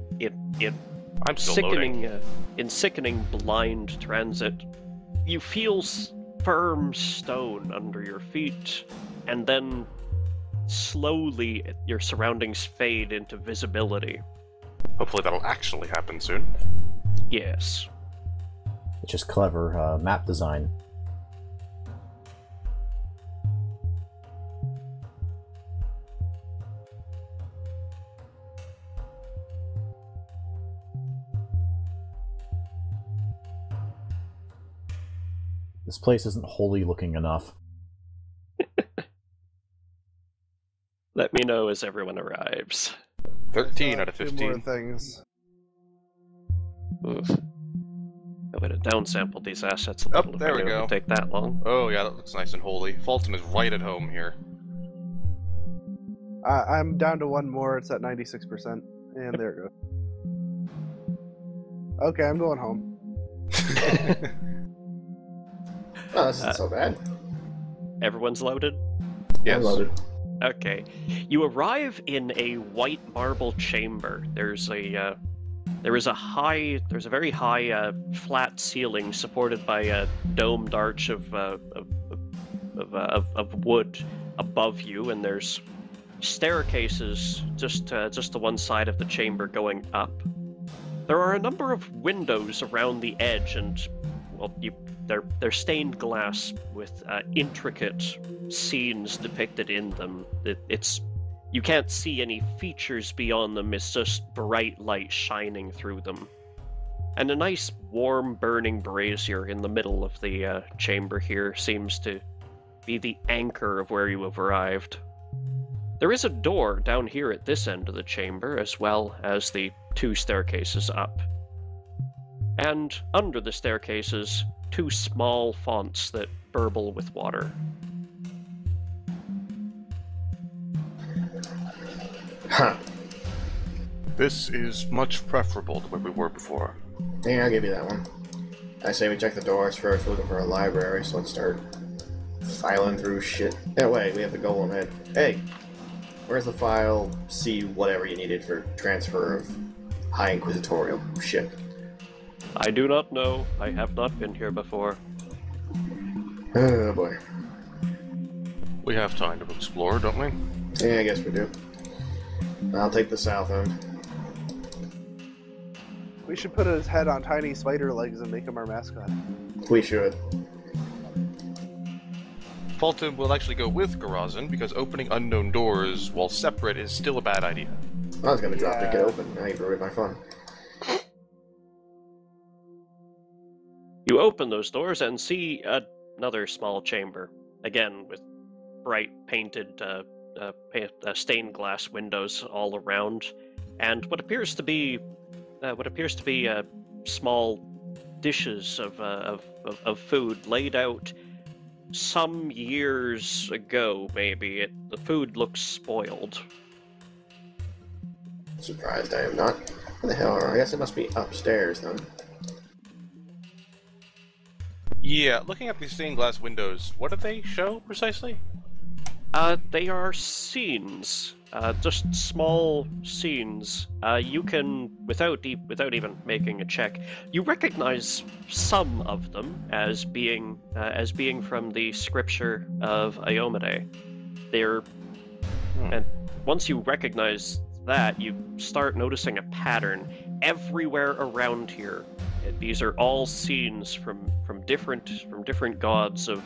I'm still loading. sickening blind transit, you feel firm stone under your feet, and then slowly your surroundings fade into visibility. Hopefully that'll actually happen soon. Yes. It's just clever map design. This place isn't holy looking enough. Let me know as everyone arrives. 13 out of 2 more 15. things. Oof. I'm gonna downsample these assets a little. Oh, there if I we know it go. would take that long. Oh yeah, that looks nice and holy. Fulton is right at home here. I'm down to 1 more. It's at 96%. And there it goes. Okay, I'm going home. Oh, this isn't so bad. Everyone's loaded? Yes. I'm loaded. Okay. You arrive in a white marble chamber. There's a very high flat ceiling supported by a domed arch of of wood above you, and there's staircases just to one side of the chamber going up. There are a number of windows around the edge, and well, they're stained glass with intricate scenes depicted in them. You can't see any features beyond them. It's just bright light shining through them. And a nice, warm, burning brazier in the middle of the chamber here seems to be the anchor of where you have arrived. There is a door down here at this end of the chamber, as well as the 2 staircases up. And under the staircases, 2 small fonts that burble with water. Huh. This is much preferable to where we were before. Yeah, I'll give you that one. I say we check the doors first. We're looking for a library, so let's start filing through shit. Yeah, wait, we have the golem head. Hey, where's the file? See whatever you needed for transfer of high inquisitorial shit. I do not know. I have not been here before. Oh boy. We have time to explore, don't we? Yeah, I guess we do. I'll take the south end. We should put his head on tiny spider legs and make him our mascot. We should. Fulton will actually go with Garazin, because opening unknown doors while separate is still a bad idea. I was gonna drop Yeah. it, get open. Now you've ruined my fun. You open those doors and see another small chamber, again with bright painted stained glass windows all around, and what appears to be small dishes of food laid out some years ago. Maybe the food looks spoiled. Surprised I am not. What the hell? I guess it must be upstairs then. Yeah, looking at these stained glass windows, what do they show precisely? They are scenes, just small scenes. You can, without even making a check, you recognize some of them as being from the scripture of Iomade. And once you recognize that, you start noticing a pattern everywhere around here. These are all scenes from different gods of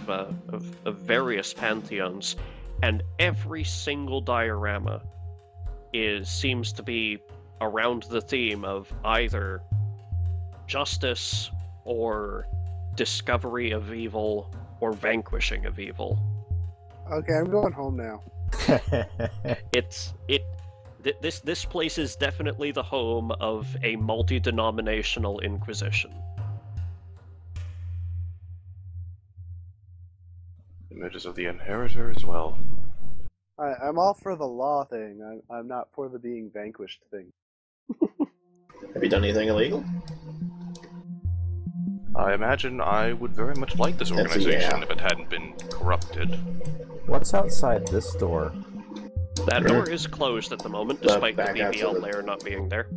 various pantheons. And every single diorama seems to be around the theme of either justice or discovery of evil or vanquishing of evil. Okay, I'm going home now. This place is definitely the home of a multi-denominational inquisition. Images of the inheritor as well. I'm all for the law thing. I'm not for the being vanquished thing. Have you done anything illegal? I imagine I would very much like this That's a organization yeah. if it hadn't been corrupted. What's outside this door? That door is closed at the moment, But despite the back out to BBL the- layer not being there.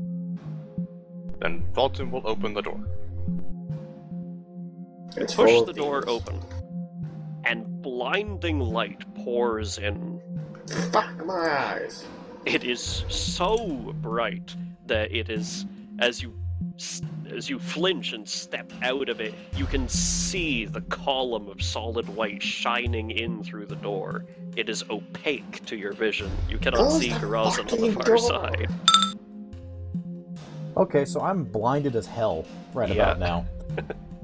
Then Fulton will open the door. It's Push full the of door demons. open, and blinding light pours in. Fuck my eyes. It is so bright that it is, as you flinch and step out of it, you can see the column of solid white shining in through the door. It is opaque to your vision. You cannot Close see the Garazin on the fucking far door. side. Okay, so I'm blinded as hell right about now.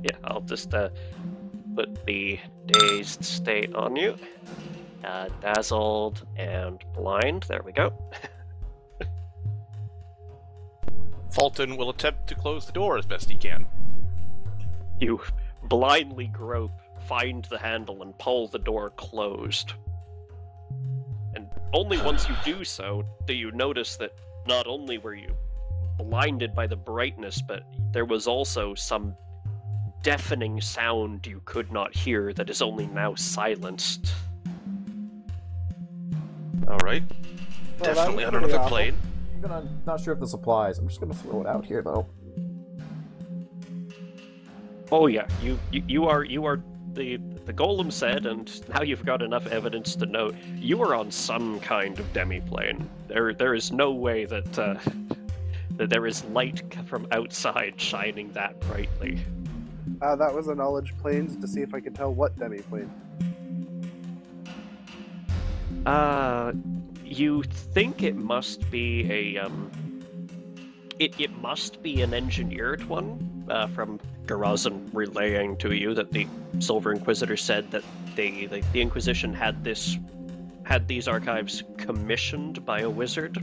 Yeah, I'll just put the dazed state on you. Dazzled and blind. There we go. Fulton will attempt to close the door as best he can. You blindly grope, find the handle, and pull the door closed. And only once you do so do you notice that not only were you blinded by the brightness, but there was also some deafening sound you could not hear that is only now silenced. Alright. Well, Definitely that on was another pretty plane. I'm not sure if this applies. I'm just gonna throw it out here though. Oh yeah, you are the golem said, and now you've got enough evidence to know you are on some kind of demiplane. There is no way that that there is light from outside shining that brightly. That was a knowledge planes to see if I could tell what demiplane. You think it must be a it must be an engineered one, from Garazan relaying to you that the Silver Inquisitor said that the Inquisition had these archives commissioned by a wizard.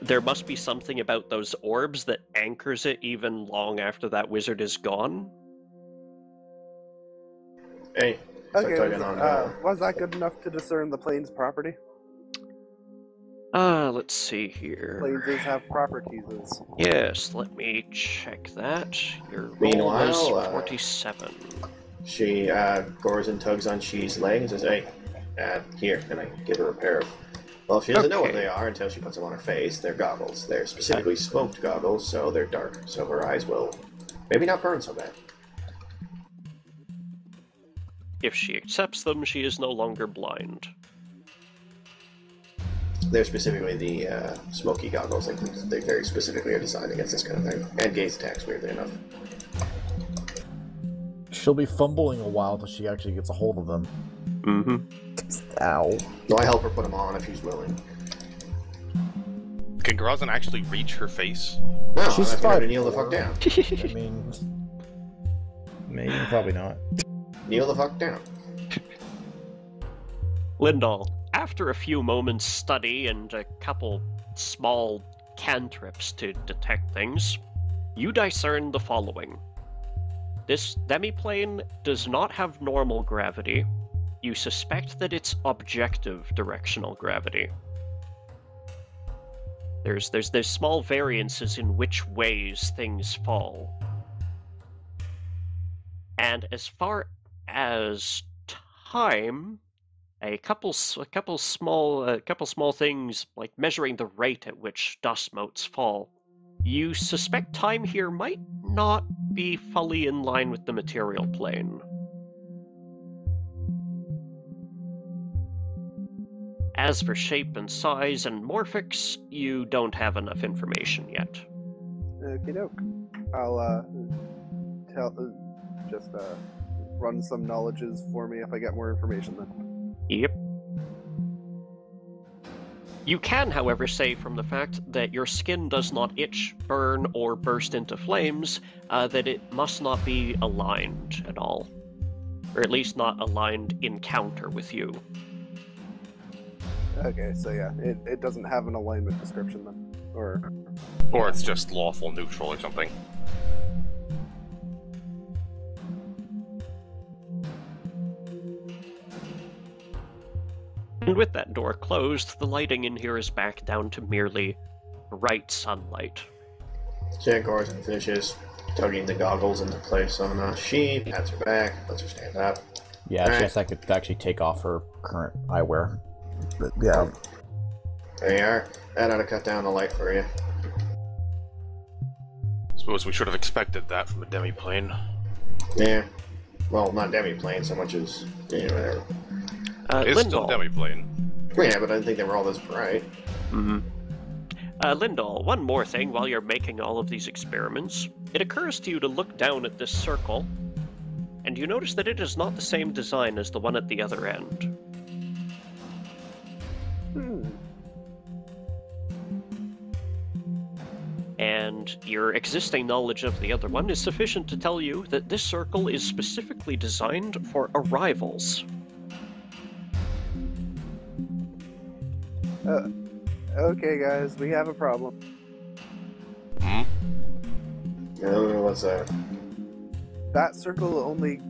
There must be something about those orbs that anchors it even long after that wizard is gone. Hey, Okay, on. was that good enough to discern the plane's property? Let's see here. Planes have properties. Yes, let me check that. Your roll Meanwhile, was 47. She gores and tugs on She's leg and says, "Hey, here," and I give her a pair of. Well, she doesn't know what Okay. they are until she puts them on her face. They're goggles. They're specifically smoked goggles, so they're dark, so her eyes will maybe not burn so bad. If she accepts them, she is no longer blind. They're specifically the smoky goggles. Like they very specifically are designed against this kind of thing, and gaze attacks. Weirdly enough. She'll be fumbling a while till she actually gets a hold of them. Mm-hmm. Ow. No, I help her put them on if she's willing. Can Garazan actually reach her face? No, She's I'm asking her to 5'4". kneel the fuck down. I mean, maybe, probably not. Kneel the fuck down. Lindahl, after a few moments study and a couple small cantrips to detect things, you discern the following. This demiplane does not have normal gravity. You suspect that it's objective directional gravity. There's small variances in which ways things fall. And as far as time, a couple small things like measuring the rate at which dust motes fall. You suspect time here might not be fully in line with the material plane. As for shape and size and morphics, you don't have enough information yet. Okie doke. I'll just run some knowledges for me if I get more information then. Yep. You can, however, say from the fact that your skin does not itch, burn, or burst into flames, that it must not be aligned at all. Or at least not aligned in counter with you. Okay, so yeah, it doesn't have an alignment description then. Or it's just lawful neutral or something. And with that door closed, the lighting in here is back down to merely bright sunlight. Jack Gorson finishes tugging the goggles into place on she, pats her back, lets her stand up. Yeah, Alright. she has to actually take off her current eyewear. But yeah. There you are. That ought to cut down the light for you. Suppose we should have expected that from a demiplane. Yeah. Well, not demi-plane so much as, whatever. It's still a Lindahl. demiplane. Yeah, but I didn't think they were all this bright. Mm-hmm. Lindahl, one more thing while you're making all of these experiments. It occurs to you to look down at this circle, and you notice that it is not the same design as the one at the other end. And your existing knowledge of the other one is sufficient to tell you that this circle is specifically designed for arrivals. Okay, guys, we have a problem. Hmm? What's that? That circle only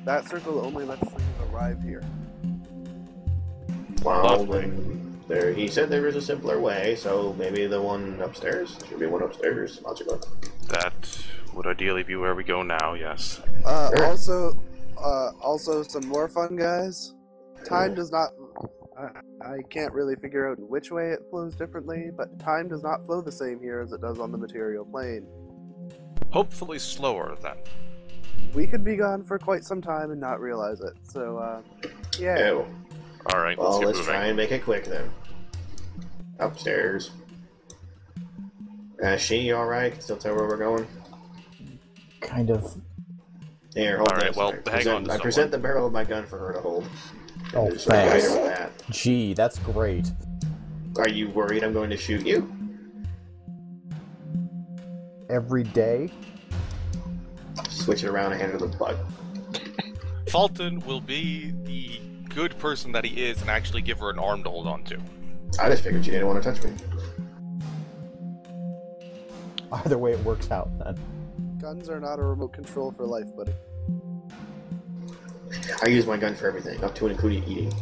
lets things arrive here. Well, Lovely. then he said there was a simpler way, so maybe the one upstairs? Should be one upstairs, logical. That would ideally be where we go now, yes. Also, some more fun, guys. Time does not. I can't really figure out in which way it flows differently, but time does not flow the same here as it does on the material plane. Hopefully slower then. we could be gone for quite some time and not realize it. So, yeah. Oh. Alright, Well, let's moving. try and make it quick then. Upstairs. She, you alright? Can still tell where we're going? Kind of. Here, hold Alright, this. well, hang on to I present the barrel of my gun for her to hold. Oh, Just guide her thanks. with that. Gee, that's great. Are you worried I'm going to shoot you? Every day? Switch it around and hand her the plug. Fulton will be the good person that he is and actually give her an arm to hold on to. I just figured you didn't want to touch me. Either way, it works out then. Guns are not a remote control for life, buddy. I use my gun for everything, up to and including eating.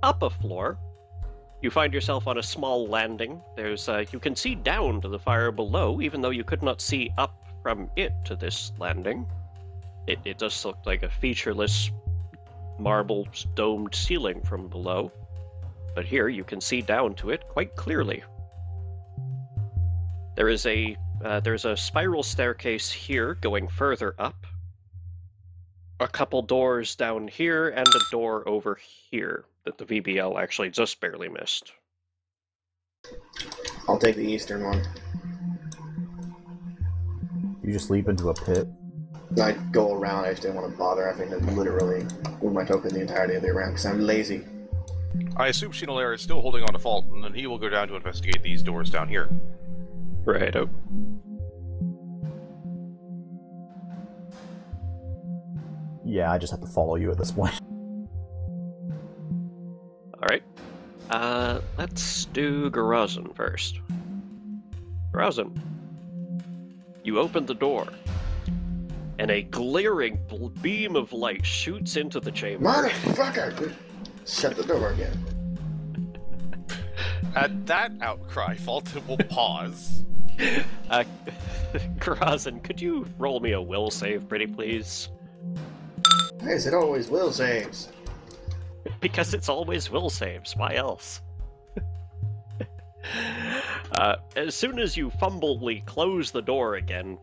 Up a floor, you find yourself on a small landing. There's you can see down to the fire below, even though you could not see up from it to this landing. It does look like a featureless marble domed ceiling from below, but here you can see down to it quite clearly. There's a spiral staircase here going further up, a couple doors down here, and a door over here that the VBL actually just barely missed. I'll take the eastern one. You just leap into a pit. I go around, I just didn't want to bother having to literally move my token the entirety of the round because I'm lazy. I assume Shinolair is still holding on to Fulton, and he will go down to investigate these doors down here. Right. Yeah, I just have to follow you at this point. Alright. Let's do Garazin first. Garazin, you open the door, and a glaring beam of light shoots into the chamber. Motherfucker! Shut the door again. At that outcry, Fulton will pause. Garazin, could you roll me a will save, pretty please? Why is it always will saves? Because it's always will saves. Why else? As soon as you fumbly close the door again,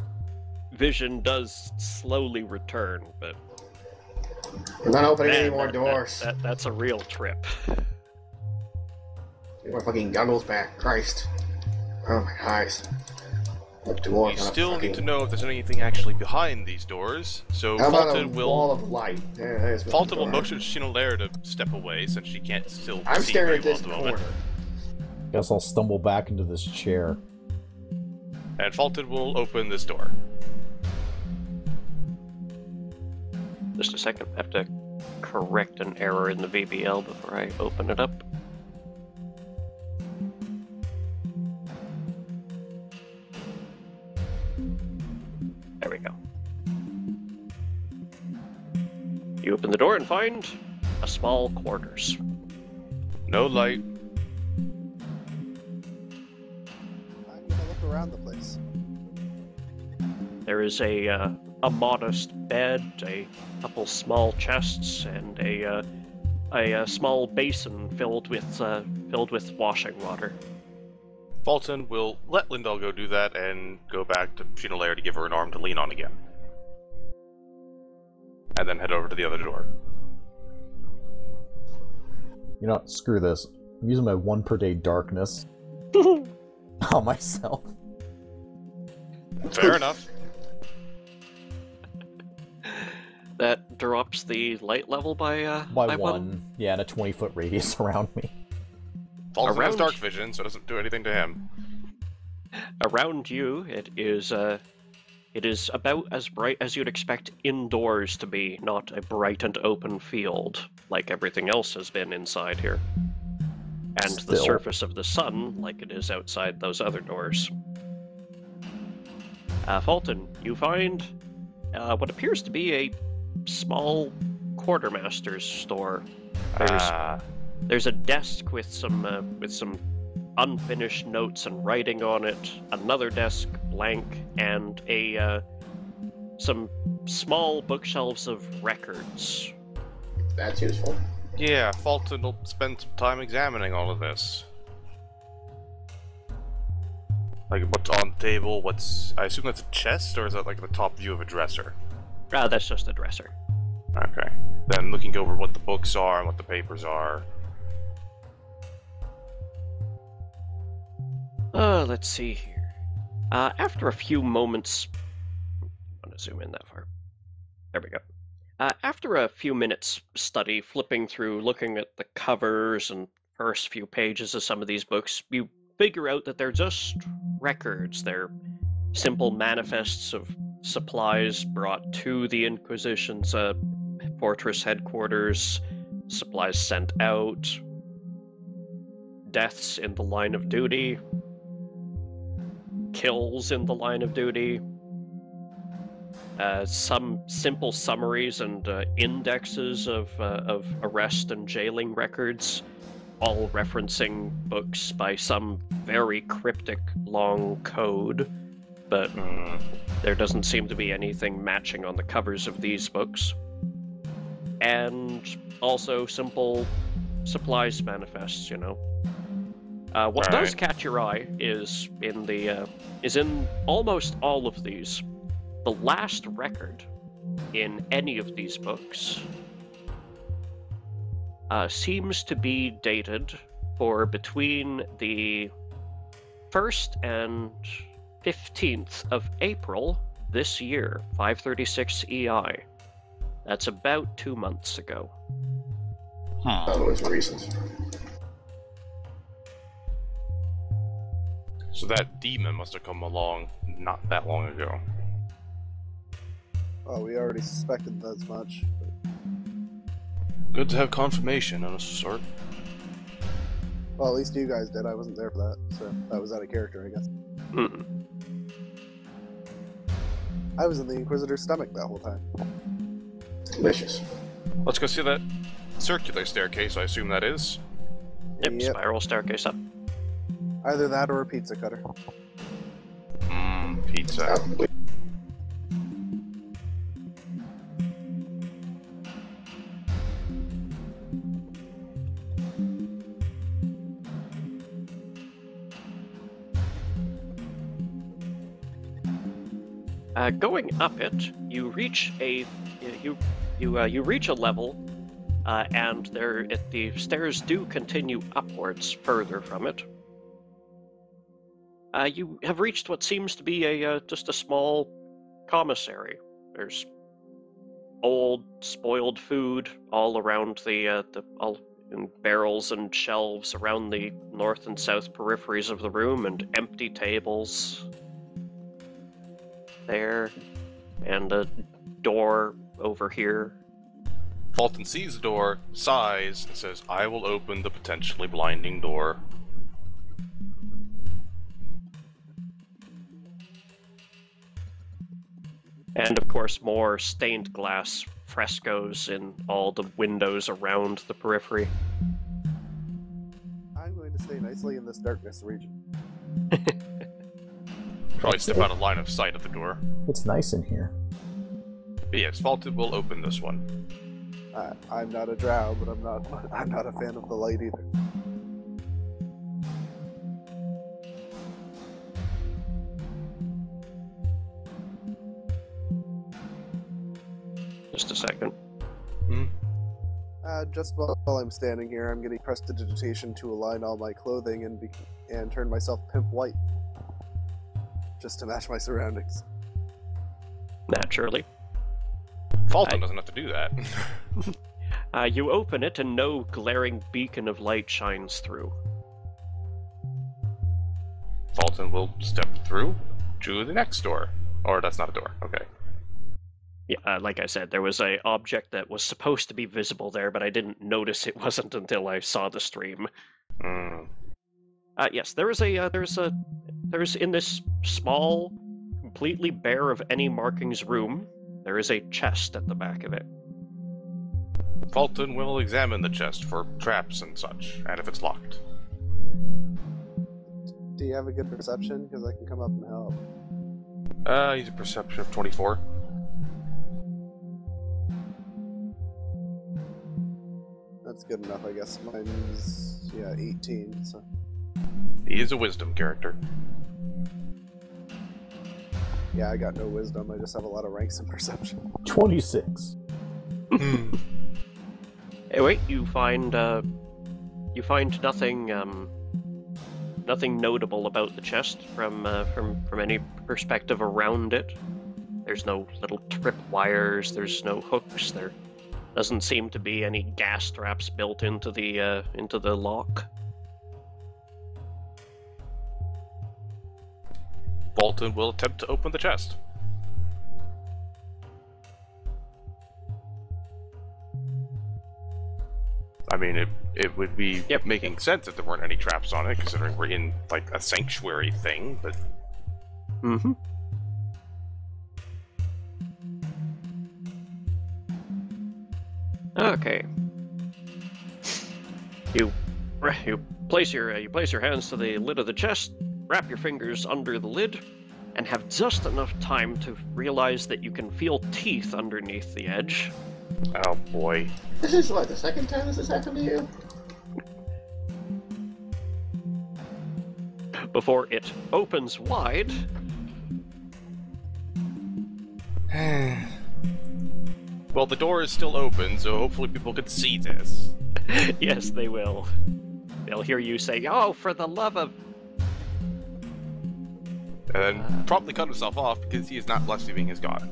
vision does slowly return, but... I'm not opening man, any more doors. That's a real trip. Get my fucking goggles back. Christ. Oh my eyes. A door. We still need to know if there's anything actually behind these doors, so How about a Fulton wall will... of light? There's Fulton will door. motion Shinolair to step away, since she can't still I'm see staring very at well this at the moment. corner. Guess I'll stumble back into this chair. And Fulton will open this door. Just a second, I have to correct an error in the VBL before I open it up. There we go. You open the door and find a small quarters. No light. I'm gonna look around the place. There is a modest bed, a couple small chests, and a small basin filled with washing water. Fulton will let Lindell go do that and go back to Shinolair to give her an arm to lean on again. And then head over to the other door. You know what? Screw this. I'm using my 1 per day darkness on myself. Fair enough. That drops the light level by By one. one. Yeah, and a 20-foot radius around me. Fulton has Around- dark vision, so it doesn't do anything to him. Around you, it is about as bright as you'd expect indoors to be, not a bright and open field like everything else has been inside here. And the Still. surface of the sun like it is outside those other doors. Fulton, you find what appears to be a small quartermaster's store. There's a desk with some unfinished notes and writing on it, another desk blank, and some small bookshelves of records. That's useful. Yeah, Fulton will spend some time examining all of this. Like, what's on the table, I assume that's a chest, or is that like the top view of a dresser? That's just a dresser. Okay. Then looking over what the books are and what the papers are. Let's see here. After a few moments... I'm going to zoom in that far. There we go. After a few minutes study, flipping through, looking at the covers and first few pages of some of these books, you figure out that they're just records. They're simple manifests of supplies brought to the Inquisition's fortress headquarters, supplies sent out, deaths in the line of duty, kills in the line of duty, some simple summaries and indexes of arrest and jailing records, all referencing books by some very cryptic long code, but there doesn't seem to be anything matching on the covers of these books. And also simple supplies manifests, you know. What does catch your eye is in almost all of these, the last record in any of these books seems to be dated for between the 1st and 15th of April this year, 536 EI. That's about 2 months ago. Those reasons. So that demon must have come along not that long ago. Oh, we already suspected as much. Good to have confirmation of a sort. Well, at least you guys did. I wasn't there for that, so that was out of character, I guess. I was in the Inquisitor's stomach that whole time. Delicious. Let's go see that circular staircase, I assume that is. Yep, spiral staircase up. Either that or a pizza cutter. Pizza. Going up it, you reach a you reach a level, and the stairs do continue upwards further from it. You have reached what seems to be just a small commissary. There's old, spoiled food all around all in barrels and shelves around the north and south peripheries of the room, and empty tables there, and a door over here. Fulton sees the door, sighs, and says, "I will open the potentially blinding door." And of course, more stained glass frescoes in all the windows around the periphery. I'm going to stay nicely in this darkness region. Probably step out of line of sight of the door. It's nice in here. But yes, Fulton will open this one. I'm not a drow, but I'm not a fan of the light either. Just a second. Just while I'm standing here, I'm getting prestidigitation to align all my clothing and turn myself pimp white, just to match my surroundings. Naturally. Fulton doesn't have to do that. You open it and no glaring beacon of light shines through. Fulton will step through to the next door. Or that's not a door, okay. Yeah, like I said, there was an object that was supposed to be visible there, but I didn't notice it wasn't until I saw the stream. Yes, there's in this small, completely bare of any markings room, there is a chest at the back of it. Fulton will examine the chest for traps and such, and if it's locked. Do you have a good perception? Because I can come up and help. He's a perception of 24. That's good enough, I guess. Mine's, 18, so... He is a wisdom character. Yeah, I got no wisdom. I just have a lot of ranks in perception. 26. Hey, wait, you find nothing nothing notable about the chest from any perspective around it. There's no little trip wires. There's no hooks. There doesn't seem to be any gas traps built into the lock. Bolton will attempt to open the chest. I mean, it would be making sense if there weren't any traps on it, considering we're in, like, a sanctuary thing, but... Mm-hmm. Okay. You place your hands to the lid of the chest, wrap your fingers under the lid, and have just enough time to realize that you can feel teeth underneath the edge. Oh boy. This is like the second time this has happened to you? Before it opens wide. Well, the door is still open, so hopefully people can see this. Yes, they will. They'll hear you say, "Oh, for the love of..." And then probably cut himself off because he is not blaspheming his god.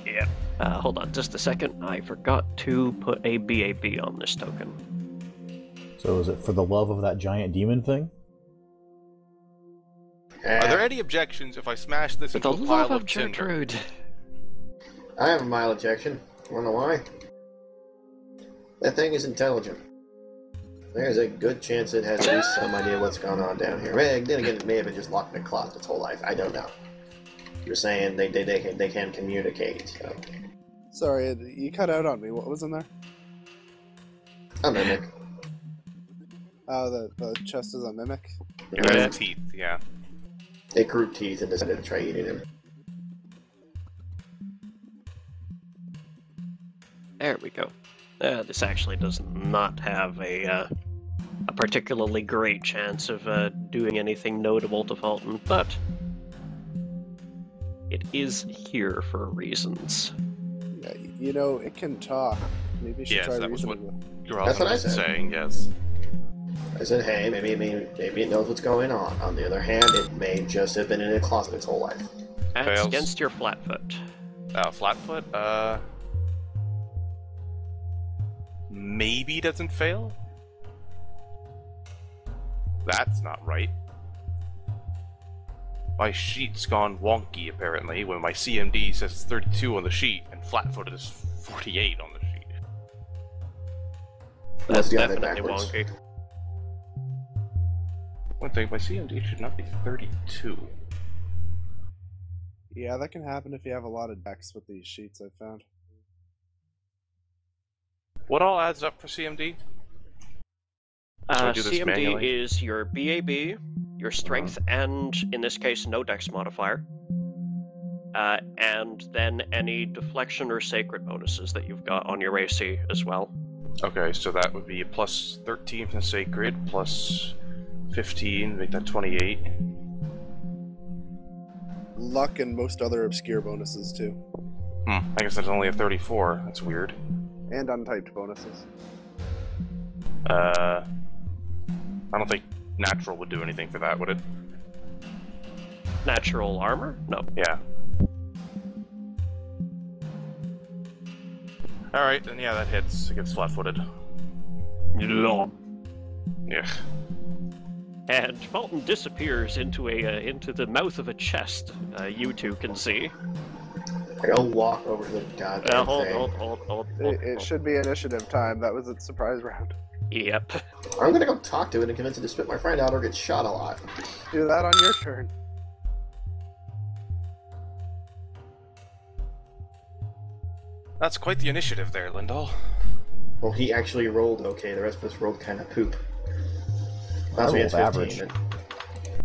Yep. Hold on just a second. I forgot to put a BAB on this token. So is it for the love of that giant demon thing? Are there any objections if I smash this For into the a love pile of of tinder? Gertrude. I have a mild objection. Wanna know why? That thing is intelligent. There's a good chance it has at least some idea what's going on down here. Well, then again, it may have been just locked in a closet its whole life. I don't know. You're saying they can communicate. So. Sorry, you cut out on me. What was in there? A mimic. Oh, the chest is a mimic? It has teeth, yeah. It grew teeth and decided to try eating him. There we go. This actually does not have a particularly great chance of doing anything notable to Fulton, but it is here for reasons. Yeah, you know, it can talk. Maybe you should Yes, try that was reasoning with it. You're That's what I also said. saying, yes. I said, hey, maybe it knows what's going on. On the other hand, it may just have been in a closet its whole life. That's Fails. against your flatfoot. Flatfoot, maybe doesn't fail? That's not right. My sheet's gone wonky, apparently, when my CMD says 32 on the sheet, and flat-footed is 48 on the sheet. That's Let's get it definitely backwards. wonky. One thing, my CMD should not be 32. Yeah, that can happen if you have a lot of decks with these sheets, I've found. What all adds up for CMD? I do this CMD manually? is your BAB, your strength, and in this case, no dex modifier. And then any deflection or sacred bonuses that you've got on your AC as well. Okay, so that would be a plus 13 from Sacred, plus 15, make that 28. Luck and most other obscure bonuses, too. I guess that's only a 34. That's weird. And untyped bonuses. I don't think natural would do anything for that, would it? Natural armor? No. Yeah. Alright, then yeah, that hits. It gets flat-footed. No. Yeah. And Fulton disappears into the mouth of a chest. You two can see. I'll walk over to the goddamn Hold. It should be initiative time. That was its surprise round. Yep. I'm gonna go talk to it and convince it to spit my friend out or get shot a lot. Do that on your turn. That's quite the initiative there, Lindahl. Well, he actually rolled okay. The rest of us rolled kind of poop. I Last we had rolled 15, average.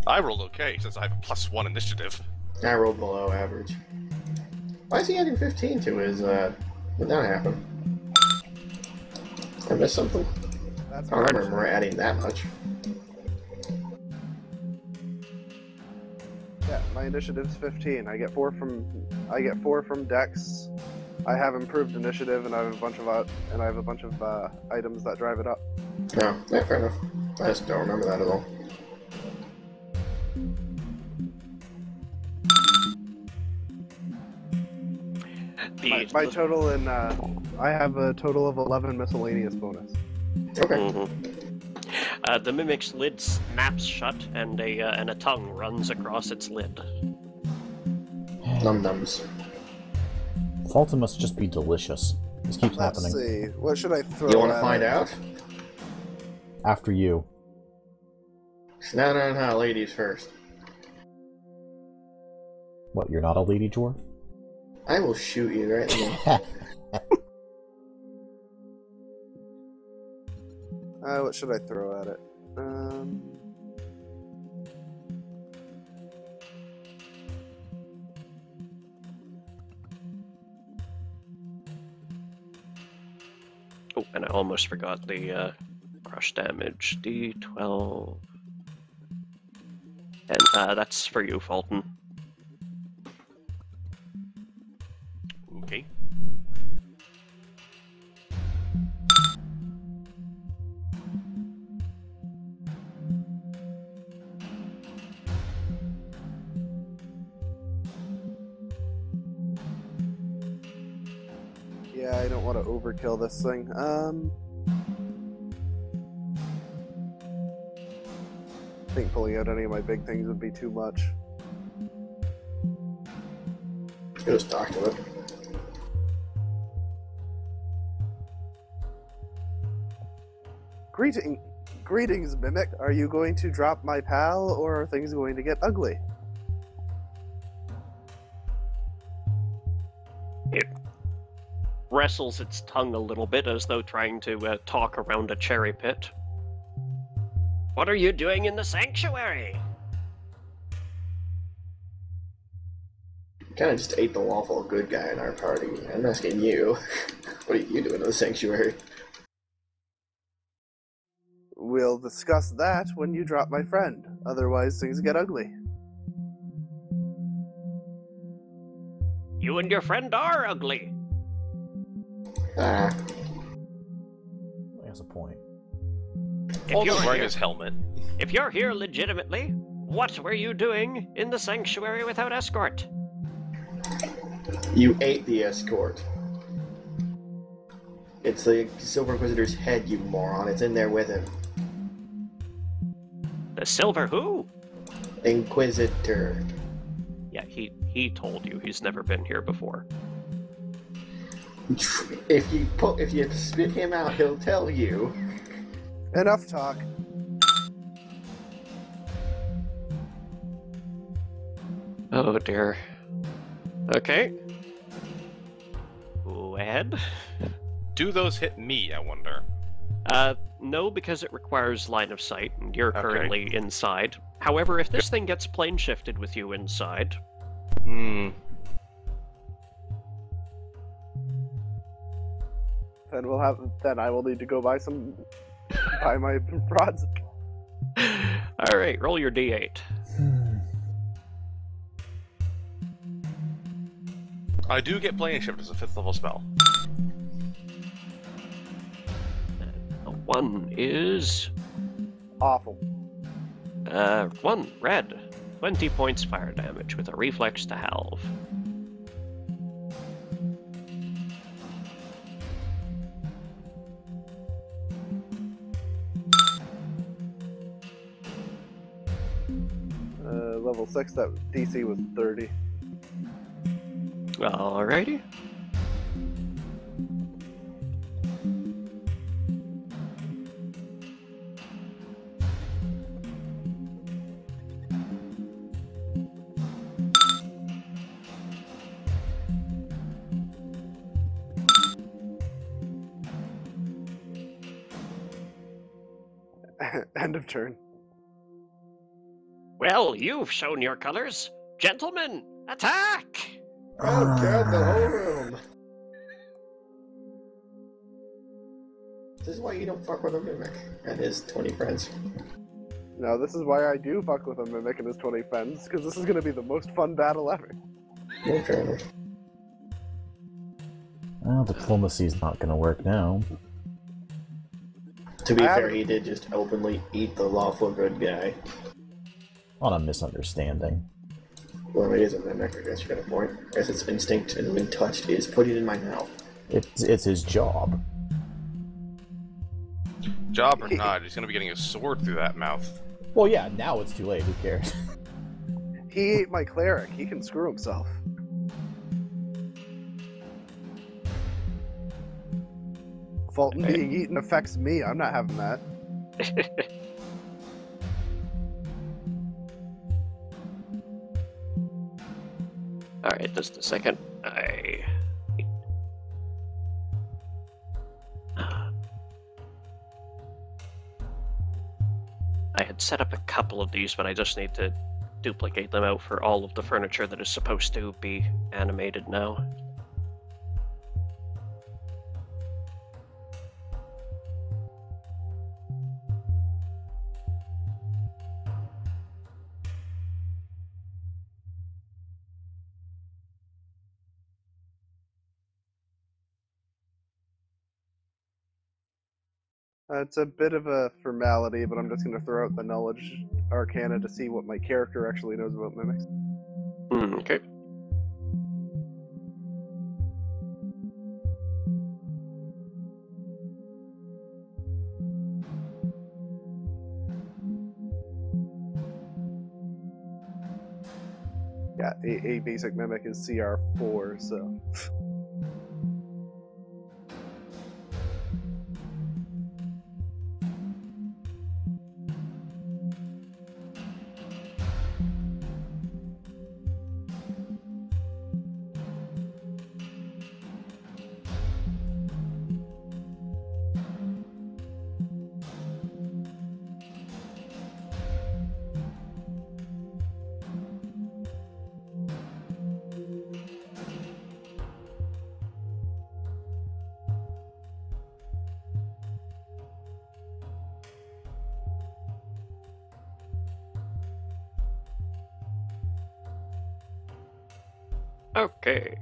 I rolled okay, since I have a +1 initiative. and I rolled below average. Why is he adding 15 to his, What did that happen? I missed something? That's I don't remember adding that much. Yeah, my initiative's 15. I get 4 from Dex. I have improved initiative, and I have a bunch of items that drive it up. No, yeah, fair enough. I just don't remember that at all. My total in I have a total of 11 miscellaneous bonus. Okay. Mm-hmm. The mimic's lid snaps shut, and a tongue runs across its lid. Num-nums. Fulton must just be delicious. This keeps happening. Let's see. What should I throw? You want to at find it? out? After you. No, ladies first. What, you're not a lady dwarf? I will shoot you right now. What should I throw at it? Oh, and I almost forgot the crush damage. D12. And that's for you, Fulton. Okay. Yeah, I don't want to overkill this thing. I think pulling out any of my big things would be too much. Just talk to it. Greetings, Mimic. Are you going to drop my pal, or are things going to get ugly? It wrestles its tongue a little bit as though trying to talk around a cherry pit. What are you doing in the sanctuary? Kind of just ate the lawful good guy in our party. I'm asking you, what are you doing in the sanctuary? We'll discuss that when you drop my friend. Otherwise, things get ugly. You and your friend are ugly. Ah, That's a point. Fulton's wearing his helmet. If you're here legitimately, what were you doing in the sanctuary without escort? you ate the escort. It's the Silver Inquisitor's head, you moron. It's in there with him. The silver who? Inquisitor. Yeah, he told you he's never been here before. If you spit him out, he'll tell you. Enough talk. Oh dear. Okay. Go ahead. Do those hit me, I wonder? No, because it requires line of sight, and you're Okay. currently inside. However, if this thing gets plane shifted with you inside, Hmm. Then I will need to go buy my rods. Alright, roll your d8. I do get plane shift as a 5th level spell. A 1 is... Awful. 1, red. 20 points fire damage with a reflex to halve. Level 6, that DC was 30. Alrighty. End of turn. Well, you've shown your colors. Gentlemen, attack! Oh god, the whole room! This is why you don't fuck with a mimic and his 20 friends. No, this is why I do fuck with a Mimic and his 20 friends, because this is going to be the most fun battle ever. Yeah, fair enough. Well, diplomacy's not gonna work now. To be fair, he did just openly eat the lawful good guy. On a misunderstanding. Well, it is a mimic, I guess you got a point. I guess its instinct, and when touched, is put it in my mouth. It's his job. Job or not, he's gonna be getting a sword through that mouth. Well, yeah, now it's too late. Who cares? He ate my cleric. He can screw himself. Fulton being eaten affects me. I'm not having that. Alright, just a second. I had set up a couple of these, but I just need to duplicate them out for all of the furniture that is supposed to be animated now. It's a bit of a formality, but I'm just going to throw out the knowledge arcana to see what my character actually knows about mimics. Okay. Yeah, a basic mimic is CR4, so... Okay.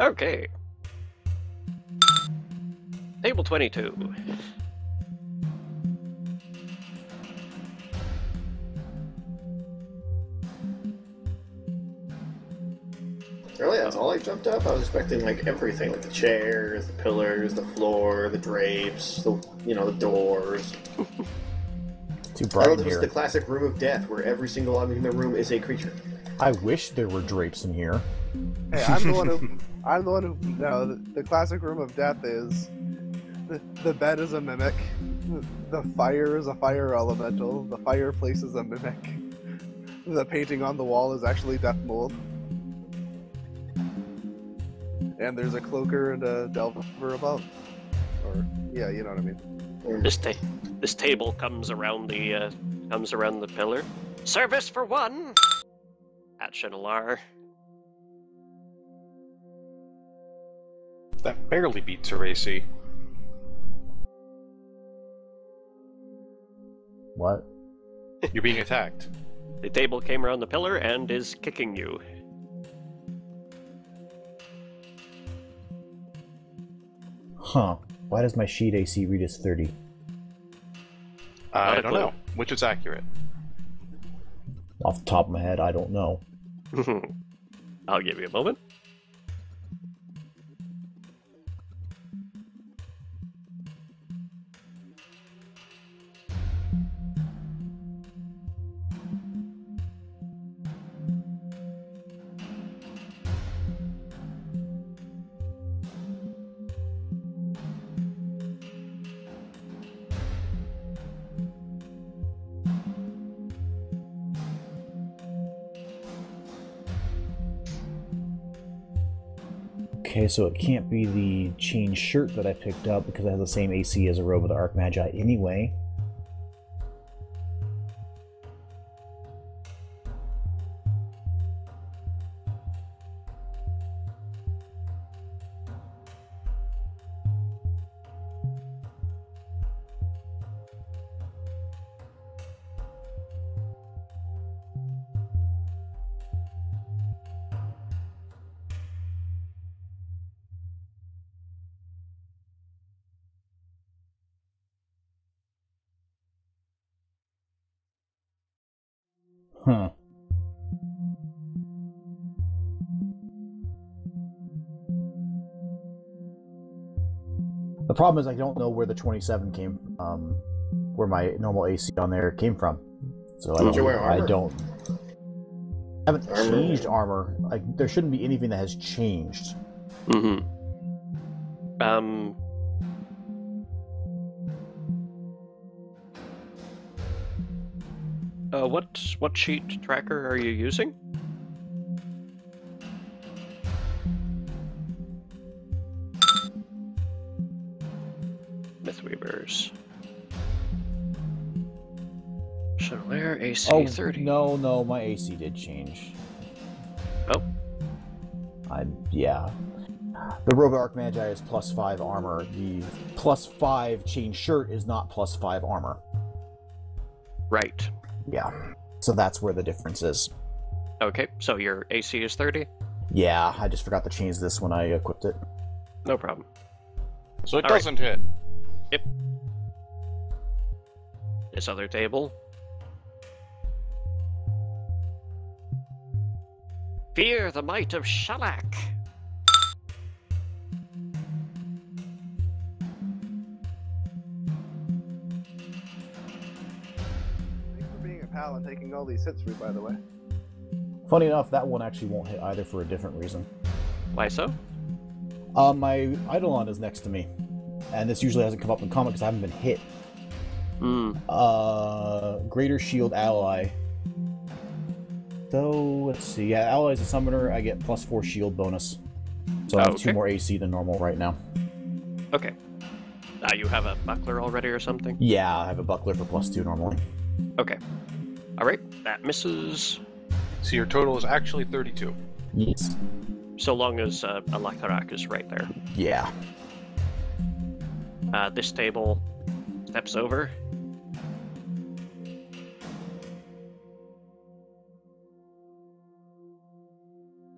Okay. Table 22. Really, that's all I jumped up? I was expecting, like, everything. Like, the chairs, the pillars, the floor, the drapes, the doors. Too bright in this was here. the classic room of death, where every single object in the room is a creature. I wish there were drapes in here. Hey, I'm the one who... No, the classic room of death is... The bed is a mimic. The fire is a fire elemental. The fireplace is a mimic. The painting on the wall is actually death mold. And there's a cloaker and a delver above. Or, yeah, you know what I mean. This table comes around the pillar. Service for one! At Shinalar. That barely beats her AC. What? You're being attacked. The table came around the pillar and is kicking you. Huh. Why does my sheet AC read as 30? I Not a don't clue. know. Which is accurate? Off the top of my head, I don't know. I'll give you a moment. Okay, so it can't be the chain shirt that I picked up because it has the same AC as a robe of the Arc Magi anyway. Hmm. The problem is I don't know where the 27 came, where my normal AC on there came from. So Did you wear I armor? don't. I haven't Armor? changed armor. Like there shouldn't be anything that has changed. Mm-hmm. What sheet tracker are you using? Mythweavers. Chandelier AC 30. No, my AC did change. Oh. Yeah. The Rogue Archmagi is +5 armor. The +5 chain shirt is not +5 armor. Right. Yeah. So that's where the difference is. Okay, so your AC is 30? Yeah, I just forgot to change this when I equipped it. No problem. So it All right. doesn't hit. Yep. This other table. Fear the might of Shalak. Thanks for being a pal and taking all these hits for me, by the way. Funny enough, that one actually won't hit either for a different reason. Why so? My Eidolon is next to me, and this usually hasn't come up in combat because I haven't been hit. Greater Shield ally. So let's see. Yeah, ally is a summoner. I get +4 shield bonus. So I have 2 Okay. more AC than normal right now. Okay. You have a buckler already or something? Yeah, I have a buckler for +2 normally. Okay. Alright, that misses. So your total is actually 32. Yes. So long as Alakharak is right there. Yeah. This table steps over.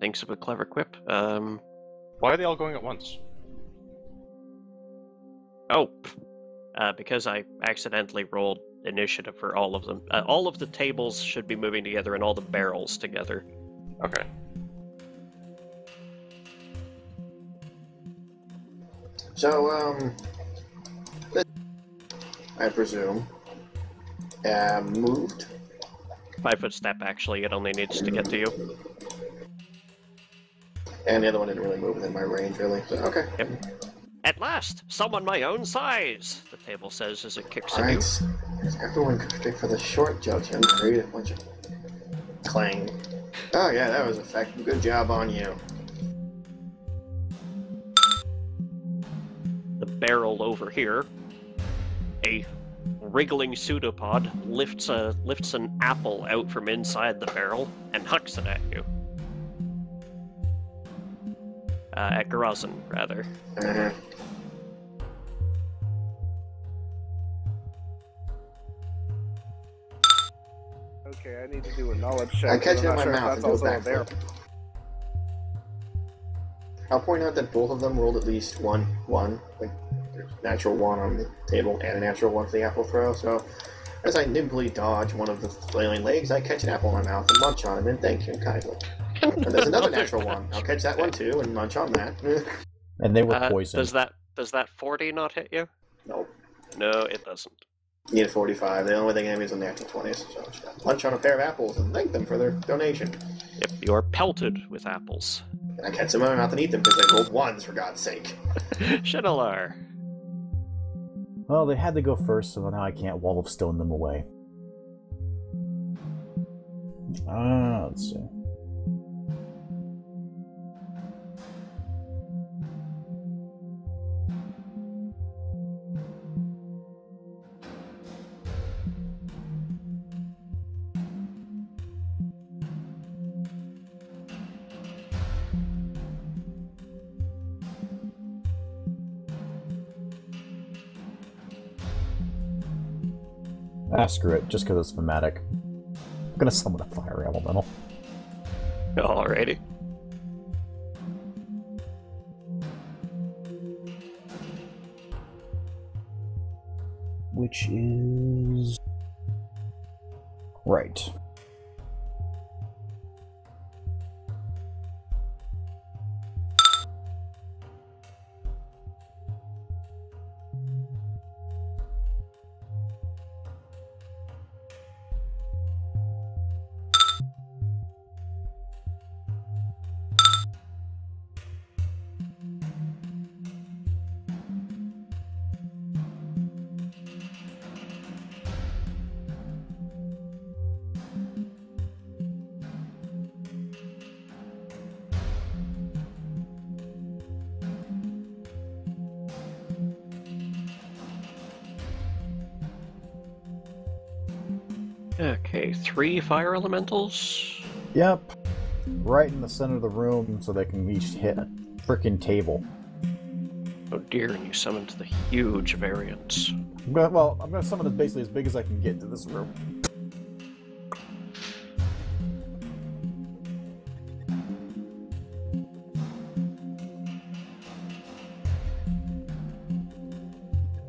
Thinks of a clever quip. Why are they all going at once? Because I accidentally rolled initiative for all of them. All of the tables should be moving together and all the barrels together. Okay. So, this, I presume, moved. 5-foot step, actually, it only needs to get to you. And the other one didn't really move within my range, really. So, okay. Yep. At last, someone my own size, the table says as it kicks at you. Alright. Everyone could stick for the short jokes and read a bunch of clang. Oh yeah, that was effective. Good job on you. The barrel over here, a wriggling pseudopod lifts an apple out from inside the barrel and hucks it at you. At Garazin, rather. Uh-huh. Okay, I need to do a knowledge check. I catch I'm it in not my sure if mouth that's and go also a back. bear. I'll point out that both of them rolled at least one. Like, there's a natural 1 on the table and a natural 1 for the apple throw, so as I nimbly dodge one of the flailing legs, I catch an apple in my mouth and munch on him and thank him kindly. And there's another natural 1. I'll catch that one too and munch on that. And they were poisoned. Does that 40 not hit you? Nope. No, it doesn't. Need a 45. The only thing I is a natural 20s, so just gotta munch on a pair of apples and thank them for their donation. Yep, you are pelted with apples. And I catch them in my mouth and eat them because I rolled 1s, for God's sake. Shinalar. Well, they had to go first, so now I can't wall of stone them away. Let's see. Screw it, just because it's thematic. I'm gonna summon a fire elemental. Alrighty. Which is... right. Okay, 3 fire elementals. Yep. Right in the center of the room so they can each hit a frickin' table. Oh dear, and you summoned the huge variants. I'm gonna summon this basically as big as I can get into this room.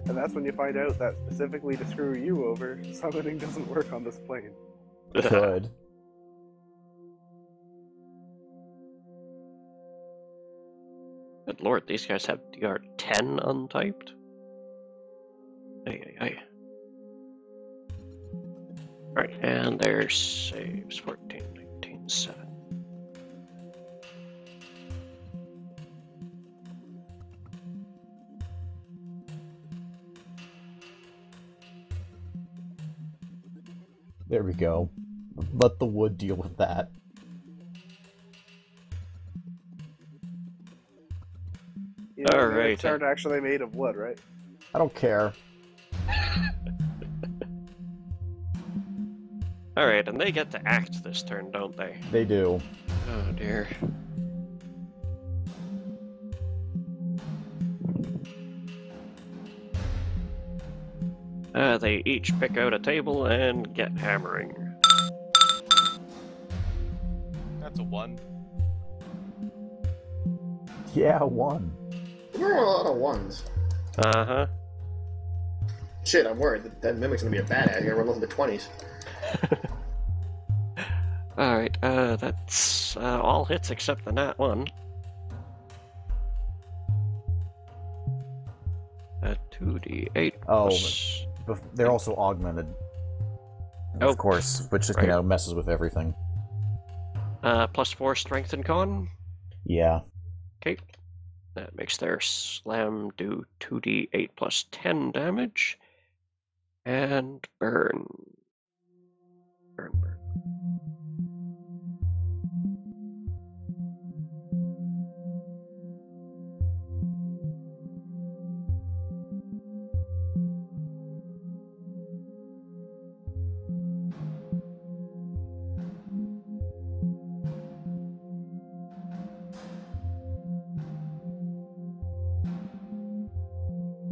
And that's when you find out that specifically to screw you over, summoning doesn't work on this plane. Good. Good lord, these guys have DR10 untyped? Ay. Alright, and there's saves 14, 19, 7. There we go. Let the wood deal with that. You know, Alright. units aren't actually made of wood, right? I don't care. Alright, and they get to act this turn, don't they? They do. Oh dear. They each pick out a table and get hammering. That's a 1. Yeah, 1. There are a lot of 1s. Uh-huh. Shit, I'm worried that Mimic's gonna be a badass. You're gonna roll into the 20s. Alright, that's all hits except the nat 1. 2d8 plus... They're also augmented. Oh, Of course, which just, right. messes with everything. plus 4 strength and con. Yeah. Okay. That makes their slam do 2d8 plus 10 damage. And burn. Burn.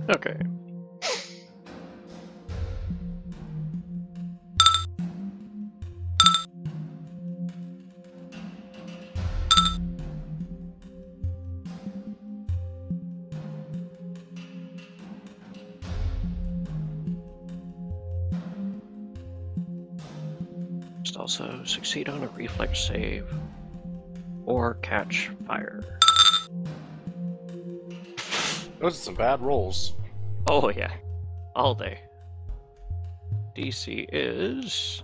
Okay. Must also succeed on a reflex save or catch fire. Those are some bad rolls. Oh yeah, all day. DC is...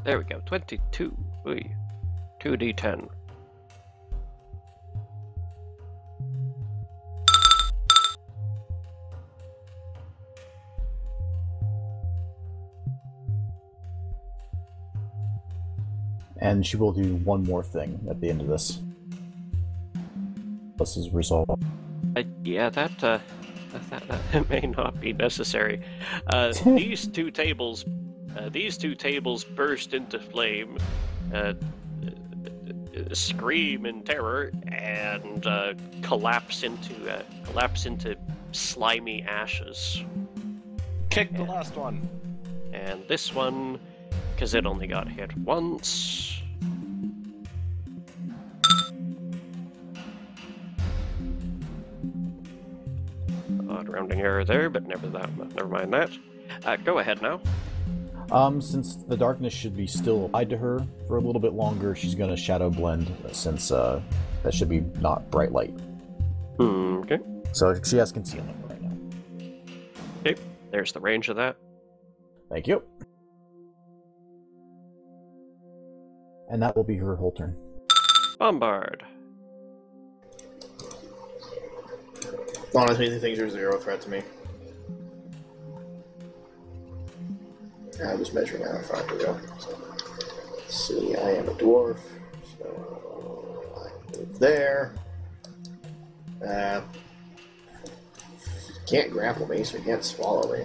There we go, 22. Ooh. 2d10. And she will do one more thing at the end of this. This is resolved. Yeah, that may not be necessary. These two tables burst into flame, scream in terror, and collapse into slimy ashes. Kick the last one. And this one, because it only got hit once. Odd rounding error there, but never mind that. Go ahead now. Since the darkness should be still applied to her for a little bit longer, she's gonna shadow blend since that should be not bright light. Okay. So she has concealment right now. Okay. There's the range of that. Thank you. And that will be her whole turn. Bombard. Honestly, these things are 0 threat to me. I'm just measuring out how far to go. So, let's see, I am a dwarf, so I move there. Can't grapple me, so he can't swallow me.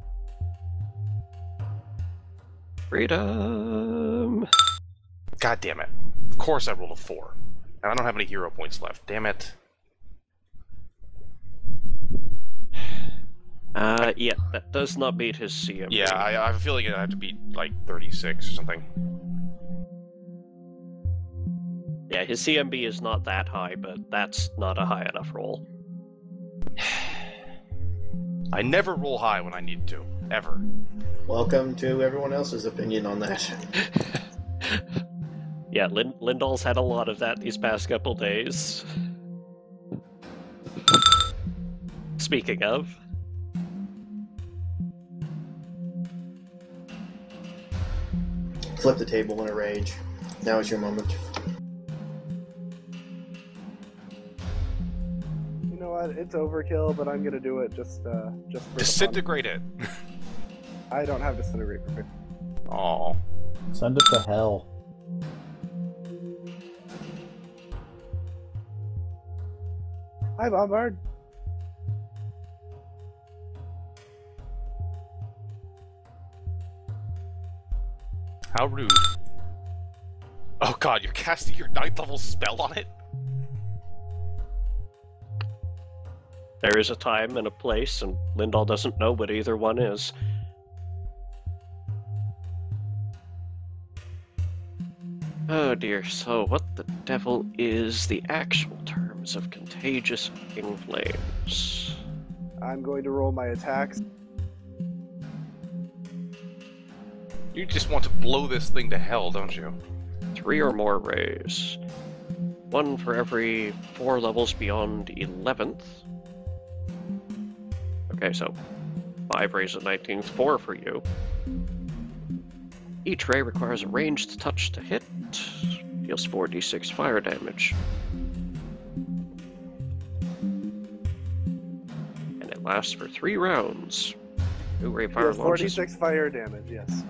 Freedom! God damn it. Of course I rolled a 4. And I don't have any hero points left. Damn it. Yeah, that does not beat his CMB. Yeah, I have a feeling I have to beat, like, 36 or something. Yeah, his CMB is not that high, but that's not a high enough roll. I never roll high when I need to. Ever. Welcome to everyone else's opinion on that. Yeah, Lindahl's had a lot of that these past couple days. Speaking of... Flip the table in a rage. Now is your moment. You know what? It's overkill, but I'm gonna do it just for the fun. Disintegrate it. I don't have disintegrate for 50. Aw. Send it to hell. Hi, Bombard. How rude. Oh god, you're casting your 9th level spell on it? There is a time and a place, and Lindahl doesn't know what either one is. Oh dear, so what the devil is the actual terms of contagious in flames? I'm going to roll my attacks. You just want to blow this thing to hell, don't you? 3 or more rays. 1 for every 4 levels beyond 11th. Okay, so 5 rays at 19th, 4 for you. Each ray requires a ranged touch to hit. Deals 4d6 fire damage. And it lasts for 3 rounds. New ray fire Yes, launches. 46 fire damage, yes.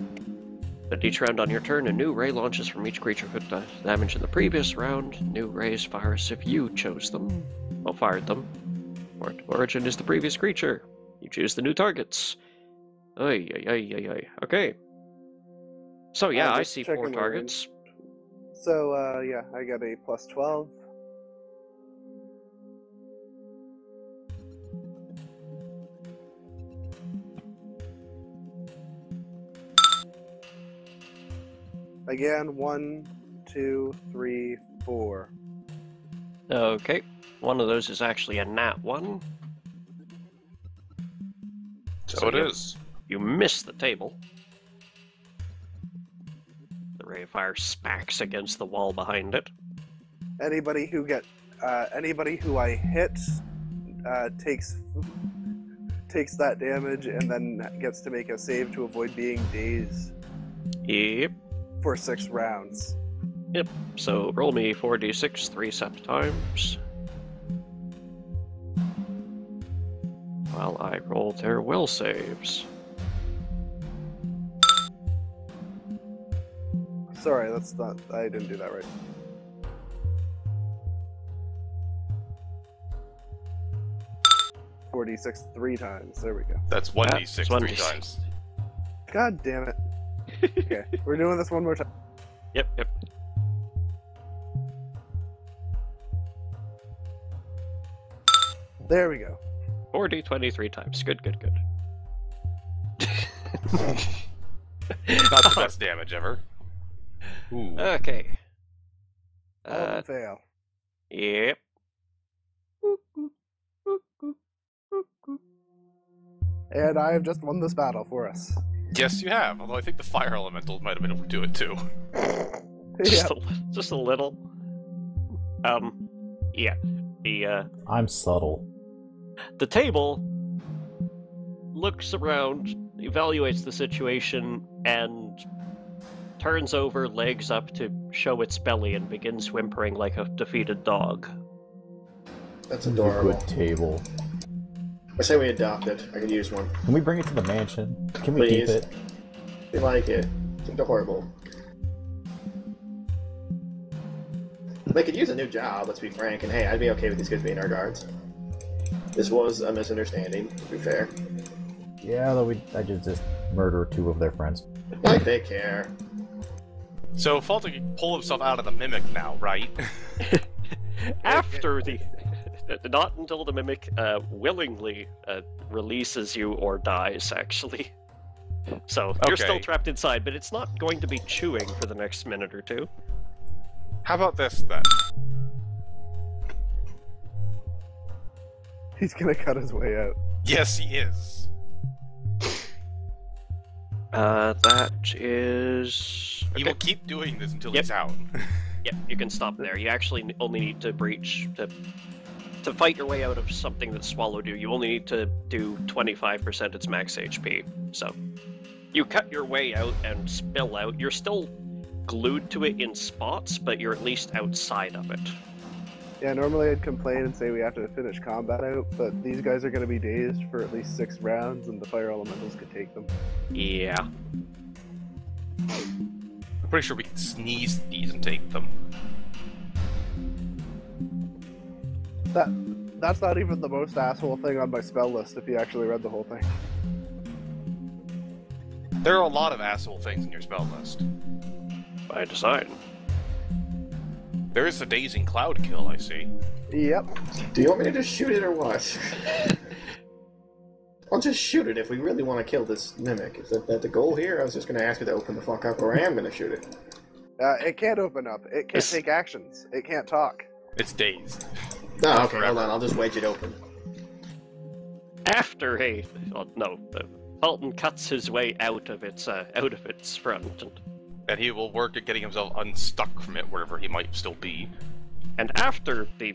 At each round on your turn, a new ray launches from each creature who took damage in the previous round. New rays fire as if you chose them. Well, fired them. Origin is the previous creature. You choose the new targets. Ay, ay, ay, ay, ay. Okay. So yeah, I just see checking 4 my targets. So, yeah, I got a plus 12. Again, 1, 2, 3, 4. Okay. One of those is actually a nat 1. So it is. You miss the table. The ray of fire smacks against the wall behind it. Anybody who I hit takes that damage and then gets to make a save to avoid being dazed Yep. for 6 rounds. Yep. So roll me 4d6 3 separate times. While I roll their will saves. Sorry, that's not. I didn't do that right. .46 3 times. There we go. That's 1d6 That's 3 1d6. times. God damn it. Okay, we're doing this one more time. Yep, yep. There we go. 4d20 times. Good, good, good. Not the best damage ever. Ooh. Okay. All of them fail. Yep. And I have just won this battle for us. Yes, you have. Although I think the fire elemental might have been able to do it too. Just, Yeah. just a little. Yeah. I'm subtle. The table looks around, evaluates the situation, and turns over, legs up to show its belly, and begins whimpering like a defeated dog. That's This is a adorable. good table. I say we adopt it. I could use one. Can we bring it to the mansion? Can we Please. keep it? We like it. It's adorable. They could use a new job, let's be frank, and hey, I'd be okay with these kids being our guards. This was a misunderstanding, to be fair. Yeah, though I just murder 2 of their friends. Like they care. So Fulton can pull himself out of the mimic now, right? After the... Not until the mimic willingly releases you or dies, actually. So, you're still Okay. trapped inside, but it's not going to be chewing for the next minute or two. How about this then? He's gonna cut his way out. Yes, he is. That is... He will keep doing this until he's out. Yep, you can stop there. You actually only need to breach to fight your way out of something that swallowed you. You only need to do 25% its max HP. So you cut your way out and spill out. You're still glued to it in spots, but you're at least outside of it. Yeah, normally I'd complain and say we have to finish combat out, but these guys are going to be dazed for at least 6 rounds, and the fire elementals could take them. Yeah. I'm pretty sure we can sneeze these and take them. That's not even the most asshole thing on my spell list if you actually read the whole thing. There are a lot of asshole things in your spell list. By design. There is a dazing cloud kill, I see. Yep. Do you want me to just shoot it or what? I'll just shoot it if we really want to kill this mimic. Is that the goal here? I was just going to ask you to open the fuck up, or I am going to shoot it. It can't open up. It can't take actions. It can't talk. It's dazed. No, okay, Forever. hold on. I'll just wedge it open. After Fulton cuts his way out of its front, And he will work at getting himself unstuck from it wherever he might still be. and after the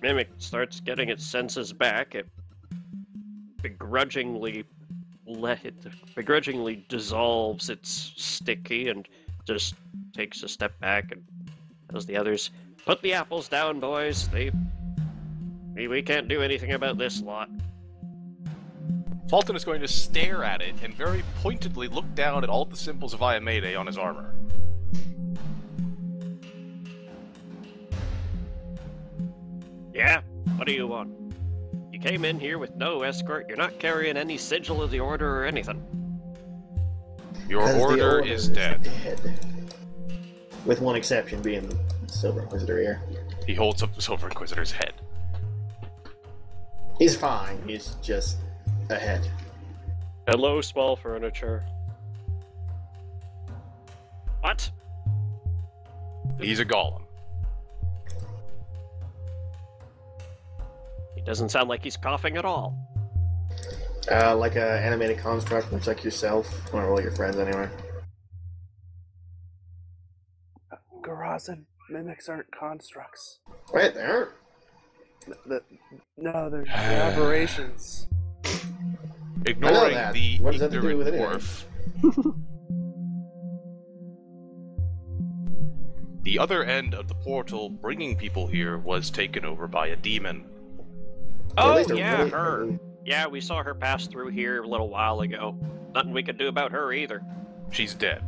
mimic starts getting its senses back, it begrudgingly dissolves its sticky and just takes a step back and tells the others, "Put the apples down, boys. We can't do anything about this lot." Fulton is going to stare at it and very pointedly look down at all the symbols of Iamede on his armor. Yeah, what do you want? You came in here with no escort. You're not carrying any sigil of the order or anything. Your 'Cause the order is dead. With one exception being the Silver Inquisitor here. He holds up the Silver Inquisitor's head. He's fine. He's just ahead. Hello, small furniture. What? He's a golem. He doesn't sound like he's coughing at all. Like a animated construct, much like yourself, or all your friends anyway. Garazin, mimics aren't constructs. Wait, they aren't. No, they're aberrations. Ignoring that. the What does that have to do with ignorant anything? dwarf. The other end of the portal bringing people here was taken over by a demon. Or at Oh, least a yeah, really- her. Yeah, we saw her pass through here a little while ago. Nothing we could do about her either. She's dead.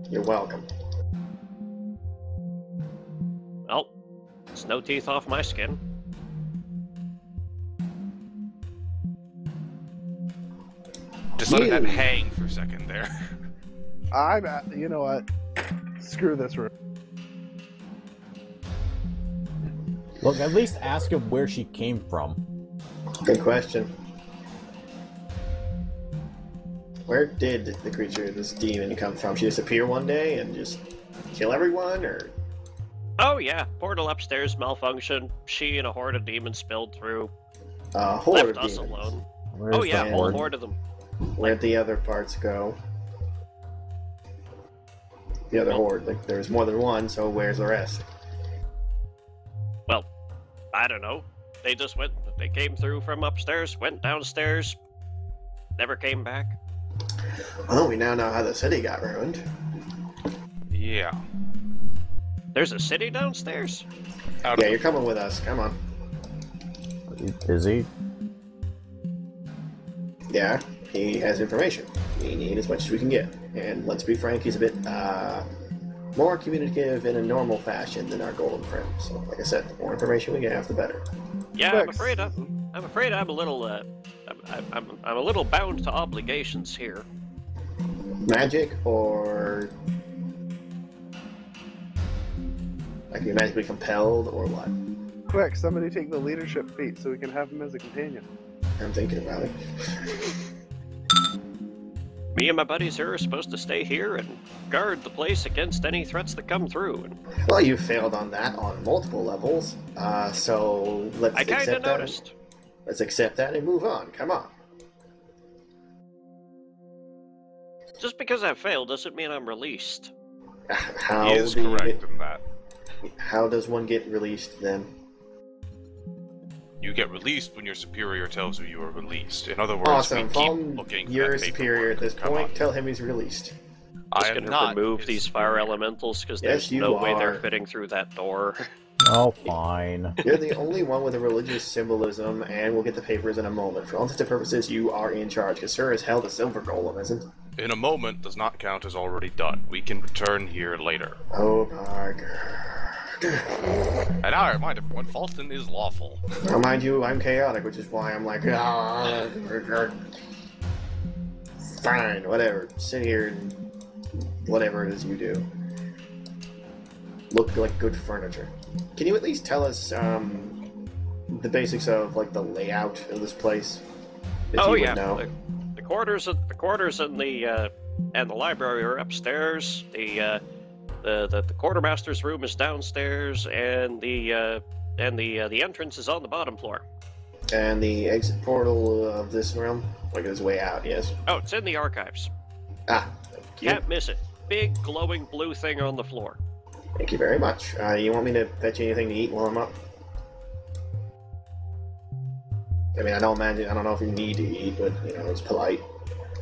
You're welcome. Well, it's no teeth off my skin. Just letting that hang for a second there. You know what? Screw this room. Look, at least ask him where she came from. Good question. Where did the creature, this demon, come from? She disappear one day and just kill everyone, or? Oh yeah, portal upstairs malfunctioned. She and a horde of demons spilled through. Horde Left of us demons. alone. Where's Oh yeah, the whole horde? horde of them. Where'd the other parts go? The other horde. Like, there's more than one, so where's the rest? Well, I don't know. They came through from upstairs, went downstairs, never came back. Well, we now know how the city got ruined. Yeah. There's a city downstairs? Out Yeah, of you're coming with us. Come on. Is he? Yeah, he has information. We need as much as we can get. And let's be frank, he's a bit more communicative in a normal fashion than our golden friend. So, like I said, the more information we have, the better. Yeah, I'm Rex. afraid I'm a little I'm a little bound to obligations here. Magic or like you magically compelled or what? Quick, somebody take the leadership feat so we can have him as a companion. I'm thinking about it. Me and my buddies here are supposed to stay here and guard the place against any threats that come through. And Well, you failed on that on multiple levels, so let's I kinda accept that. noticed. Let's accept that and move on. Come on. Just because I failed doesn't mean I'm released. How He is do you correct get- in that. How does one get released then? You get released when your superior tells you you are released. In other words, Awesome. we From keep looking for your that superior at paperwork. this Come point, on. tell him he's released. I Just am gonna not remove his these fire superior. elementals because Yes, there's you no way they're are. fitting through that door. Oh, fine. You're the only one with a religious symbolism, and we'll get the papers in a moment. For all intents and purposes, you are in charge, because Sir has held a silver golem, isn't? In a moment does not count as already done. We can return here later. Oh my god. And now I remind everyone, Fulton is lawful. Now, mind you, I'm chaotic, which is why I'm like, fine, whatever. Sit here and whatever it is you do. Look like good furniture. Can you at least tell us the basics of like the layout of this place? If Oh you yeah, would know. the quarters and the library are upstairs. The quartermaster's room is downstairs, and the entrance is on the bottom floor. And the exit portal of this realm, like it's way out. Yes. Oh, it's in the archives. Ah, thank you. Can't miss it. Big glowing blue thing on the floor. Thank you very much. You want me to fetch you anything to eat while I'm up? I mean, I don't know if you need to eat, but you know, it's polite.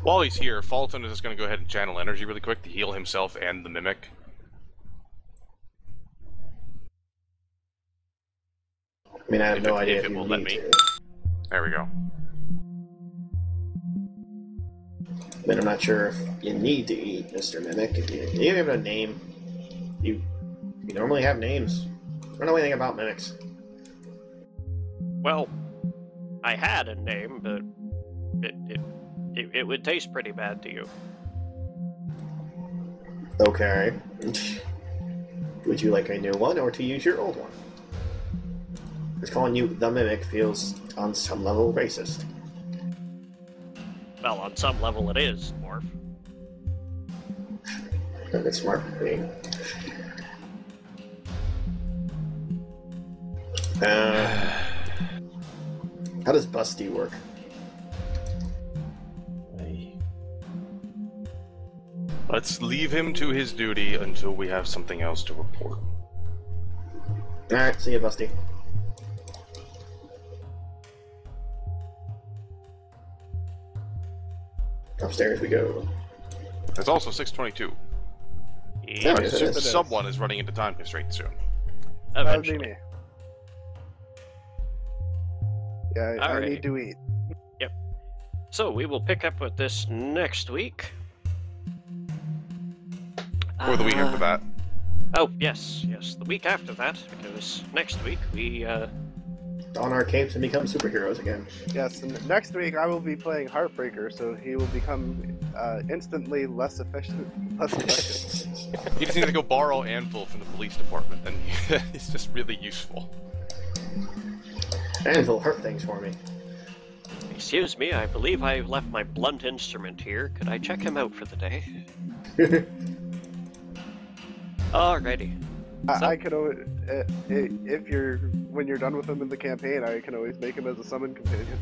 While he's here, Fulton is just going to go ahead and channel energy really quick to heal himself and the mimic. I mean, I have If no it- idea if if it you will let need me. to. There we go. I mean, I'm not sure if you need to eat, Mr. Mimic. If you have a name, you normally have names. I don't know anything about mimics. Well, I had a name, but it would taste pretty bad to you. Okay. Would you like a new one, or to use your old one? Because calling you the Mimic feels, on some level, racist. Well, on some level it is, Morph. That's smart. How does Busty work? Let's leave him to his duty until we have something else to report. Alright, see ya, Busty. Upstairs we go. It's also 6:22. Yeah, I yes, it assume is. someone is running into time constraints soon. That would be Eventually. me. Yeah, I Alrighty. need to eat. So we will pick up with this next week. Or the week after that. Oh, yes, the week after that, because next week we, Don our capes and become superheroes again. Yes, and next week I will be playing Heartbreaker, so he will become instantly less efficient. Less effective. You just need to go borrow Anvil from the police department, and he's just really useful. Anvil hurt things for me. excuse me, I believe I left my blunt instrument here. Could I check him out for the day? Alrighty. I could always, if you're when you're done with him in the campaign, I can always make him as a summon companion.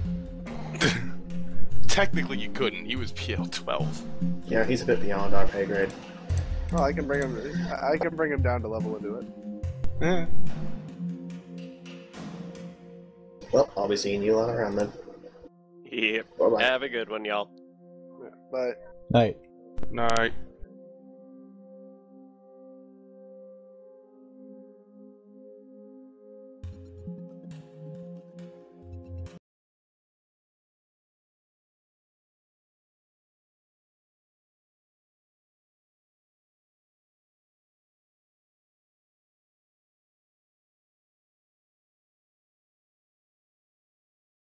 Technically, you couldn't. He was PL 12. Yeah, he's a bit beyond our pay grade. Well, I can bring him. I can bring him down to level into it. Eh. Well, I'll be seeing you a lot around then. Yep. Bye bye. Have a good one, y'all. Yeah, but Night. Night.